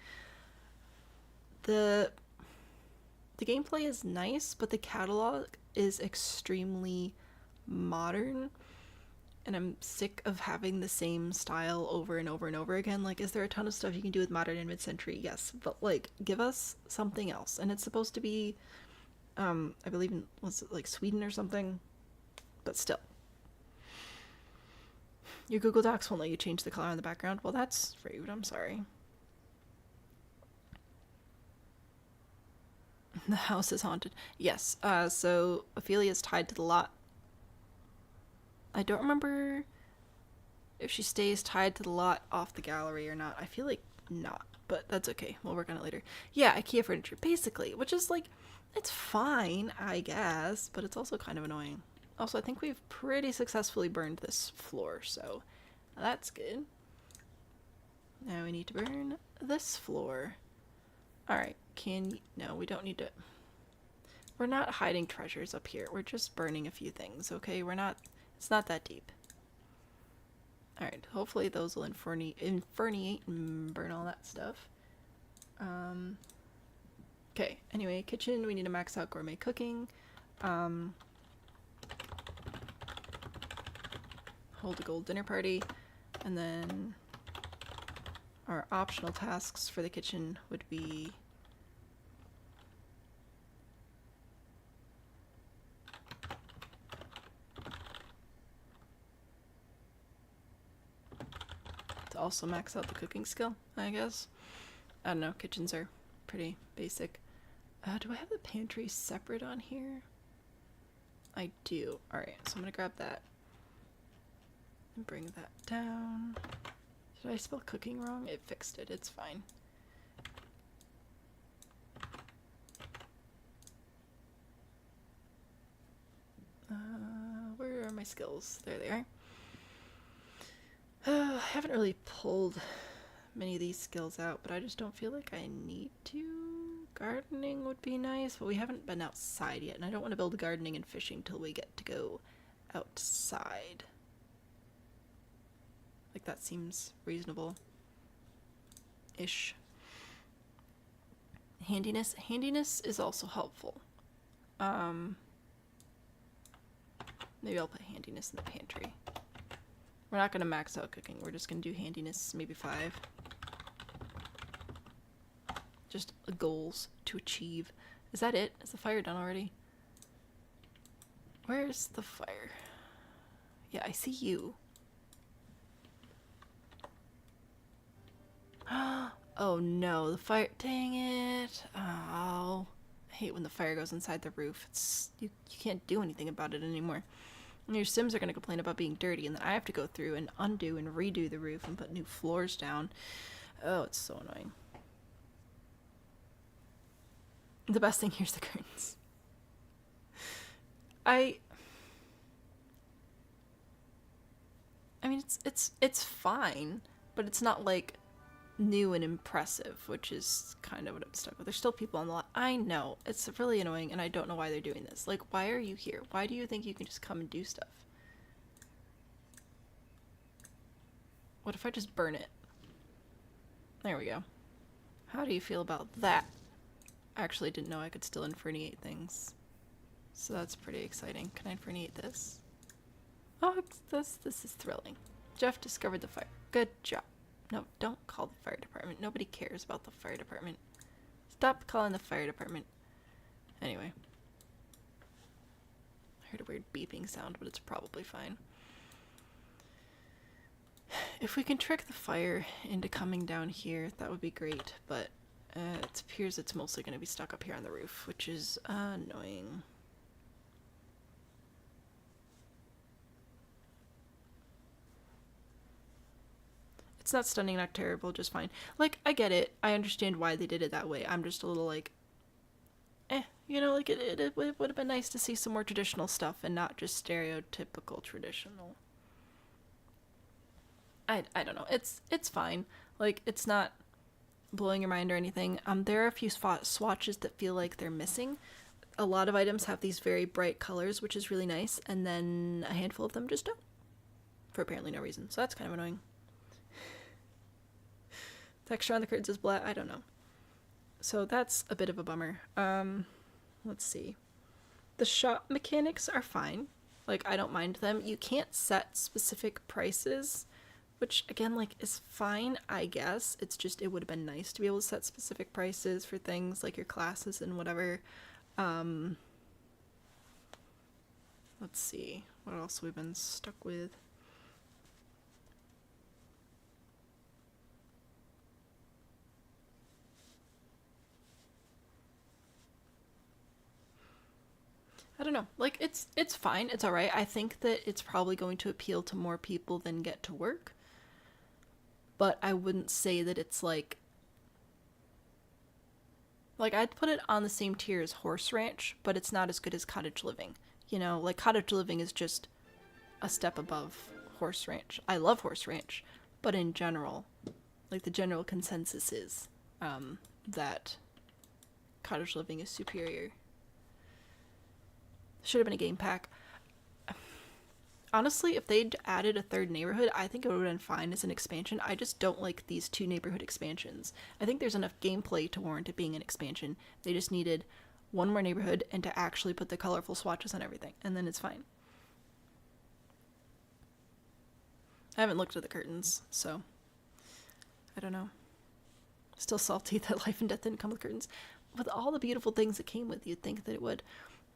The gameplay is nice, but the catalog is extremely modern, and I'm sick of having the same style over and over and over again. Like, is there a ton of stuff you can do with modern and mid-century? Yes, but like, give us something else. And it's supposed to be, I believe in, was it like Sweden or something? But still. Your Google Docs won't let you change the color on the background. Well, that's rude. I'm sorry. The house is haunted. Yes, so Ophelia is tied to the lot. I don't remember if she stays tied to the lot off the gallery or not. I feel like not, but that's okay. We'll work on it later. Yeah, IKEA furniture, basically, which is like, it's fine, I guess, but it's also kind of annoying. Also, I think we've pretty successfully burned this floor, so that's good. Now we need to burn this floor. Alright, no, we don't need to... We're not hiding treasures up here. We're just burning a few things, okay? It's not that deep. Alright, hopefully those will inferniate and burn all that stuff. Okay, anyway, kitchen, we need to max out gourmet cooking. hold a gold dinner party, and then our optional tasks for the kitchen would be to also max out the cooking skill, I guess. I don't know, kitchens are pretty basic. Do I have the pantry separate on here? I do. Alright, so I'm gonna grab that and bring that down. Did I spell cooking wrong? It fixed it. It's fine. Where are my skills? There they are. I haven't really pulled many of these skills out, but I just don't feel like I need to. Gardening would be nice, but we haven't been outside yet, and I don't want to build gardening and fishing till we get to go outside. Like, that seems reasonable-ish. Handiness. Handiness is also helpful. Maybe I'll put handiness in the pantry. We're not going to max out cooking. We're just going to do handiness, maybe 5. Just goals to achieve. Is that it? Is the fire done already? Where's the fire? Yeah, I see you. Oh no, the fire. Dang it. Oh. I hate when the fire goes inside the roof. It's you can't do anything about it anymore. And your Sims are going to complain about being dirty, and then I have to go through and undo and redo the roof and put new floors down. Oh, it's so annoying. The best thing here's the curtains. I mean, it's fine, but it's not like new and impressive, which is kind of what I'm stuck with. There's still people on the lot. I know, it's really annoying, and I don't know why they're doing this. Like, why are you here? Why do you think you can just come and do stuff? What if I just burn it? There we go. How do you feel about that? I actually didn't know I could still inferniate things. So that's pretty exciting. Can I inferniate this? Oh, this is thrilling. Jeff discovered the fire. Good job. No, don't call the fire department. Nobody cares about the fire department. Stop calling the fire department. Anyway. I heard a weird beeping sound, but it's probably fine. If we can trick the fire into coming down here, that would be great, but it appears it's mostly going to be stuck up here on the roof, which is annoying. It's not stunning, not terrible, just fine. Like, I get it. I understand why they did it that way. I'm just a little like, you know, like it would have been nice to see some more traditional stuff and not just stereotypical traditional. I don't know. It's fine. Like, it's not blowing your mind or anything. There are a few swatches that feel like they're missing. A lot of items have these very bright colors, which is really nice, and then a handful of them just don't. For apparently no reason. So that's kind of annoying. Texture on the curtains is black. I don't know. So that's a bit of a bummer. Let's see. The shop mechanics are fine. Like, I don't mind them. You can't set specific prices, which, again, like, is fine, I guess. It's just, it would have been nice to be able to set specific prices for things like your classes and whatever. Let's see. What else we've been stuck with? I don't know. Like, it's fine. It's alright. I think that it's probably going to appeal to more people than get to work. But I wouldn't say that it's like I'd put it on the same tier as Horse Ranch, but it's not as good as Cottage Living. You know, like, Cottage Living is just a step above Horse Ranch. I love Horse Ranch, but in general, like, the general consensus is that Cottage Living is superior. Should have been a game pack. Honestly, if they'd added a third neighborhood, I think it would have been fine as an expansion. I just don't like these 2 neighborhood expansions. I think there's enough gameplay to warrant it being an expansion. They just needed one more neighborhood and to actually put the colorful swatches on everything, and then it's fine. I haven't looked at the curtains, so I don't know. Still salty that Life and Death didn't come with curtains. With all the beautiful things it came with, you'd think that it would.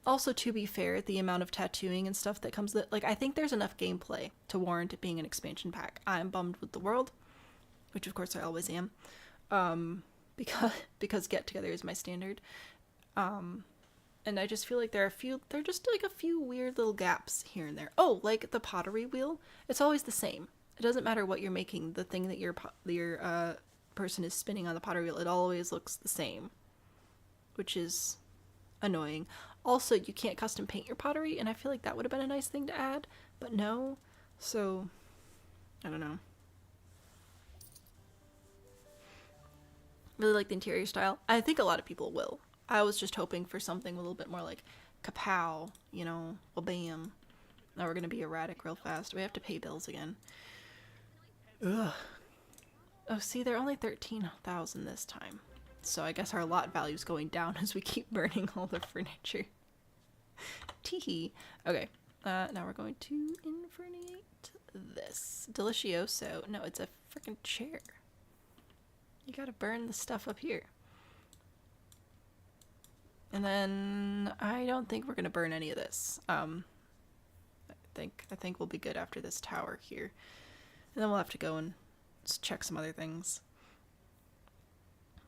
Also, to be fair, the amount of tattooing and stuff that comes with it, like, I think there's enough gameplay to warrant it being an expansion pack. I'm bummed with the world, which of course I always am, because get together is my standard. And I just feel like there are just like a few weird little gaps here and there. Oh, like the pottery wheel, it's always the same. It doesn't matter what you're making, the thing that your person is spinning on the pottery wheel, it always looks the same, which is annoying. Also, you can't custom paint your pottery, and I feel like that would have been a nice thing to add, but no. So, I don't know. Really like the interior style. I think a lot of people will. I was just hoping for something a little bit more like kapow, you know, bam. Now we're gonna be erratic real fast. We have to pay bills again. Ugh. Oh, see, they're only 13,000 this time. So I guess our lot value's going down as we keep burning all the furniture. Teehee. Okay, now we're going to inferniate this. Delicioso. No, it's a freaking chair. You gotta burn the stuff up here. And then I don't think we're gonna burn any of this. I think we'll be good after this tower here. And then we'll have to go and just check some other things.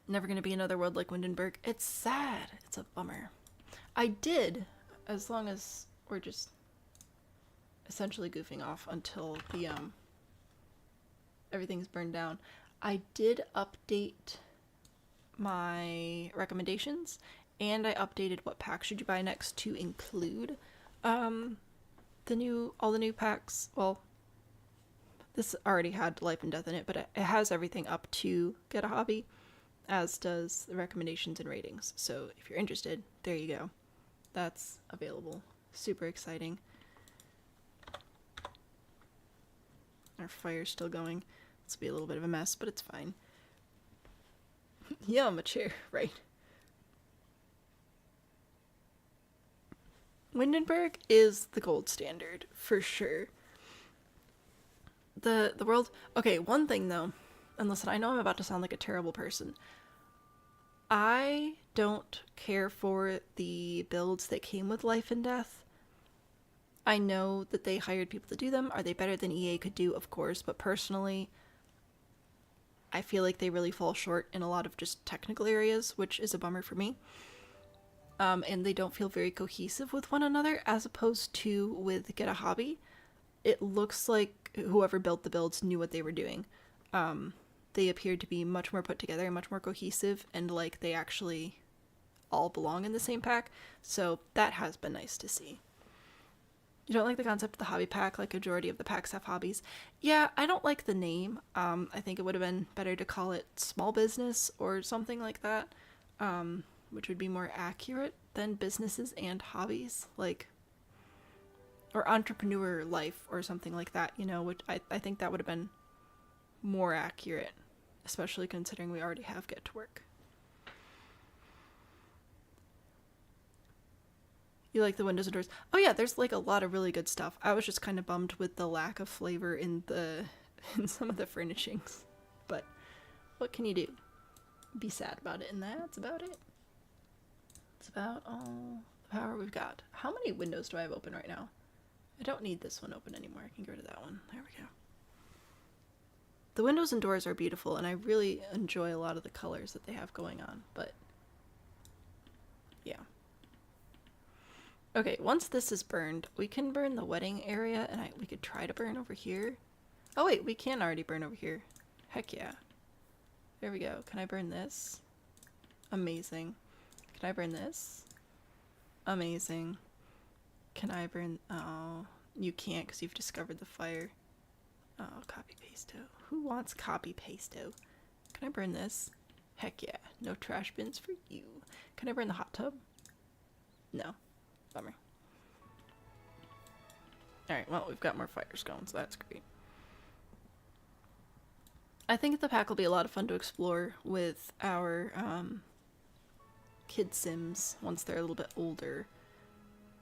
Never gonna be another world like Windenburg. It's sad. It's a bummer. I did, as long as we're just essentially goofing off until the everything's burned down. I did update my recommendations, and I updated what pack should you buy next to include all the new packs. Well, this already had Life and Death in it, but it has everything up to Get a Hobby, as does the recommendations and ratings. So if you're interested, there you go. That's available. Super exciting. Our fire's still going. This will be a little bit of a mess, but it's fine. Yum, a chair, right. Windenburg is the gold standard, for sure. The world... Okay, one thing though, and listen, I know I'm about to sound like a terrible person. I don't care for the builds that came with Life and Death. I know that they hired people to do them. Are they better than EA could do? Of course, but personally, I feel like they really fall short in a lot of just technical areas, which is a bummer for me. And they don't feel very cohesive with one another, as opposed to with Get a Hobby. It looks like whoever built the builds knew what they were doing. They appeared to be much more put together and much more cohesive, and like they actually all belong in the same pack, so that has been nice to see. You don't like the concept of the hobby pack, like a majority of the packs have hobbies? Yeah, I don't like the name. I think it would have been better to call it small business or something like that, which would be more accurate than businesses and hobbies, like, or entrepreneur life or something like that, you know, which I think that would have been more accurate, especially considering we already have Get to Work. You like the windows and doors? Oh yeah, there's like a lot of really good stuff. I was just kind of bummed with the lack of flavor in some of the furnishings. But what can you do? Be sad about it, and that's about it. It's about all the power we've got. How many windows do I have open right now? I don't need this one open anymore. I can go to that one. There we go. The windows and doors are beautiful, and I really enjoy a lot of the colors that they have going on, but yeah. Okay, once this is burned, we can burn the wedding area, and we could try to burn over here. Oh wait, we can already burn over here. Heck yeah. There we go. Can I burn this? Amazing. Can I burn this? Amazing. Can I burn... Oh, you can't because you've discovered the fire. Oh, copy pasto. Who wants copy pasto? Can I burn this? Heck yeah. No trash bins for you. Can I burn the hot tub? No. Bummer. Alright, well, we've got more fires going, so that's great. I think the pack will be a lot of fun to explore with our kid sims once they're a little bit older.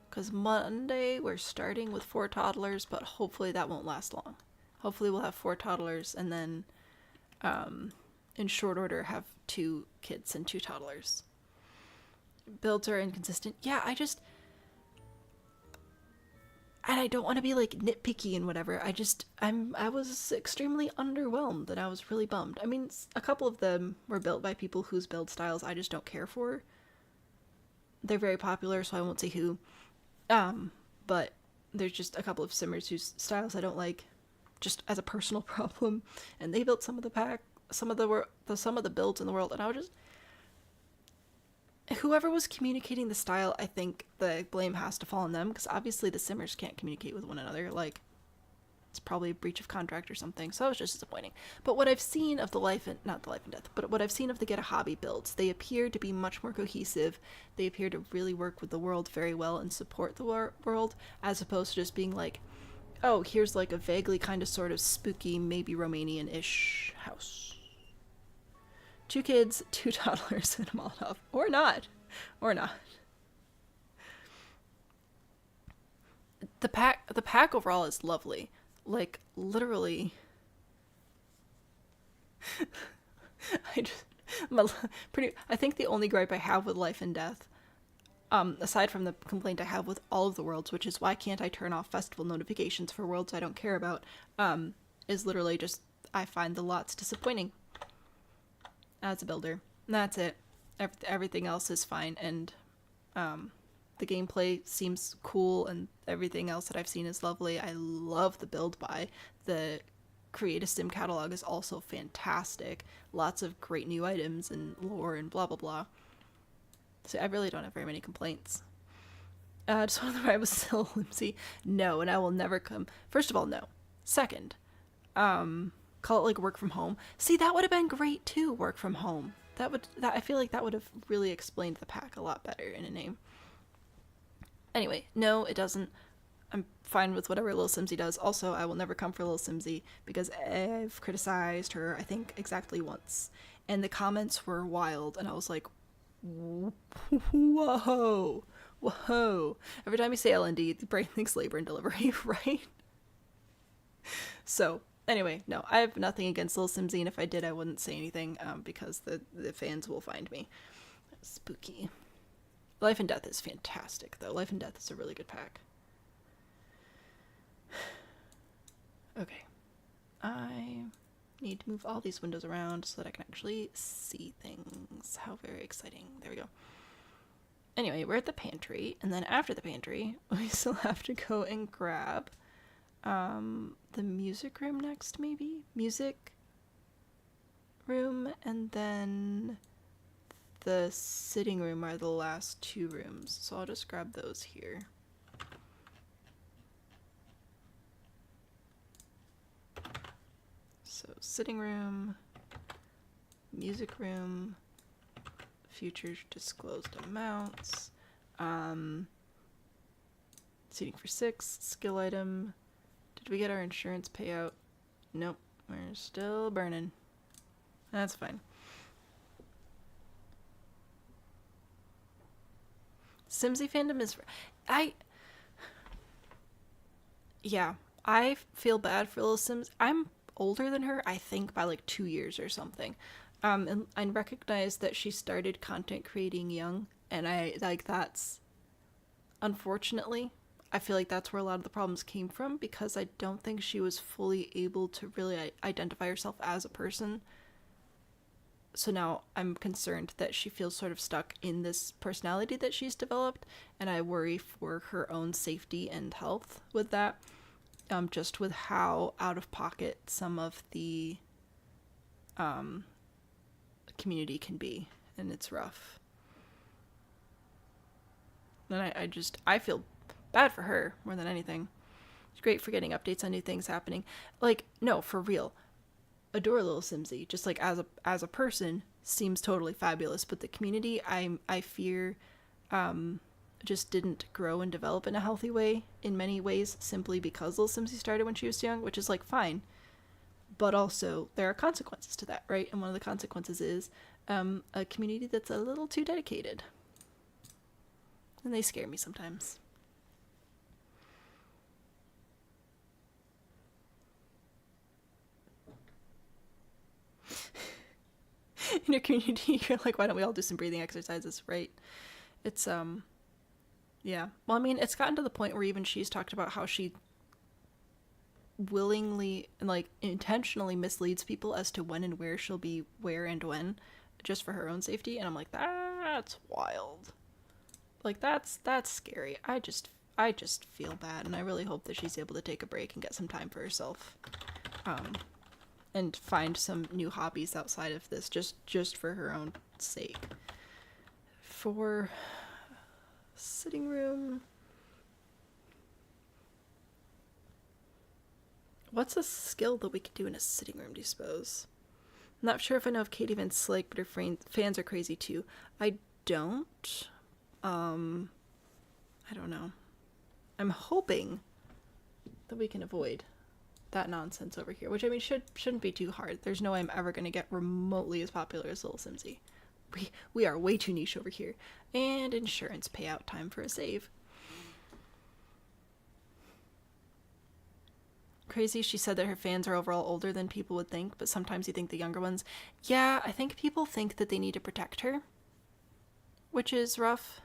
Because Monday we're starting with 4 toddlers, but hopefully that won't last long. Hopefully we'll have 4 toddlers, and then in short order have 2 kids and 2 toddlers. Builds are inconsistent. Yeah, and I don't want to be like nitpicky and whatever. I was extremely underwhelmed, and I was really bummed. I mean, a couple of them were built by people whose build styles I just don't care for. They're very popular, so I won't say who. But there's just a couple of simmers whose styles I don't like, just as a personal problem. And they built some of the builds in the world, and I was just, whoever was communicating the style, I think the blame has to fall on them, because obviously the simmers can't communicate with one another. Like, it's probably a breach of contract or something, so it was just disappointing. But what I've seen of not the Life and Death, but what I've seen of the Get a Hobby builds, they appear to be much more cohesive. They appear to really work with the world very well and support the world, as opposed to just being like, oh, here's like a vaguely kind of sort of spooky, maybe Romanian-ish house. 2 kids, 2 toddlers, and a Molotov. Or not. The pack overall is lovely. Like, literally. I think the only gripe I have with Life and Death, aside from the complaint I have with all of the worlds, which is why can't I turn off festival notifications for worlds I don't care about, is literally just, I find the lots disappointing as a builder. And that's it. Everything else is fine, and the gameplay seems cool, and everything else that I've seen is lovely. I love the build buy. The Create a Sim catalog is also fantastic. Lots of great new items and lore and blah blah blah. So I really don't have very many complaints. Just one of the rivals still Whimsy. No, and I will never come. First of all, no. Second, call it like work from home. See, that would have been great too, work from home. I feel like that would have really explained the pack a lot better in a name. Anyway, no, it doesn't. I'm fine with whatever Lil Simsy does. Also, I will never come for Lil Simsy because I've criticized her, I think, exactly once. And the comments were wild, and I was like, whoa. Every time you say LND, the brain thinks labor and delivery, right? So, anyway, no, I have nothing against Lil Simsy, and if I did, I wouldn't say anything, because the fans will find me. Spooky. Life and Death is fantastic, though. Life and Death is a really good pack. Okay. I need to move all these windows around so that I can actually see things. How very exciting. There we go. Anyway, we're at the pantry, and then after the pantry, we still have to go and grab the music room next, maybe? Music room, and then the sitting room are the last 2 rooms, so I'll just grab those here. So, sitting room, music room, future disclosed amounts, seating for 6, skill item. Did we get our insurance payout? Nope, we're still burning. That's fine. Simsy fandom is... Yeah, I feel bad for little Sims. I'm older than her, I think, by like 2 years or something. And I recognize that she started content creating young, and that's... Unfortunately, I feel like that's where a lot of the problems came from, because I don't think she was fully able to really identify herself as a person. So now I'm concerned that she feels sort of stuck in this personality that she's developed, and I worry for her own safety and health with that, just with how out of pocket some of the community can be, and it's rough. And I feel bad for her more than anything. It's great for getting updates on new things happening. Like, no, for real. Adore little Simsy, just like as a person, seems totally fabulous, but the community I fear just didn't grow and develop in a healthy way in many ways, simply because little Simsy started when she was young, which is like fine, but also there are consequences to that, right? And one of the consequences is a community that's a little too dedicated, and they scare me sometimes. in your community, you're like, why don't we all do some breathing exercises, right? It's, yeah. Well, I mean, it's gotten to the point where even she's talked about how she willingly and, like, intentionally misleads people as to when and where she'll be where and when, just for her own safety. And I'm like, that's wild. Like, that's scary. I just feel bad, and I really hope that she's able to take a break and get some time for herself. And find some new hobbies outside of this, just for her own sake. For sitting room, what's a skill that we could do in a sitting room, do you suppose? I'm not sure if I know if Katie Van Slyke, but her fans are crazy too. I don't. I don't know. I'm hoping that we can avoid that nonsense over here, which I mean shouldn't be too hard. There's no way I'm ever going to get remotely as popular as Little Simsy. We are way too niche over here. And insurance payout time for a save. Crazy, she said that her fans are overall older than people would think, but sometimes you think the younger ones. Yeah, I think people think that they need to protect her, which is rough.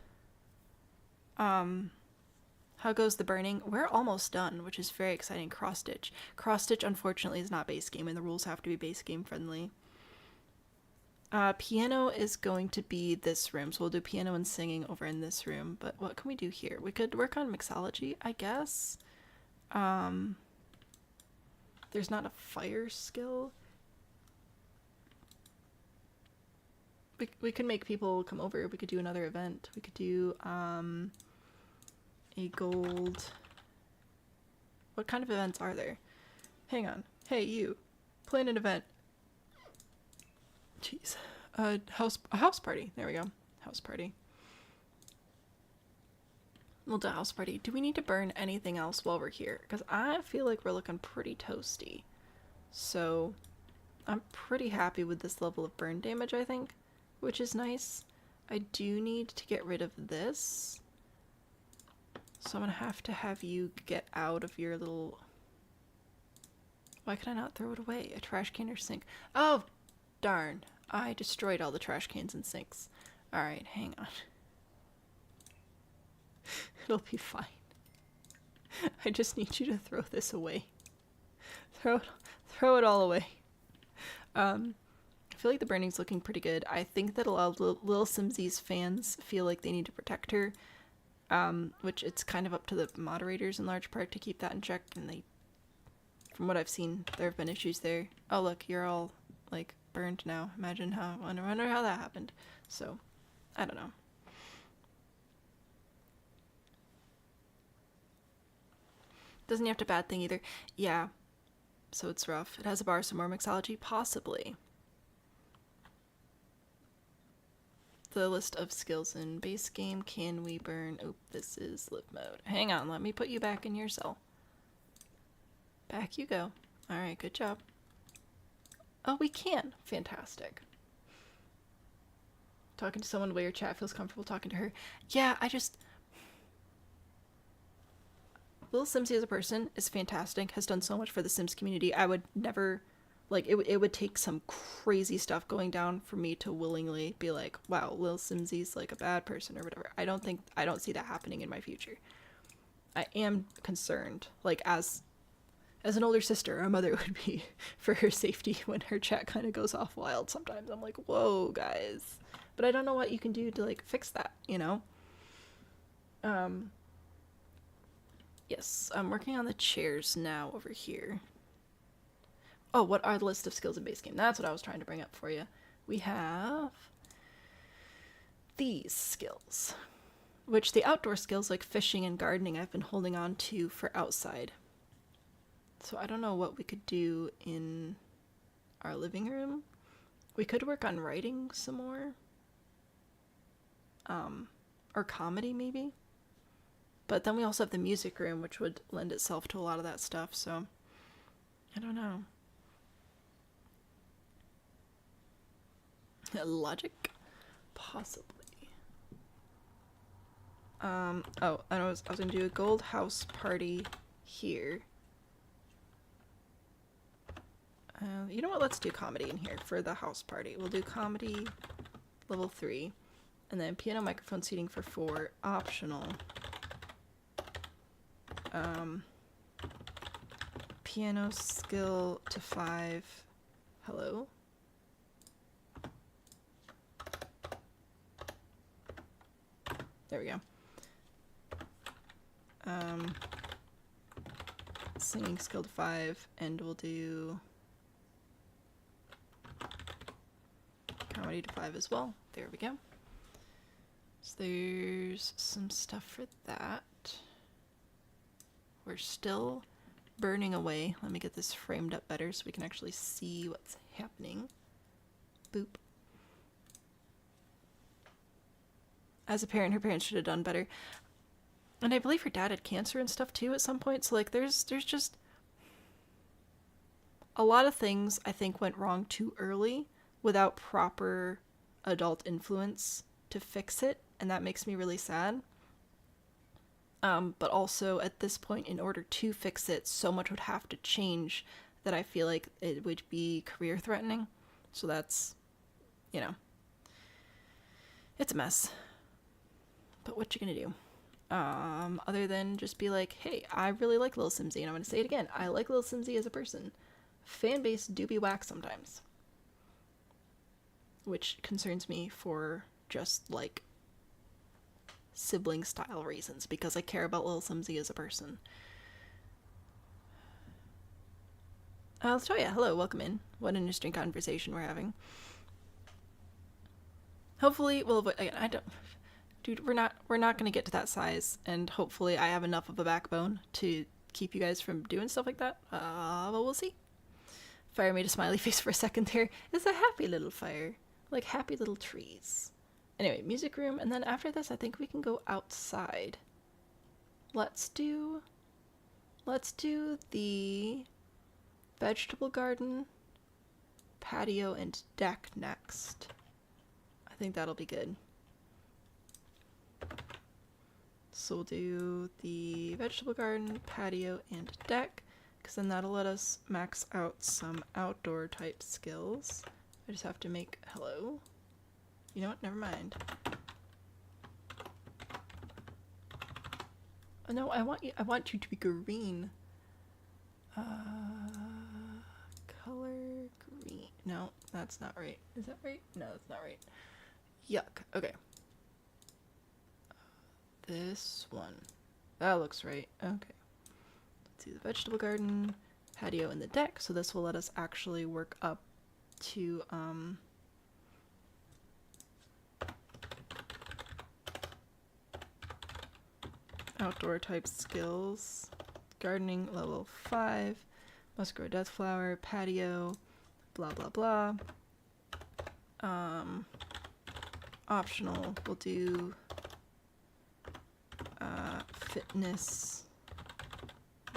How goes the burning? We're almost done, which is very exciting. Cross stitch. Cross stitch, unfortunately, is not base game, and the rules have to be base game friendly. Piano is going to be this room, so we'll do piano and singing over in this room. But what can we do here? We could work on mixology, I guess. There's not a fire skill. We could make people come over. We could do another event. We could do, a gold... What kind of events are there? Hang on. Hey, you. Plan an event. Jeez. A house party. There we go. House party. We'll do a house party. Do we need to burn anything else while we're here? Because I feel like we're looking pretty toasty. So, I'm pretty happy with this level of burn damage, I think. Which is nice. I do need to get rid of this. So I'm gonna have you get out of your little... Why can I not throw it away? A trash can or sink? Oh, darn. I destroyed all the trash cans and sinks. Alright, hang on. It'll be fine. I just need you to throw this away. Throw it all away. I feel like the burning's looking pretty good. I think that a lot of Lil Simsy's fans feel like they need to protect her. Which it's kind of up to the moderators in large part to keep that in check, and they, from what I've seen, there have been issues there. Oh look, you're all, like, burned now. Imagine how, wonder how that happened. So, I don't know. Doesn't have to bad thing either. Yeah, so it's rough. It has a bar, some more mixology, possibly. The list of skills in base game. Can we burn? Oh, this is live mode. Hang on, let me put you back in your cell. Back you go. Alright, good job. Oh, we can. Fantastic. Talking to someone where your chat feels comfortable talking to her. Yeah, Little Simsy as a person is fantastic, has done so much for the Sims community. I would never... Like, it would take some crazy stuff going down for me to willingly be like, wow, Lil Simsy's, like, a bad person or whatever. I don't see that happening in my future. I am concerned, like, as an older sister, a mother would be, for her safety when her chat kind of goes off wild sometimes. I'm like, whoa, guys. But I don't know what you can do to, like, fix that, you know? Yes, I'm working on the chairs now over here. Oh, what are the list of skills in base game? That's what I was trying to bring up for you. We have these skills, which the outdoor skills like fishing and gardening I've been holding on to for outside. So I don't know what we could do in our living room. We could work on writing some more. Or comedy maybe. But then we also have the music room, which would lend itself to a lot of that stuff, so I don't know. Logic? Possibly. Oh, I was gonna do a gold house party here. You know what? Let's do comedy in here for the house party. We'll do comedy level 3. And then piano microphone seating for 4. Optional. Piano skill to 5. Hello? There we go. Singing skill to 5, and we'll do comedy to 5 as well. There we go. So there's some stuff for that. We're still burning away. Let me get this framed up better so we can actually see what's happening. Boop. As a parent, her parents should have done better. And I believe her dad had cancer and stuff too at some point. So like there's just a lot of things I think went wrong too early without proper adult influence to fix it, and that makes me really sad. But also at this point, in order to fix it, so much would have to change that I feel like it would be career threatening. So that's, you know, it's a mess. But what you gonna do? Other than just be like, hey, I really like Lil Simsy, and I'm gonna say it again, I like Lil Simsy as a person. Fan base do be whack sometimes. Which concerns me for just, like, sibling style reasons, because I care about Lil Simsy as a person. Latoya, hello, welcome in. What an interesting conversation we're having. Hopefully we'll avoid, again, I don't... Dude, we're not gonna get to that size, and hopefully I have enough of a backbone to keep you guys from doing stuff like that. But we'll see. Fire made a smiley face for a second there. It's a happy little fire. Like happy little trees. Anyway, music room, and then after this I think we can go outside. Let's do the vegetable garden, patio, and deck next. I think that'll be good. So we'll do the vegetable garden, patio, and deck, because then that'll let us max out some outdoor type skills. I just have to make, hello? You know what, never mind. Oh no, I want you to be green. Color green. No, that's not right. Is that right? No, that's not right. Yuck. Okay. This one. That looks right. Okay. Let's see the vegetable garden, patio, and the deck. So this will let us actually work up to outdoor type skills. Gardening level 5. Must grow death flower, patio, blah blah blah. Optional, we'll do fitness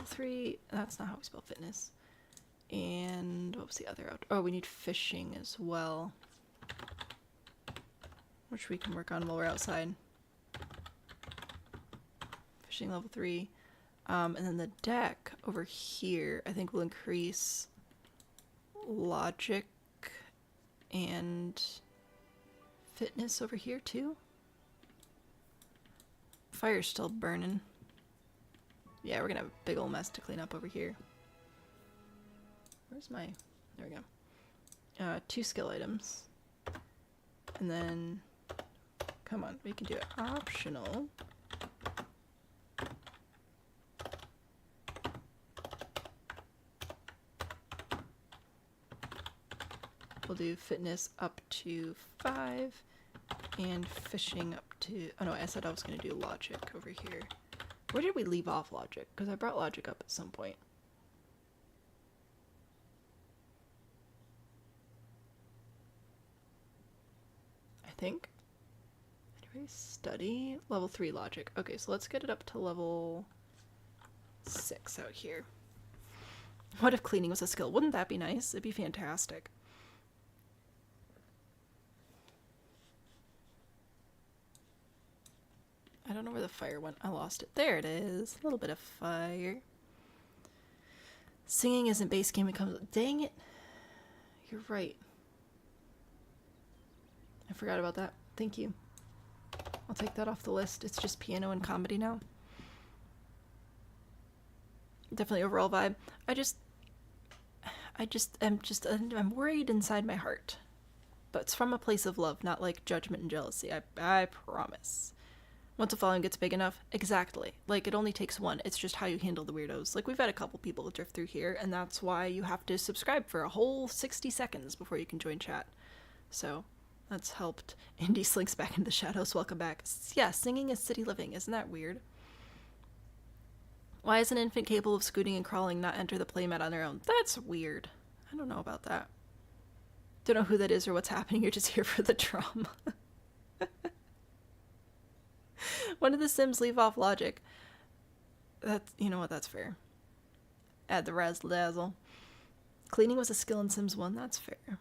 3. That's not how we spell fitness. And what was the other oh, we need fishing as well, which we can work on while we're outside. Fishing level 3. And then the deck over here I think will increase logic and fitness over here too. Fire's still burning. Yeah, we're gonna have a big old mess to clean up over here. Where's my... There we go. 2 skill items. And then... Come on, we can do it. Optional. We'll do fitness up to 5. And fishing up to... Oh no, I said I was gonna do logic over here. Where did we leave off logic? Because I brought logic up at some point. I think. Anyway, study. Level 3 logic. Okay, so let's get it up to level 6 out here. What if cleaning was a skill? Wouldn't that be nice? It'd be fantastic. I don't know where the fire went. I lost it. There it is. A little bit of fire. Singing isn't base game. It comes... Dang it. You're right. I forgot about that. Thank you. I'll take that off the list. It's just piano and comedy now. Definitely overall vibe. I'm worried inside my heart. But it's from a place of love, not like judgment and jealousy. I promise. Once a following gets big enough, exactly. Like, it only takes one. It's just how you handle the weirdos. Like, we've had a couple people drift through here, and that's why you have to subscribe for a whole 60 seconds before you can join chat. So, that's helped. Indy slinks back into the shadows. Welcome back. Yeah, singing is city living. Isn't that weird? Why is an infant capable of scooting and crawling not enter the playmat on their own? That's weird. I don't know about that. Don't know who that is or what's happening. You're just here for the drama. When did the Sims leave off logic? That's, you know what, that's fair. Add the razzle dazzle. Cleaning was a skill in Sims 1, that's fair.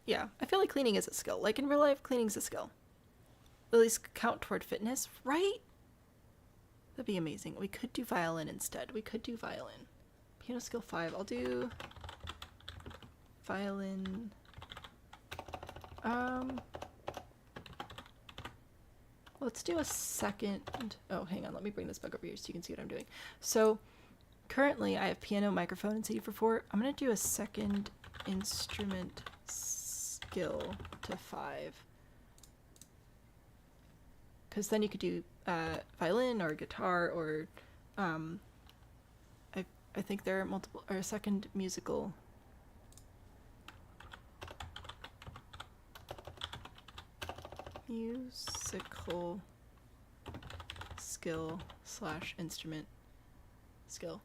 Yeah, I feel like cleaning is a skill. Like in real life, cleaning's a skill. At least count toward fitness, right? That'd be amazing. We could do violin instead. We could do violin. Piano skill 5. I'll do violin. Let's do a second. Oh, hang on. Let me bring this back over here so you can see what I'm doing. So currently I have piano, microphone, and CD4. I'm going to do a second instrument skill to 5. Because then you could do violin or guitar or I think there are multiple, or a second musical. Musical skill / instrument skill.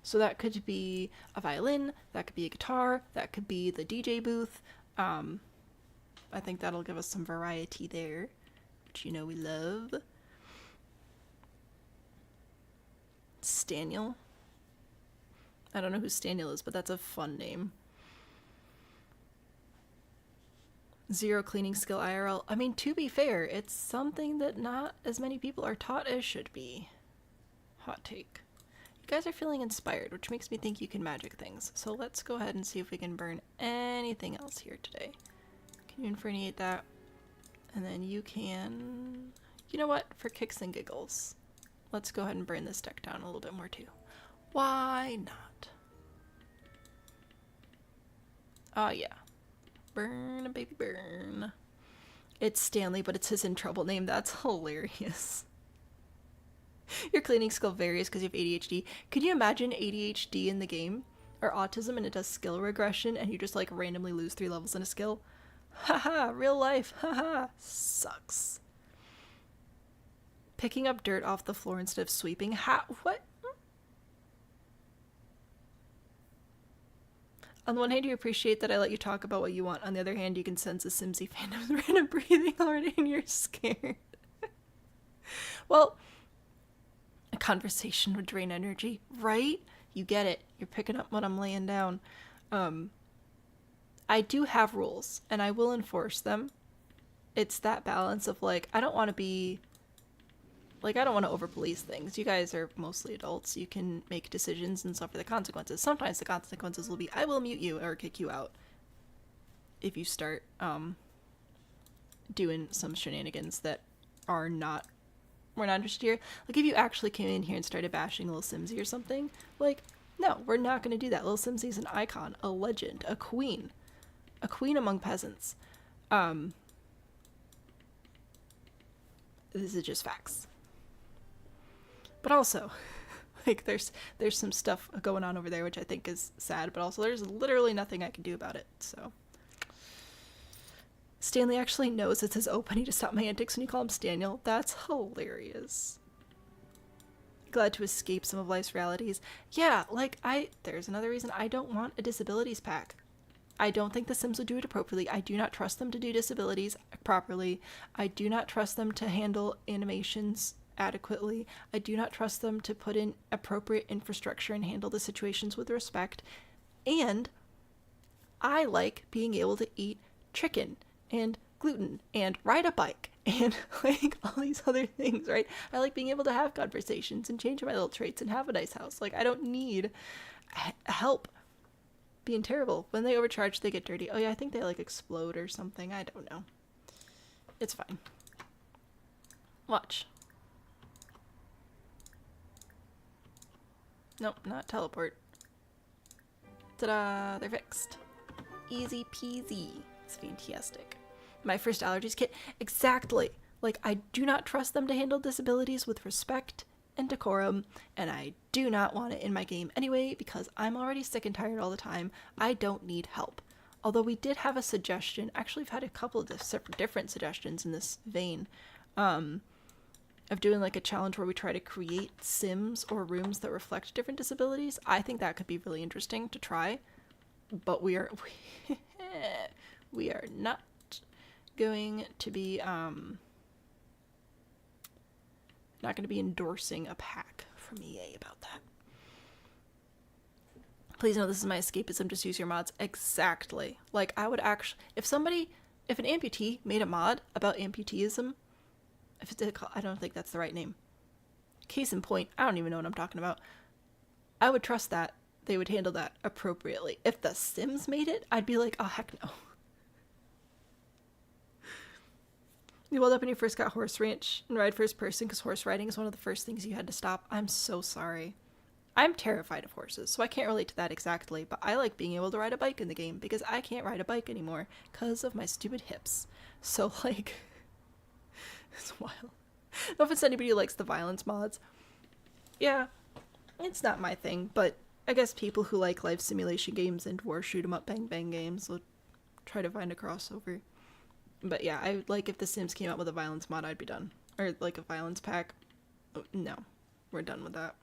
So that could be a violin, that could be a guitar, that could be the DJ booth. I think that'll give us some variety there, which you know we love. Staniel. I don't know who Staniel is, but that's a fun name. 0 cleaning skill IRL. I mean, to be fair, it's something that not as many people are taught as should be. Hot take. You guys are feeling inspired, which makes me think you can magic things. So let's go ahead and see if we can burn anything else here today. Can you infernate that? And then you can... You know what? For kicks and giggles, let's go ahead and burn this deck down a little bit more too. Why not? Oh yeah. Burn, baby, burn. It's Stanley, but it's his in trouble name. That's hilarious. Your cleaning skill varies because you have ADHD. Could you imagine ADHD in the game? Or autism and it does skill regression and you just like randomly lose 3 levels in a skill? Haha, real life. Haha. Sucks. Picking up dirt off the floor instead of sweeping. What? On the one hand, you appreciate that I let you talk about what you want. On the other hand, you can sense a Simsy fandom's random breathing already and you're scared. Well, a conversation would drain energy, right? You get it. You're picking up what I'm laying down. I do have rules, and I will enforce them. It's that balance of, like, I don't want to be... Like, I don't want to over-police things. You guys are mostly adults. You can make decisions and suffer the consequences. Sometimes the consequences will be, I will mute you or kick you out if you start doing some shenanigans that are not... We're not interested here. Like, if you actually came in here and started bashing Little Simsy or something, like, no, we're not going to do that. Little Simsy's an icon, a legend, a queen among peasants. This is just facts. But also, like, there's some stuff going on over there which I think is sad, but also there's literally nothing I can do about it, so. Stanley actually knows it's his opening to stop my antics when you call him Staniel. That's hilarious. Glad to escape some of life's realities. Yeah, like, there's another reason I don't want a disabilities pack. I don't think the Sims would do it appropriately. I do not trust them to do disabilities properly. I do not trust them to handle animations adequately. I do not trust them to put in appropriate infrastructure and handle the situations with respect. And I like being able to eat chicken and gluten and ride a bike and like all these other things, right? I like being able to have conversations and change my little traits and have a nice house. Like, I don't need help being terrible. When they overcharge, they get dirty. Oh yeah, I think they like explode or something. I don't know. It's fine. Watch. Nope, not teleport. Ta-da! They're fixed. Easy peasy. It's fantastic. My first allergies kit. Exactly. Like, I do not trust them to handle disabilities with respect and decorum, and I do not want it in my game anyway because I'm already sick and tired all the time. I don't need help. Although we did have a suggestion. Actually, we've had a couple of different suggestions in this vein. Of doing like a challenge where we try to create sims or rooms that reflect different disabilities. I think that could be really interesting to try, but we are not going to be not going to be endorsing a pack from EA about that. Please know this is my escapism. Just use your mods. Exactly. Like, I would actually, if an amputee made a mod about amputeeism. I don't think that's the right name. Case in point, I don't even know what I'm talking about. I would trust that they would handle that appropriately. If The Sims made it, I'd be like, oh, heck no. You welled up when you first got horse ranch and ride first person because horse riding is one of the first things you had to stop. I'm so sorry. I'm terrified of horses, so I can't relate to that exactly, but I like being able to ride a bike in the game because I can't ride a bike anymore because of my stupid hips. So, like... It's wild. No offense to anybody who likes the violence mods. Yeah, it's not my thing, but I guess people who like life simulation games and war shoot 'em up bang bang games will try to find a crossover. But yeah, I would like if The Sims came out with a violence mod, I'd be done. Or like a violence pack. Oh, no, we're done with that.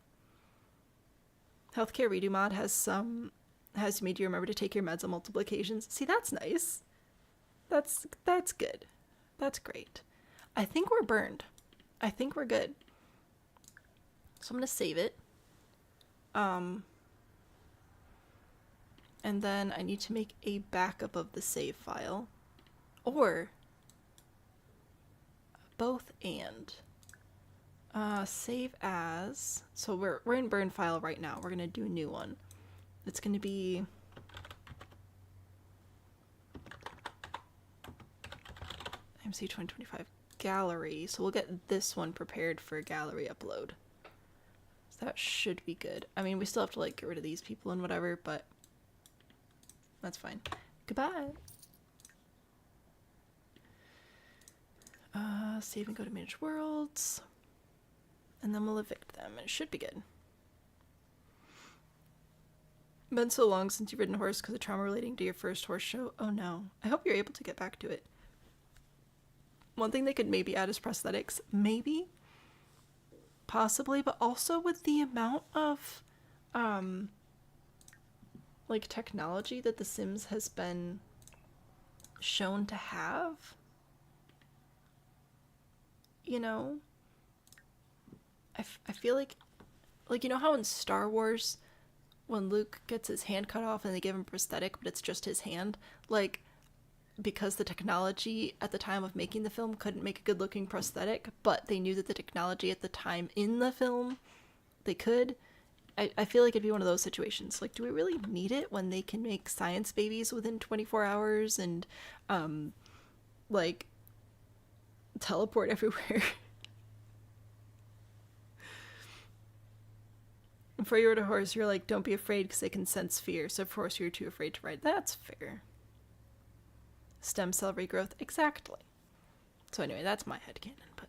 Healthcare redo mod has made you remember to take your meds on multiple occasions. See, that's nice. That's good. That's great. I think we're burned. I think we're good. So I'm going to save it. And then I need to make a backup of the save file. Or both and. Save as. So we're in burn file right now. We're going to do a new one. It's going to be MC 2025 gallery. So we'll get this one prepared for gallery upload. So that should be good. I mean, we still have to like get rid of these people and whatever, but that's fine. Goodbye. Save and go to manage worlds. And then we'll evict them. It should be good. Been so long since you've ridden a horse because of trauma relating to your first horse show. Oh no. I hope you're able to get back to it. One thing they could maybe add is prosthetics. Maybe. Possibly. But also with the amount of like technology that The Sims has been shown to have. You know? I feel like, you know how in Star Wars, when Luke gets his hand cut off and they give him prosthetic, but it's just his hand? Like, because the technology at the time of making the film couldn't make a good-looking prosthetic, but they knew that the technology at the time in the film, they could. I feel like it'd be one of those situations. Like, do we really need it when they can make science babies within 24 hours and, like, teleport everywhere? Before you ride a horse, you're like, don't be afraid because they can sense fear. So of course you're too afraid to ride. That's fair. Stem cell regrowth. Exactly. So anyway, that's my headcanon. But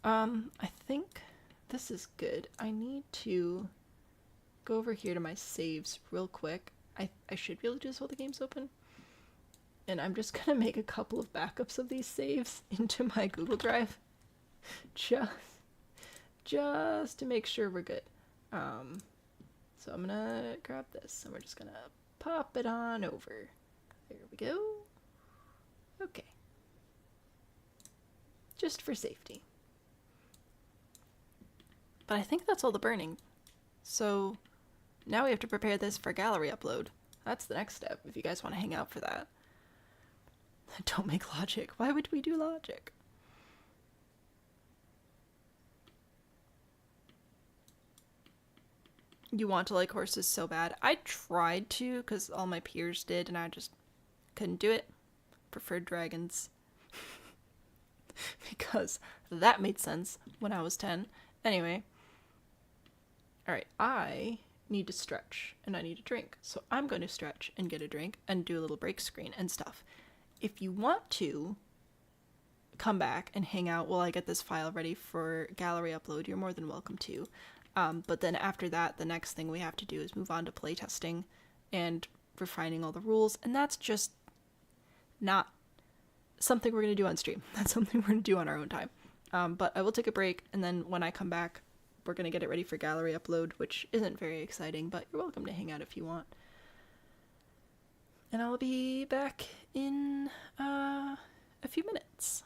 I think this is good. I need to go over here to my saves real quick. I should be able to do this while the game's open. And I'm just going to make a couple of backups of these saves into my Google Drive. Just to make sure we're good. So I'm gonna grab this and we're just gonna pop it on over. There we go. Okay. Just for safety. But I think that's all the burning. So now we have to prepare this for gallery upload. That's the next step if you guys want to hang out for that. Don't make logic. Why would we do logic? You want to like horses so bad. I tried to because all my peers did, and I just couldn't do it. Preferred dragons. Because that made sense when I was 10. Anyway. Alright, I need to stretch and I need a drink. So I'm going to stretch and get a drink and do a little break screen and stuff. If you want to come back and hang out while I get this file ready for gallery upload, you're more than welcome to. But then after that, the next thing we have to do is move on to playtesting and refining all the rules, and that's just not something we're going to do on stream. That's something we're going to do on our own time. But I will take a break, and then when I come back, we're going to get it ready for gallery upload, which isn't very exciting, but you're welcome to hang out if you want. And I'll be back in a few minutes.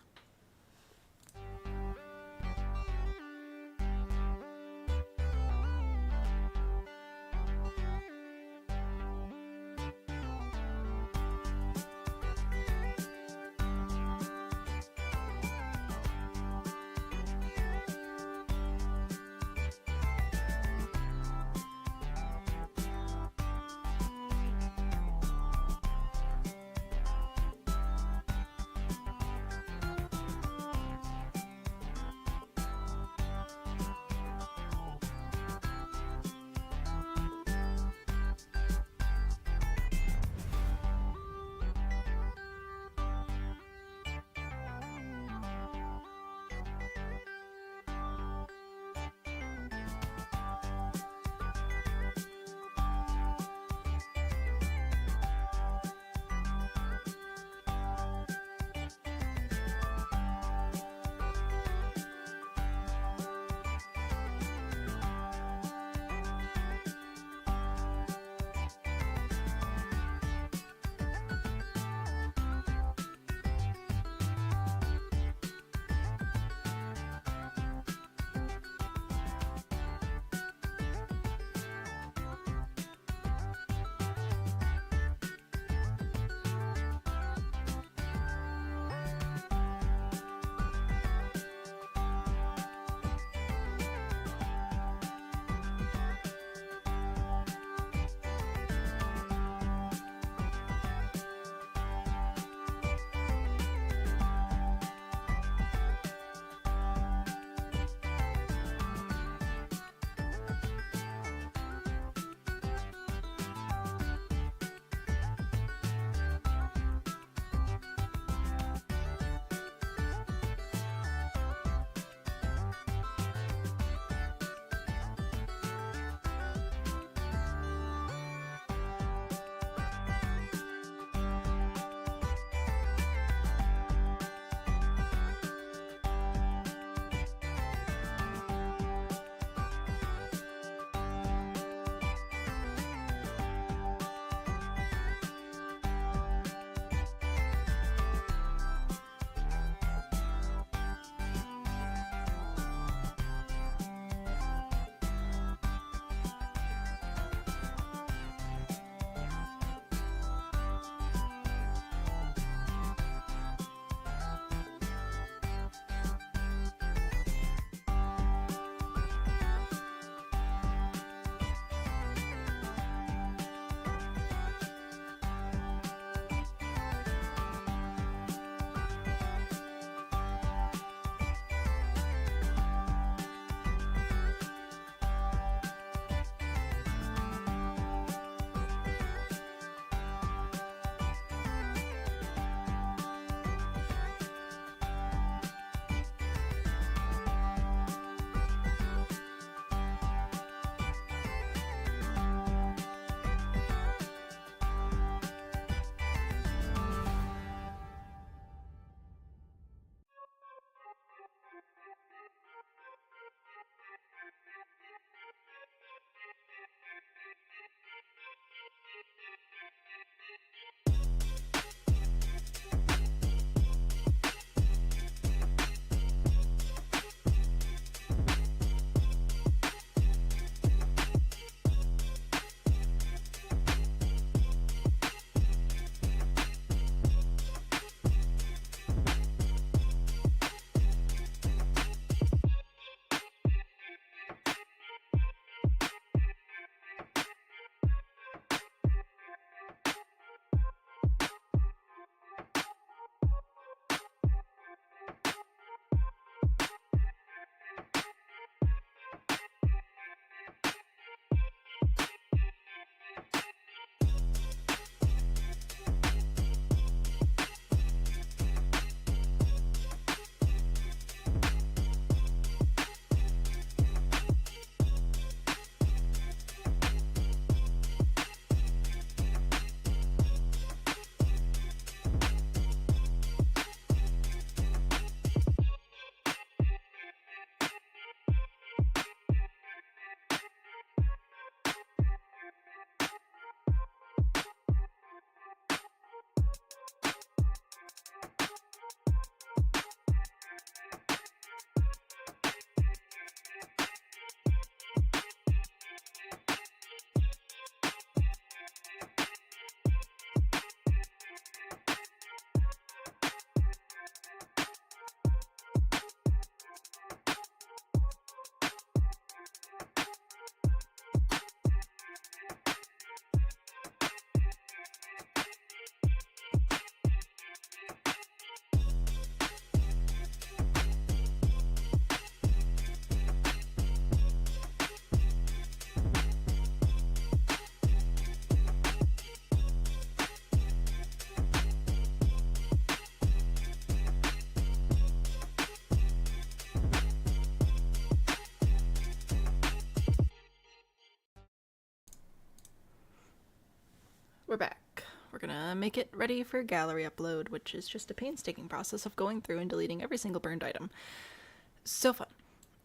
we're gonna make it ready for gallery upload, which is just a painstaking process of going through and deleting every single burned item. So fun.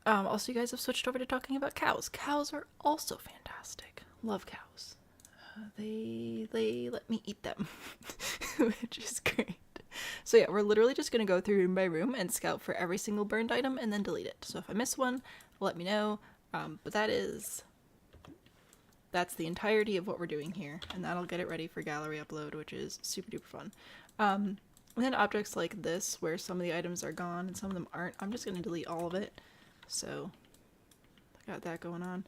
Also, you guys have switched over to talking about cows. Cows are also fantastic. Love cows. They let me eat them, which is great. So yeah, we're literally just gonna go through room by room and scout for every single burned item and then delete it. So if I miss one, let me know. But that's the entirety of what we're doing here, and that'll get it ready for gallery upload, which is super duper fun. And then objects like this, where some of the items are gone and some of them aren't, I'm just gonna delete all of it. So I got that going on.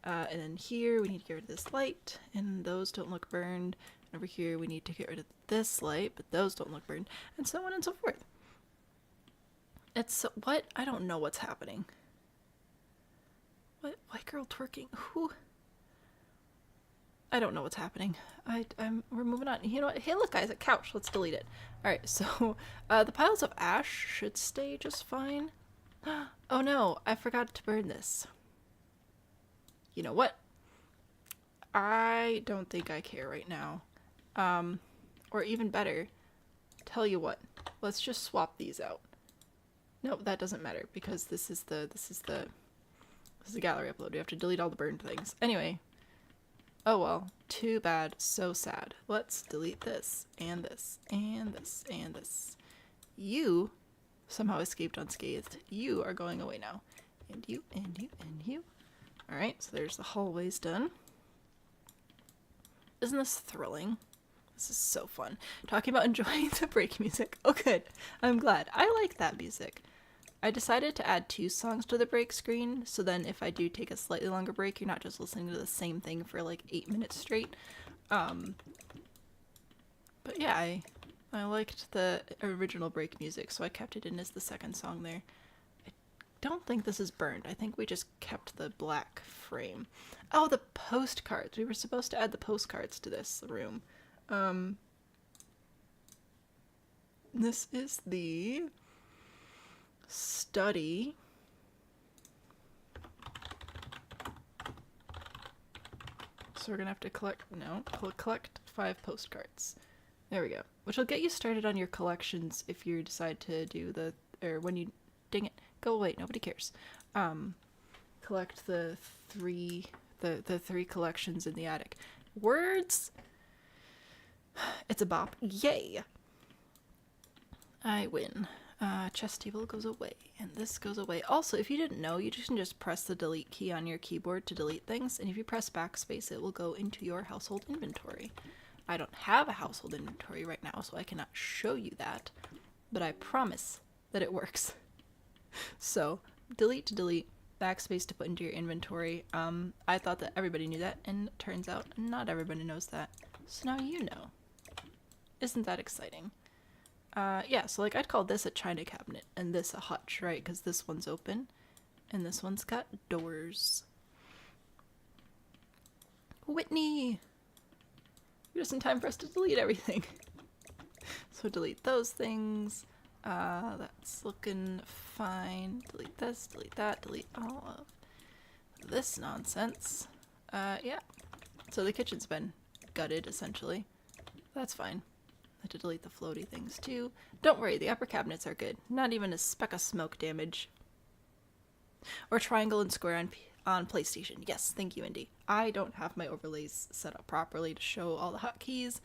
And then here we need to get rid of this light, and those don't look burned. And over here we need to get rid of this light, but those don't look burned, and so on and so forth. It's what? I don't know what's happening. What? White girl twerking? Who? I don't know what's happening. We're moving on. You know what? Hey, look, guys, a couch. Let's delete it. All right. So the piles of ash should stay just fine. Oh no, I forgot to burn this. You know what? I don't think I care right now. Or even better, tell you what, let's just swap these out. Nope, that doesn't matter because this is the gallery upload. We have to delete all the burned things. Anyway, oh well, too bad, so sad. Let's delete this and this and this and this. You somehow escaped unscathed. You are going away now. And you, and you, and you. Alright, so there's the hallways done. Isn't this thrilling? This is so fun. Talking about enjoying the break music. Oh good, I'm glad. I like that music. I decided to add 2 songs to the break screen, so then if I do take a slightly longer break, you're not just listening to the same thing for like 8 minutes straight. But yeah, I liked the original break music, so I kept it in as the second song there. I don't think this is burned. I think we just kept the black frame. Oh, the postcards. We were supposed to add the postcards to this room. This is the study. So we're gonna have to collect 5 postcards. There we go. Which will get you started on your collections if you decide to do when you, dang it, go away, nobody cares. Collect the 3 collections in the attic. Words? It's a bop. Yay! I win. Chess table goes away, and this goes away. Also, if you didn't know, you can just press the delete key on your keyboard to delete things, and if you press backspace, it will go into your household inventory. I don't have a household inventory right now, so I cannot show you that, but I promise that it works. So, delete to delete, backspace to put into your inventory. I thought that everybody knew that, and it turns out not everybody knows that. So now you know. Isn't that exciting? Yeah, so like I'd call this a china cabinet and this a hutch, right? Because this one's open and this one's got doors. Whitney! You're just in time for us to delete everything. So delete those things. That's looking fine. Delete this, delete that, delete all of this nonsense. Yeah. So the kitchen's been gutted, essentially. That's fine. I had to delete the floaty things too. Don't worry, the upper cabinets are good. Not even a speck of smoke damage. Or triangle and square on PlayStation. Yes, thank you, Indy. I don't have my overlays set up properly to show all the hotkeys.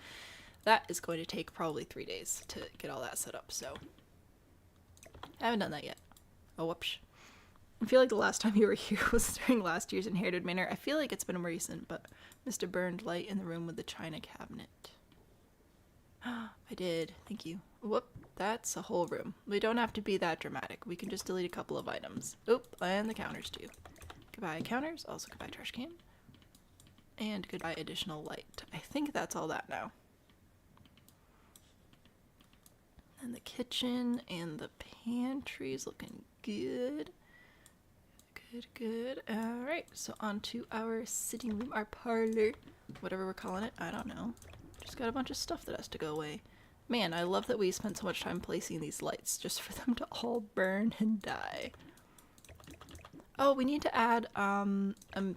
That is going to take probably 3 days to get all that set up, so I haven't done that yet. Oh, whoops. I feel like the last time you were here was during last year's Inherited Manor. I feel like it's been recent, but Mr. Burned light in the room with the china cabinet. I did. Thank you. Whoop. That's a whole room. We don't have to be that dramatic. We can just delete a couple of items. Oop. And the counters too. Goodbye counters. Also goodbye trash can. And goodbye additional light. I think that's all that now. And the kitchen and the pantry's looking good. Good, good. Alright, so on to our sitting room, our parlor. Whatever we're calling it. I don't know. Just got a bunch of stuff that has to go away. Man, I love that we spent so much time placing these lights just for them to all burn and die. Oh, we need to add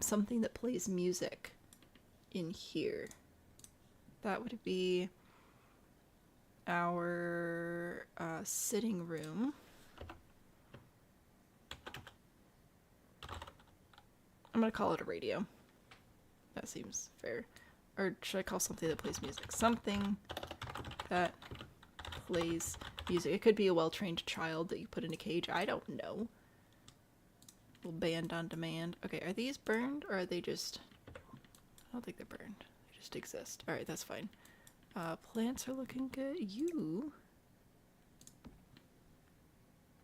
something that plays music in here. That would be our sitting room. I'm gonna call it a radio. That seems fair. Or should I call something that plays music? Something that plays music. It could be a well-trained child that you put in a cage. I don't know. Little band on demand. Okay, are these burned or are they just... I don't think they're burned. They just exist. Alright, that's fine. Plants are looking good. You...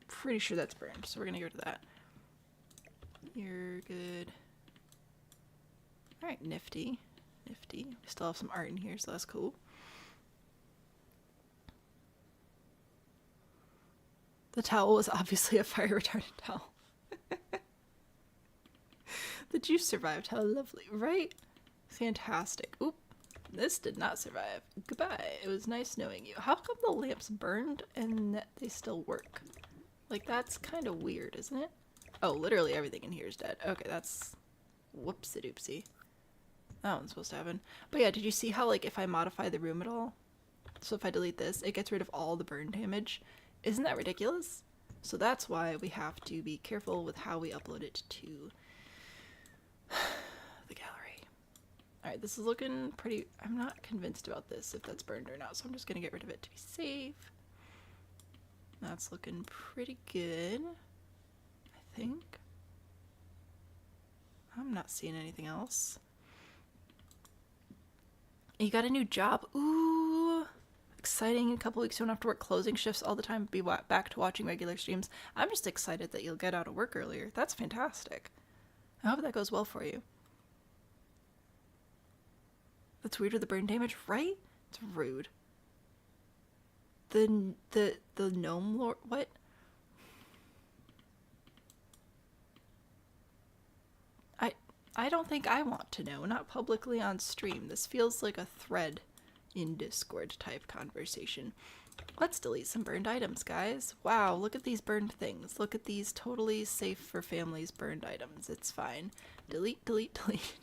Pretty sure that's burned, so we're gonna go to that. You're good. Alright, nifty. Nifty. We still have some art in here, so that's cool. The towel was obviously a fire retardant towel. The juice survived. How lovely, right? Fantastic. Oop. This did not survive. Goodbye. It was nice knowing you. How come the lamps burned and that they still work? Like, that's kind of weird, isn't it? Oh, literally everything in here is dead. Okay, that's... Whoopsie-doopsie. That one's supposed to happen. But yeah, did you see how, like, if I modify the room at all? So if I delete this, it gets rid of all the burn damage. Isn't that ridiculous? So that's why we have to be careful with how we upload it to the gallery. Alright, this is looking pretty... I'm not convinced about this, if that's burned or not, so I'm just gonna get rid of it to be safe. That's looking pretty good, I think. I'm not seeing anything else. You got a new job. Ooh, exciting. In a couple weeks, you don't have to work closing shifts all the time, be back to watching regular streams. I'm just excited that you'll get out of work earlier. That's fantastic. I hope that goes well for you. That's weird with the burn damage, right? It's rude. The gnome lord, what? I don't think I want to know, not publicly on stream. This feels like a thread in Discord type conversation. Let's delete some burned items, guys. Wow, look at these burned things. Look at these totally safe for families burned items. It's fine. Delete, delete, delete.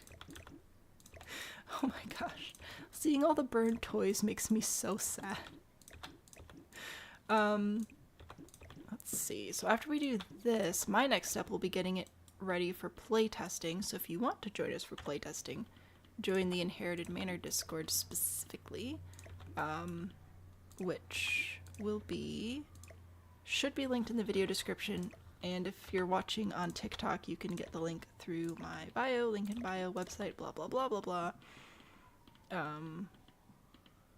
Oh my gosh. Seeing all the burned toys makes me so sad. Let's see. So after we do this, my next step will be getting it ready for playtesting. So if you want to join us for playtesting, join the Inherited Manor Discord specifically, which will be... should be linked in the video description. And if you're watching on TikTok, you can get the link through my bio, link in bio, website, blah, blah, blah, blah, blah.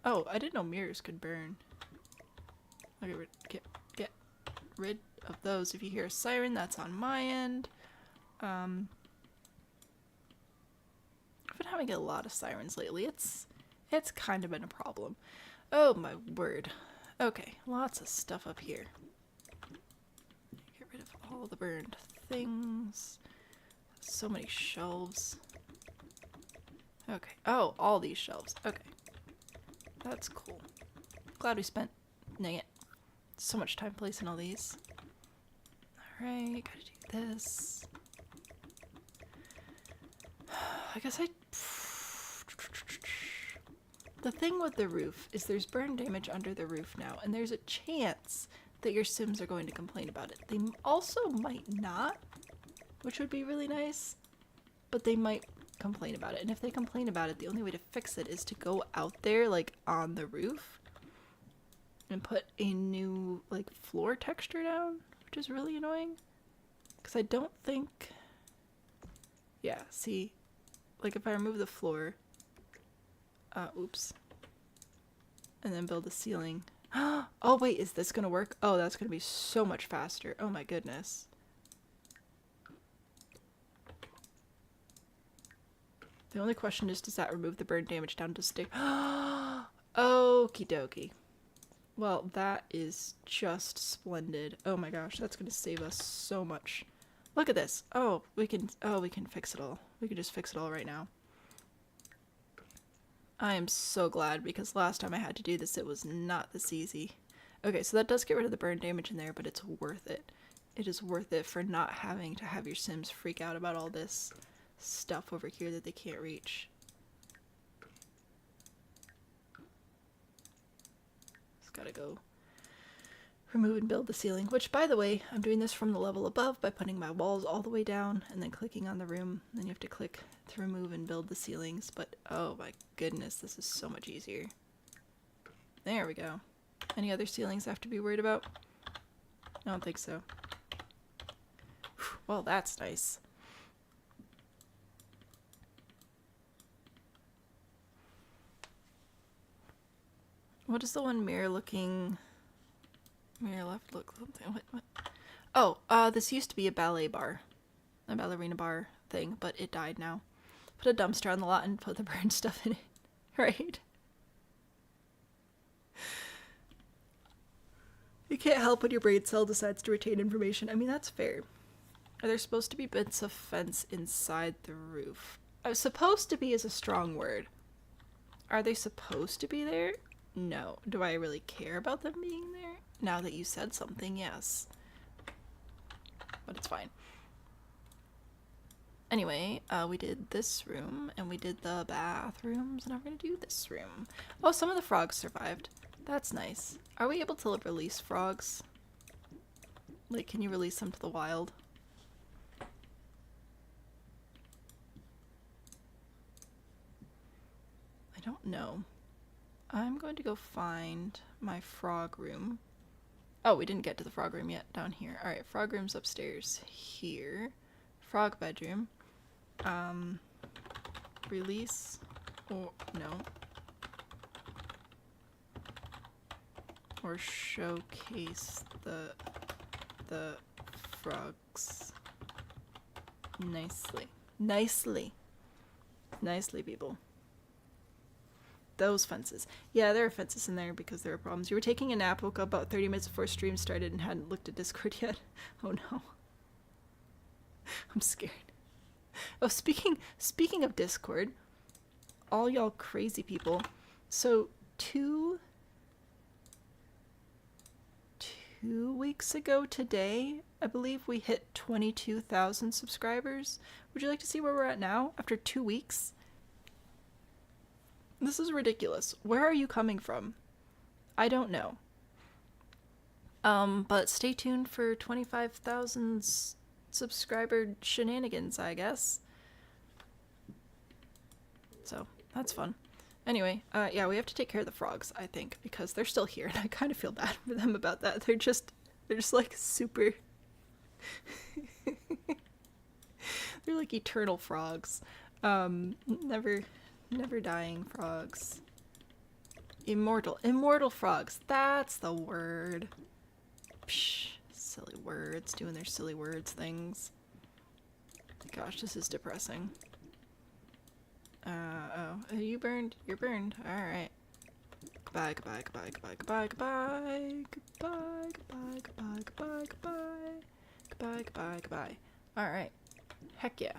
Oh, I didn't know mirrors could burn. Okay, get rid of those. If you hear a siren, that's on my end. I've been having a lot of sirens lately. It's kind of been a problem. Oh my word. Okay, lots of stuff up here. Get rid of all the burned things. So many shelves. Okay. Oh, all these shelves. Okay. That's cool. Glad we spent, dang it, so much time placing all these. Alright, gotta do this. I guess the thing with the roof is there's burn damage under the roof now, and there's a chance that your Sims are going to complain about it. They also might not, which would be really nice, but they might complain about it. And if they complain about it, the only way to fix it is to go out there, like, on the roof and put a new, like, floor texture down, which is really annoying. Because I don't think... Yeah, see? Like, if I remove the floor... oops. And then build the ceiling. Oh, wait, is this gonna work? Oh, that's gonna be so much faster. Oh my goodness. The only question is, does that remove the burn damage down to stick? Okie dokie. Well, that is just splendid. Oh my gosh, that's gonna save us so much. Look at this. Oh, we can fix it all. We can just fix it all right now. I am so glad, because last time I had to do this, it was not this easy. Okay, so that does get rid of the burn damage in there, but it's worth it. It is worth it for not having to have your Sims freak out about all this stuff over here that they can't reach. It's just gotta go remove and build the ceiling, which, by the way, I'm doing this from the level above by putting my walls all the way down and then clicking on the room. Then you have to click to remove and build the ceilings, but oh my goodness, this is so much easier. There we go. Any other ceilings I have to be worried about? I don't think so. Well, that's nice. What is the one mirror left look something? What? Oh, this used to be a ballet bar. A ballerina bar thing, but it died now. Put a dumpster on the lot and put the burned stuff in it. Right? You can't help when your brain cell decides to retain information. I mean, that's fair. Are there supposed to be bits of fence inside the roof? Supposed to be is a strong word. Are they supposed to be there? No. Do I really care about them being there? Now that you said something, yes. But it's fine. Anyway, we did this room, and we did the bathrooms, and now we're gonna do this room. Oh, some of the frogs survived. That's nice. Are we able to release frogs? Like, can you release them to the wild? I don't know. I'm going to go find my frog room. Oh, we didn't get to the frog room yet, down here. Alright, frog room's upstairs here. Frog bedroom. Release. Oh, no. Or showcase the frogs. Nicely. Nicely, people. Those fences. Yeah, there are fences in there because there are problems. You were taking a nap, woke up about 30 minutes before stream started and hadn't looked at Discord yet. Oh no. I'm scared. Oh, speaking of Discord, all y'all crazy people. So 2 weeks ago today, I believe we hit 22,000 subscribers. Would you like to see where we're at now after 2 weeks? This is ridiculous. Where are you coming from? I don't know. But stay tuned for 25,000 subscriber shenanigans, I guess. So, that's fun. Anyway, yeah, we have to take care of the frogs, I think, because they're still here, and I kind of feel bad for them about that. They're just like super... They're like eternal frogs. Never dying frogs. Immortal frogs. That's the word. Psh, silly words, doing their silly words things. Gosh, this is depressing. Oh, you burned? You're burned. Alright. Goodbye, goodbye, goodbye, goodbye, goodbye, goodbye, goodbye, goodbye, goodbye, goodbye, goodbye, goodbye, goodbye, goodbye. Alright. Heck yeah.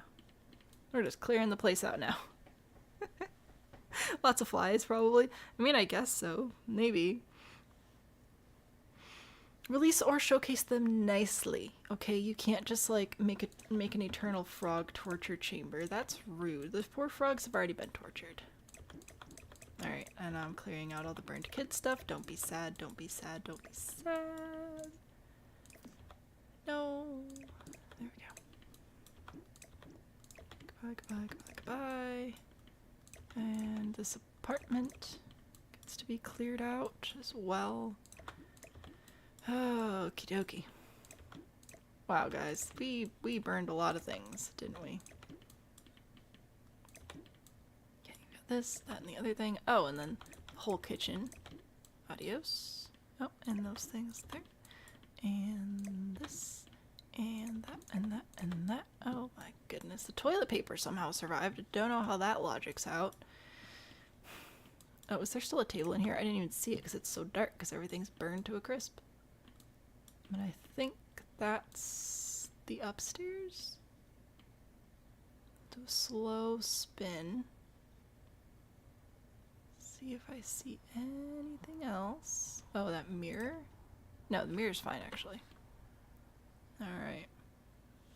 We're just clearing the place out now. Lots of flies, probably. I mean, I guess so. Maybe. Release or showcase them nicely. Okay, you can't just like make an eternal frog torture chamber. That's rude. Those poor frogs have already been tortured. Alright, and I'm clearing out all the burned kid stuff. Don't be sad, don't be sad, don't be sad. No. There we go. Goodbye, goodbye, goodbye, goodbye. And this apartment gets to be cleared out as well. Oh, okie dokie. Wow, guys, we burned a lot of things, didn't we? Okay, you got this, that, and the other thing. Oh, and then the whole kitchen. Adios. Oh, and those things there. And this, and that, and that, and that. Oh my goodness, the toilet paper somehow survived. I don't know how that logic's out. Oh, is there still a table in here? I didn't even see it because it's so dark because everything's burned to a crisp. And I think that's the upstairs. Do a slow spin. See if I see anything else. Oh, that mirror? No, the mirror's fine actually. Alright.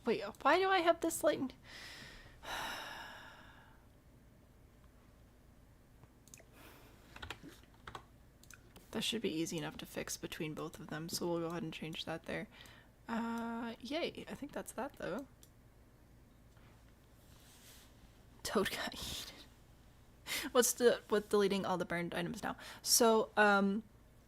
Wait, why do I have this light? That should be easy enough to fix between both of them, so we'll go ahead and change that there. Yay. I think that's that, though. Toad got eaten. What's with deleting all the burned items now? So,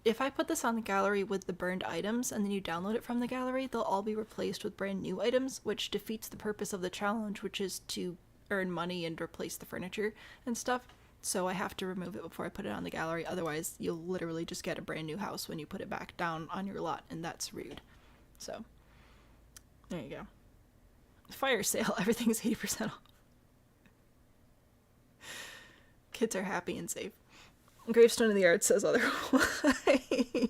if I put this on the gallery with the burned items and then you download it from the gallery, they'll all be replaced with brand new items, which defeats the purpose of the challenge, which is to earn money and replace the furniture and stuff. So I have to remove it before I put it on the gallery, otherwise you'll literally just get a brand new house when you put it back down on your lot, and that's rude. So, there you go. Fire sale, everything's 80% off. Kids are happy and safe. Gravestone in the Yard says otherwise.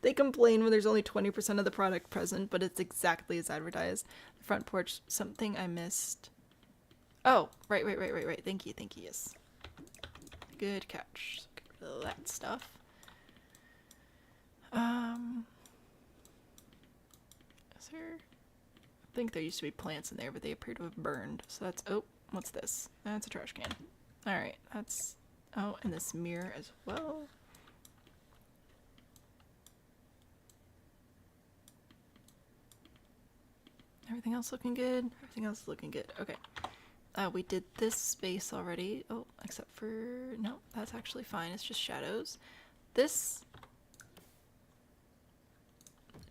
They complain when there's only 20% of the product present, but it's exactly as advertised. The front porch, something I missed. Oh, right. Thank you, yes. Good catch. Get rid of that stuff. Is there... I think there used to be plants in there, but they appear to have burned. So that's... Oh, what's this? That's a trash can. Alright, that's... Oh, and this mirror as well. Everything else looking good? Everything else is looking good. Okay. We did this space already. Oh, except for... No, that's actually fine. It's just shadows. This...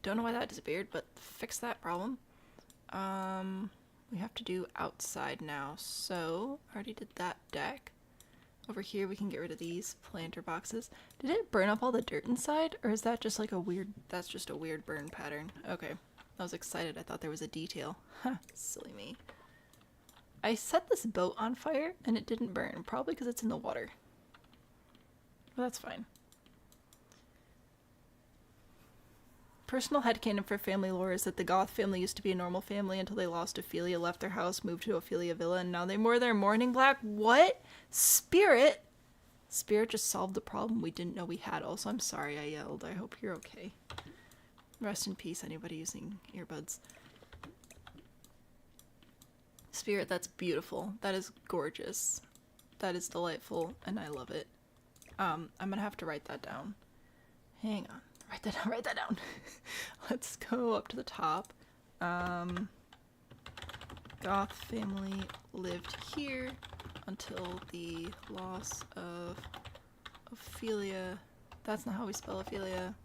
Don't know why that disappeared, but fix that problem. We have to do outside now. So, already did that deck. Over here we can get rid of these planter boxes. Did it burn up all the dirt inside? Or is that just like a weird... That's just a weird burn pattern. Okay. I was excited. I thought there was a detail. Huh. Silly me. I set this boat on fire and it didn't burn. Probably because it's in the water. Well, that's fine. Personal headcanon for family lore is that the Goth family used to be a normal family until they lost Ophelia, left their house, moved to Ophelia Villa, and now they wore their mourning black. What? Spirit? Spirit just solved the problem we didn't know we had. Also, I'm sorry I yelled. I hope you're okay. Rest in peace, anybody using earbuds. Spirit, that's beautiful. That is gorgeous. That is delightful, and I love it. I'm gonna have to write that down. Hang on. Write that down. Let's go up to the top. Goth family lived here until the loss of Ophelia. That's not how we spell Ophelia.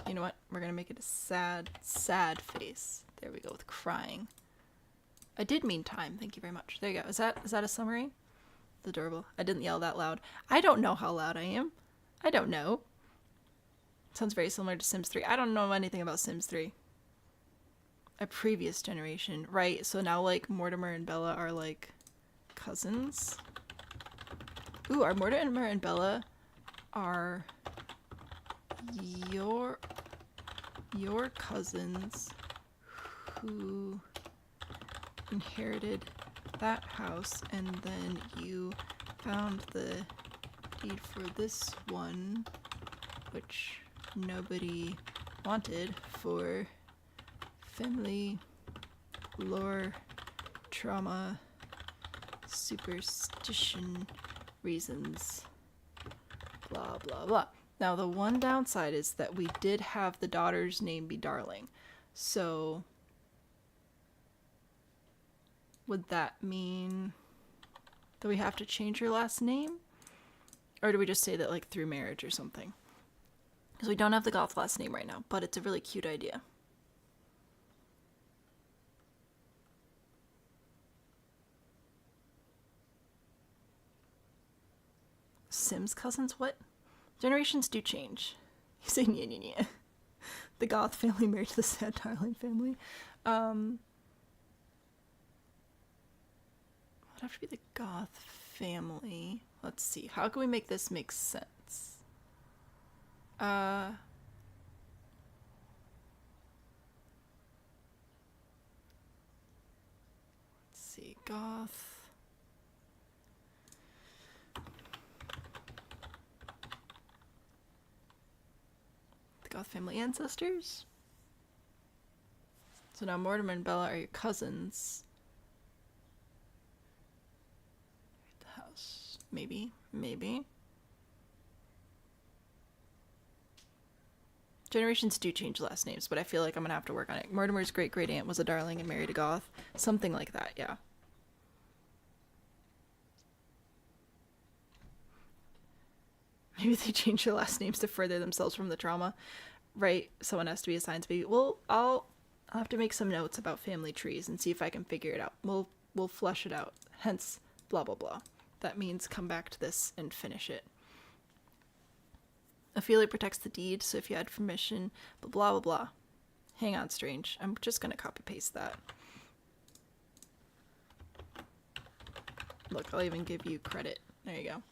You know what? We're gonna make it a sad, sad face. There we go with crying. I did mean time. Thank you very much. There you go. Is that a summary? It's adorable. I didn't yell that loud. I don't know how loud I am. I don't know. Sounds very similar to Sims 3. I don't know anything about Sims 3. A previous generation. Right, so now like Mortimer and Bella are like cousins. Ooh, are Mortimer and Bella are your cousins who inherited that house, and then you found the deed for this one, which nobody wanted for family lore, trauma, superstition reasons, blah blah blah. Now the one downside is that we did have the daughter's name be Darling, so would that mean that we have to change her last name? Or do we just say that like through marriage or something? Because we don't have the Goth last name right now, but it's a really cute idea. Sims cousins? What? Generations do change. You say nya nya nya. The Goth family married to the sad Darling family. Would have to be the Goth family. Let's see. How can we make this make sense? Let's see. Goth. The Goth family ancestors? So now Mortimer and Bella are your cousins. The house. Maybe. Maybe. Generations do change last names, but I feel like I'm gonna have to work on it. Mortimer's great-great-aunt was a darling and married a goth. Something like that, yeah. Maybe they change their last names to further themselves from the trauma. Right, someone has to be assigned to be. Well, I'll have to make some notes about family trees and see if I can figure it out. We'll flesh it out. Hence, blah blah blah. That means come back to this and finish it. Ophelia protects the deed, so if you had permission, but blah blah blah. Hang on, Strange. I'm just gonna copy paste that. Look, I'll even give you credit. There you go.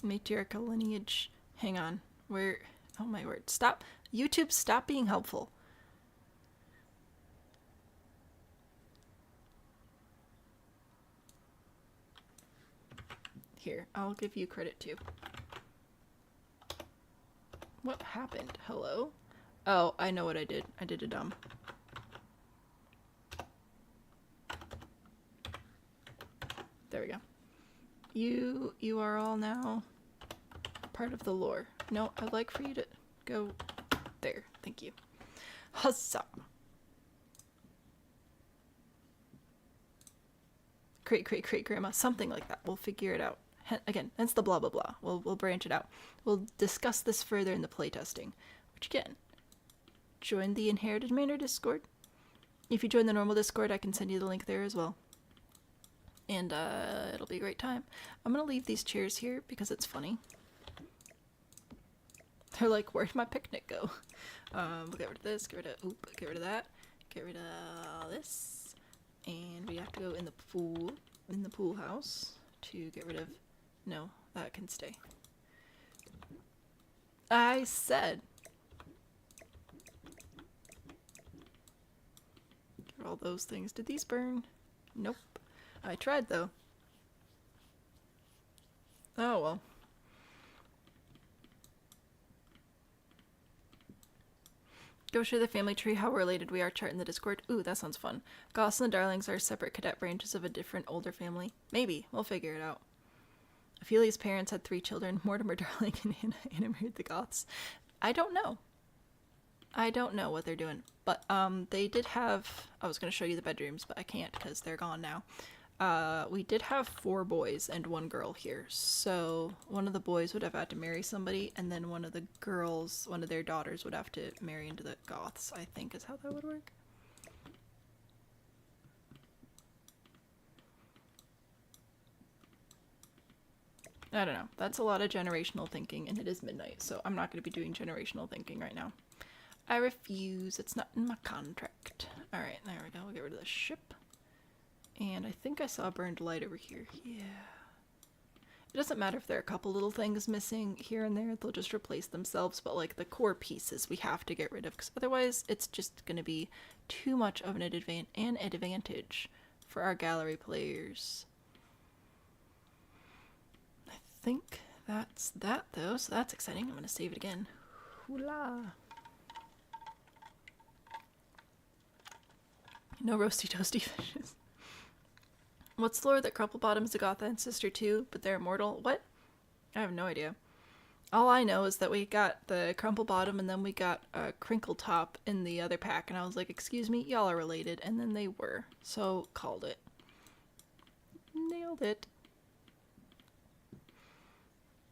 Matriarchal lineage. Hang on. Where? Oh my word. Stop. YouTube, stop being helpful. Here, I'll give you credit too. What happened? Hello? Oh, I know what I did. I did a dumb. There we go. You are all now part of the lore. No, I'd like for you to go there. Thank you. Huzzah! Great grandma. Something like that. We'll figure it out. Again, that's the blah blah blah. We'll branch it out. We'll discuss this further in the playtesting. Which again, join the Inherited Manor Discord. If you join the normal Discord, I can send you the link there as well. And it'll be a great time. I'm gonna leave these chairs here because it's funny. They're like, where'd my picnic go? We'll get rid of this, get rid of that, get rid of this. And we have to go in the pool house to get rid of, no, that can stay. I said. Get rid of all those things. Did these burn? Nope. I tried though. Oh well. Go share the family tree, how related we are, chart in the Discord. Ooh, that sounds fun. Goths and the Darlings are separate cadet branches of a different, older family. Maybe. We'll figure it out. Ophelia's parents had 3 children, Mortimer, Darling, and Anna married the Goths. I don't know. I don't know what they're doing. But, they did have... I was going to show you the bedrooms, but I can't because they're gone now. We did have 4 boys and 1 girl here, so one of the boys would have had to marry somebody, and then one of the girls, one of their daughters, would have to marry into the Goths, I think is how that would work. I don't know. That's a lot of generational thinking, and it is midnight, so I'm not going to be doing generational thinking right now. I refuse. It's not in my contract. Alright, there we go. We'll get rid of the ship. And I think I saw a burned light over here. Yeah. It doesn't matter if there are a couple little things missing here and there. They'll just replace themselves. But like the core pieces we have to get rid of. Because otherwise it's just going to be too much of an advantage for our gallery players. I think that's that though. So that's exciting. I'm going to save it again. Hoolah. No roasty toasty fishes. What's the lore that Crumplebottom is a goth ancestor too, but they're immortal? What? I have no idea. All I know is that we got the Crumplebottom and then we got a Crinkletop in the other pack, and I was like, excuse me, y'all are related, and then they were. So, called it. Nailed it.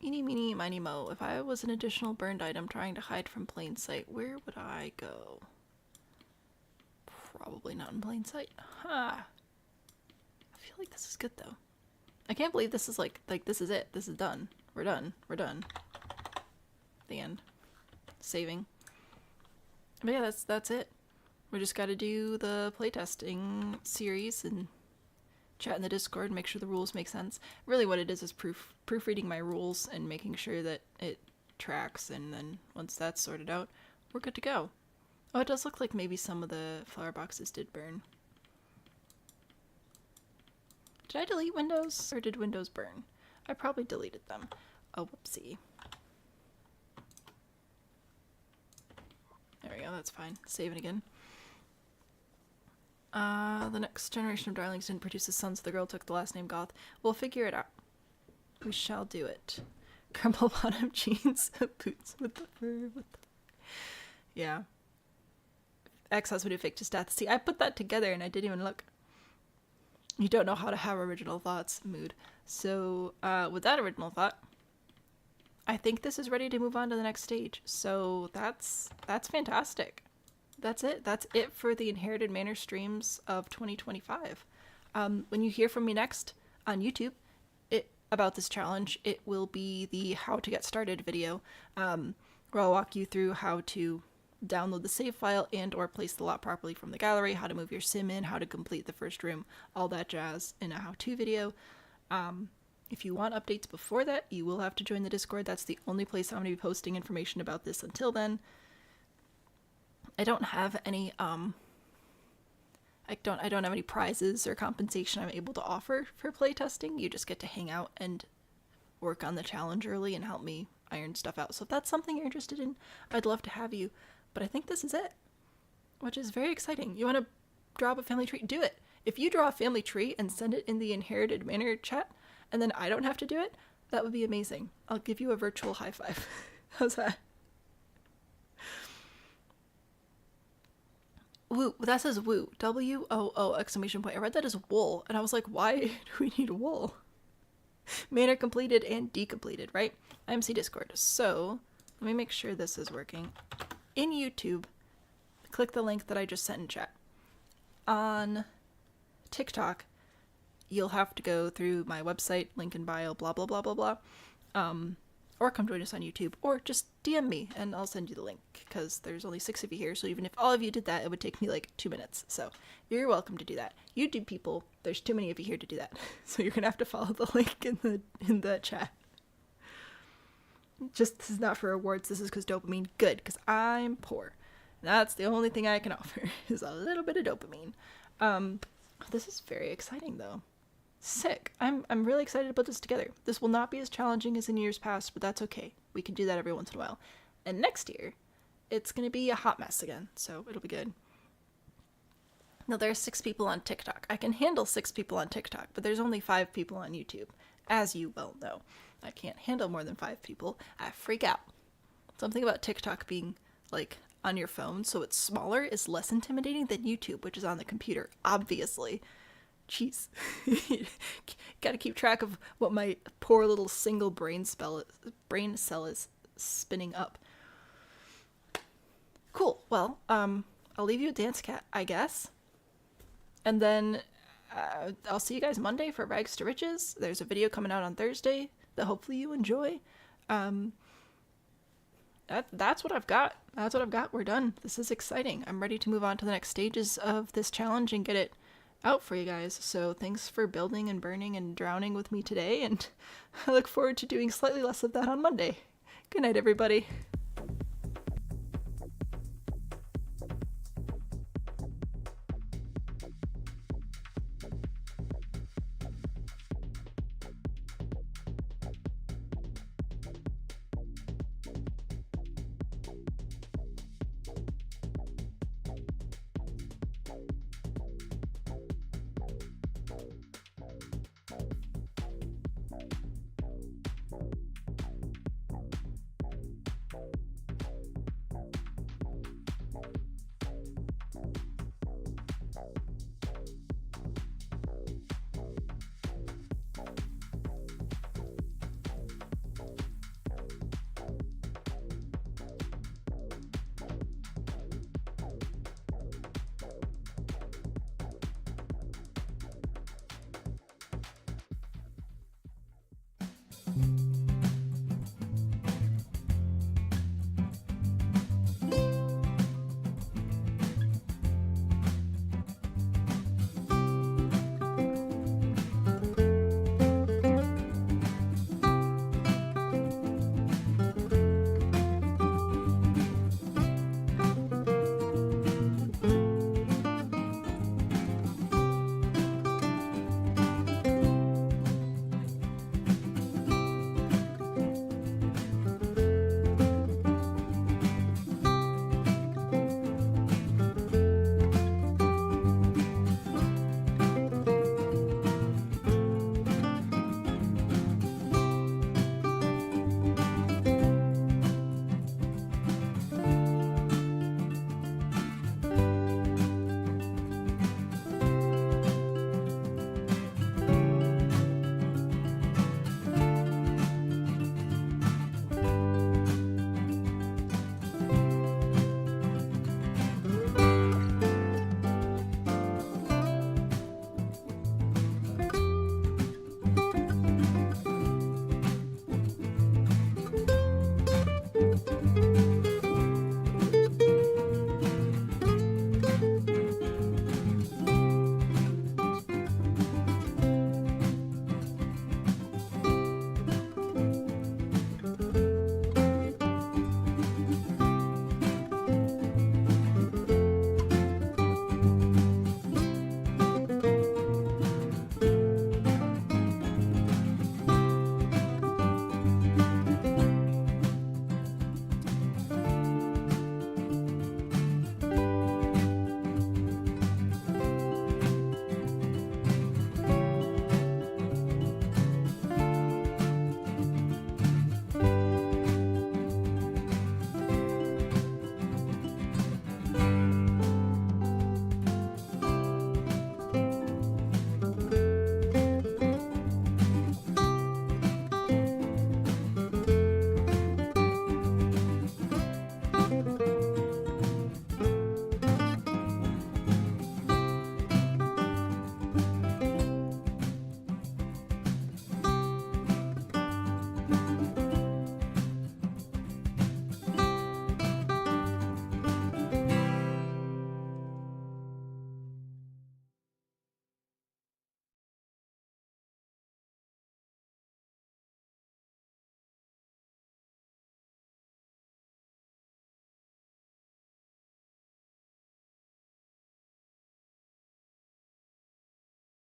Eeny, meeny, miny, mo. If I was an additional burned item trying to hide from plain sight, where would I go? Probably not in plain sight. Ha! I feel like this is good though. I can't believe this is like this is it. This is done. We're done. We're done. The end. Saving. But yeah, that's it. We just gotta do the playtesting series and chat in the Discord and make sure the rules make sense. Really what it is proofreading my rules and making sure that it tracks, and then once that's sorted out, we're good to go. Oh, it does look like maybe some of the flower boxes did burn. Did I delete Windows, or did Windows burn? I probably deleted them. Oh, whoopsie. we go. That's fine. Save it again. The next generation of darlings didn't produce a son, so the girl took the last name Goth. We'll figure it out. We shall do it. Crumple bottom jeans, boots with the fur. Yeah. X has me do fake to death. See, I put that together and I didn't even look. You don't know how to have original thoughts. Mood. So, with that original thought, I think this is ready to move on to the next stage. So that's fantastic. That's it. That's it for the Inherited Manor streams of 2025. When you hear from me next on YouTube about this challenge, it will be the how to get started video, where I'll walk you through how to download the save file and or place the lot properly from the gallery, how to move your sim in, how to complete the first room, all that jazz in a how-to video. If you want updates before that, you will have to join the Discord. That's the only place I'm going to be posting information about this until then. I don't have any I don't have any prizes or compensation I'm able to offer for playtesting. You just get to hang out and work on the challenge early and help me iron stuff out. So if that's something you're interested in, I'd love to have you. But I think this is it, which is very exciting. You want to draw up a family tree? Do it. If you draw a family tree and send it in the Inherited Manor chat, and then I don't have to do it, that would be amazing. I'll give you a virtual high five. How's that? Woo, that says woo. W-O-O exclamation point. I read that as wool, and I was like, why do we need wool? Manor completed and decompleted, right? IMC Discord. So, let me make sure this is working. In YouTube, click the link that I just sent in chat. On TikTok, you'll have to go through my website, link in bio, blah, blah, blah, blah, blah. Or come join us on YouTube, or just DM me and I'll send you the link, because there's only 6 of you here, so even if all of you did that, it would take me like 2 minutes. So you're welcome to do that. YouTube people, there's too many of you here to do that. So you're gonna have to follow the link in the chat. Just, this is not for rewards, this is because dopamine. Good, because I'm poor. That's the only thing I can offer, is a little bit of dopamine. This is very exciting though. Sick. I'm really excited to put this together. This will not be as challenging as in years past, but that's okay. We can do that every once in a while. And next year, it's going to be a hot mess again, so it'll be good. Now, there are 6 people on TikTok. I can handle 6 people on TikTok, but there's only 5 people on YouTube, as you well know. I can't handle more than 5 people. I freak out. Something about TikTok being, like, on your phone, so it's smaller, is less intimidating than YouTube, which is on the computer, obviously. Jeez. Gotta keep track of what my poor little single brain cell is spinning up. Cool. Well, I'll leave you a dance cat, I guess. And then I'll see you guys Monday for Rags to Riches. There's a video coming out on Thursday that hopefully you enjoy. That's what I've got. That's what I've got. We're done. This is exciting. I'm ready to move on to the next stages of this challenge and get it out for you guys. So thanks for building and burning and drowning with me today, and I look forward to doing slightly less of that on Monday. Good night, everybody.